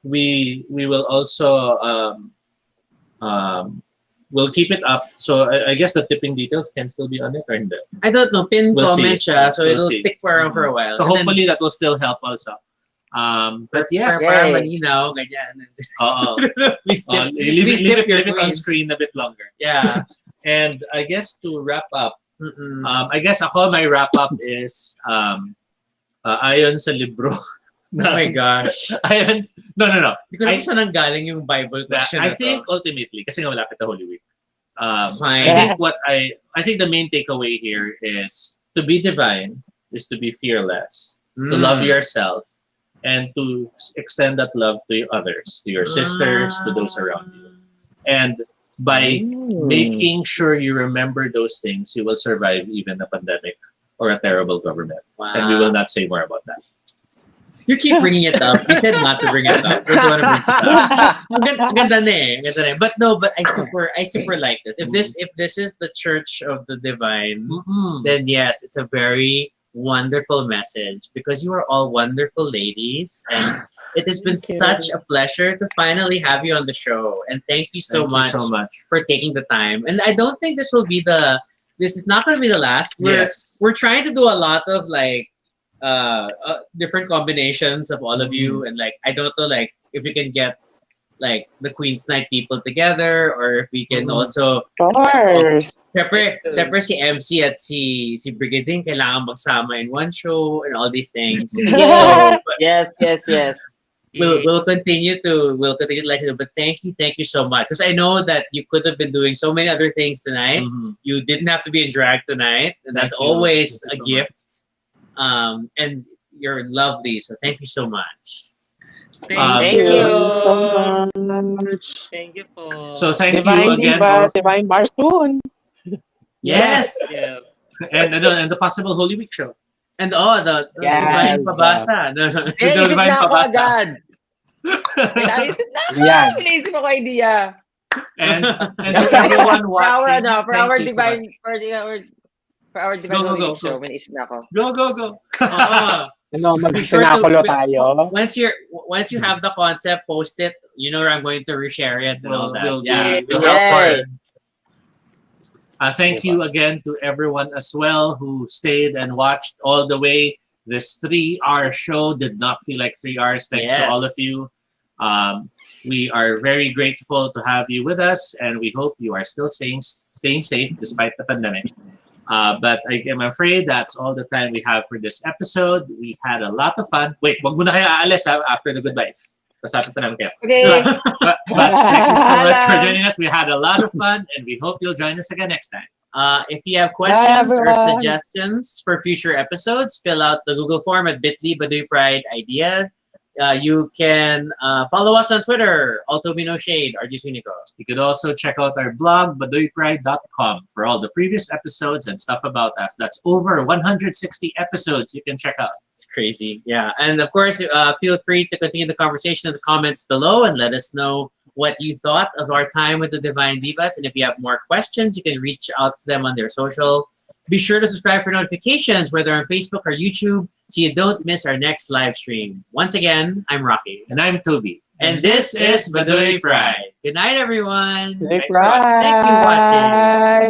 Speaker 1: We will also we'll keep it up. So I guess the tipping details can still be on it or hindi.
Speaker 2: I don't know. Pin
Speaker 1: We'll
Speaker 2: comment
Speaker 1: see.
Speaker 2: siya, so
Speaker 1: We'll
Speaker 2: it'll
Speaker 1: see.
Speaker 2: stick for a while.
Speaker 1: So
Speaker 2: And then,
Speaker 1: hopefully that will still help also. But yes,
Speaker 2: para
Speaker 4: Yay.
Speaker 2: malinaw, ganyan. Please tip,
Speaker 1: leave
Speaker 2: tip
Speaker 1: it,
Speaker 2: your
Speaker 1: leave it on
Speaker 2: queens.
Speaker 1: screen a bit longer.
Speaker 2: Yeah.
Speaker 1: And I guess to wrap up,
Speaker 2: Mm-mm.
Speaker 1: I guess my wrap up is ayon sa libro.
Speaker 2: Oh my gosh.
Speaker 1: Ayon, no.
Speaker 2: Hindi ko na kung saan nanggaling yung Bible question
Speaker 1: I
Speaker 2: na to.
Speaker 1: think ultimately, kasi nga malapit na Holy Week.
Speaker 2: Fine.
Speaker 1: I think the main takeaway here is to be divine is to be fearless, to
Speaker 2: Mm.
Speaker 1: love yourself, and to extend that love to others, to your sisters, to those around you. And by making sure you remember those things, you will survive even a pandemic or a terrible government.
Speaker 2: Wow.
Speaker 1: And we will not say more about that.
Speaker 2: You keep bringing it up. You said not to bring it up. Don't want to bring it up. Ang ganda na eh. Ganda na eh. But no, but I super like this. If this is the Church of the Divine, then yes, it's a very wonderful message because you are all wonderful ladies and it has been such a pleasure to finally have you on the show. And thank you so much for taking the time. And I don't think this is not going to be the last. We're trying to do a lot of like different combinations of all of you, and like I don't know like if we can get like the Queen's Night people together, or if we can also
Speaker 3: Of course.
Speaker 2: Siyempre si MC at si Brigiding kailangan magsama in one show and all these things.
Speaker 4: Yes, yes.
Speaker 2: We'll continue to let you know. But thank you so much, because I know that you could have been doing so many other things tonight.
Speaker 1: Mhm.
Speaker 2: You didn't have to be in drag tonight, and that's
Speaker 1: Thank you.
Speaker 2: always
Speaker 1: Thank
Speaker 2: a
Speaker 1: you so
Speaker 2: gift. And you're lovely, so thank you so much.
Speaker 4: Thank you.
Speaker 3: so much.
Speaker 5: Thank you po.
Speaker 1: So thank you
Speaker 3: Divine
Speaker 1: again.
Speaker 3: Divas,
Speaker 1: Also.
Speaker 3: Divine Bar soon.
Speaker 2: Yes.
Speaker 5: Yes.
Speaker 1: And the possible Holy Week show.
Speaker 2: And the
Speaker 3: Yes.
Speaker 2: divine pabasa. No.
Speaker 4: Eh, isip
Speaker 1: Divine
Speaker 4: na ako
Speaker 1: Pabasa.
Speaker 4: agad. Pinaisip na ako.
Speaker 1: Yan.
Speaker 4: Pinaisip ako idea.
Speaker 1: And to everyone
Speaker 4: For our,
Speaker 1: watching,
Speaker 4: ano, for
Speaker 1: thank
Speaker 4: our
Speaker 1: you so
Speaker 4: divine,
Speaker 1: much.
Speaker 4: for our divine
Speaker 1: Go,
Speaker 4: Holy
Speaker 1: go,
Speaker 4: Week
Speaker 1: go.
Speaker 4: show, pinaisip na ako.
Speaker 1: Go.
Speaker 2: Oo.
Speaker 3: Ano,
Speaker 2: Be sure to-
Speaker 3: mag-sinakulo tayo.
Speaker 2: Once you have the concept, post it. You know where I'm going to reshare it and all that.
Speaker 1: We'll
Speaker 2: Yeah.
Speaker 1: help
Speaker 4: Yes.
Speaker 1: for it. Thank you again to everyone as well who stayed and watched all the way. This 3-hour show did not feel like 3 hours. Thanks to
Speaker 2: Yes.
Speaker 1: all of you. We are very grateful to have you with us, and we hope you are still staying safe despite the pandemic. But I am afraid that's all the time we have for this episode. We had a lot of fun. Wait, wag mo na kayo aalis after the goodbyes. Kasapit pa namin kayo.
Speaker 4: Okay.
Speaker 1: But thank you so much for
Speaker 4: Alam.
Speaker 1: joining us. We had a lot of fun, and we hope you'll join us again next time.
Speaker 2: If you have questions or
Speaker 3: everyone.
Speaker 2: suggestions for future episodes, fill out the Google form at bit.ly Baduy Pride Ideas. You can follow us on Twitter, AltoMinoShade, RG Sunico.
Speaker 1: You could also check out our blog, baduypride.com, for all the previous episodes and stuff about us. That's over 160 episodes you can check out.
Speaker 2: It's crazy. Yeah. And of course, feel free to continue the conversation in the comments below and let us know what you thought of our time with the Divine Divas. And if you have more questions, you can reach out to them on their social. Be sure to subscribe for notifications, whether on Facebook or YouTube, so you don't miss our next live stream. Once again, I'm Rocky.
Speaker 1: And I'm Toby.
Speaker 2: And this is Baduy Pride. Good night, everyone.
Speaker 3: Hey,
Speaker 2: Thanks for watching. Thank you for watching.
Speaker 3: Pride.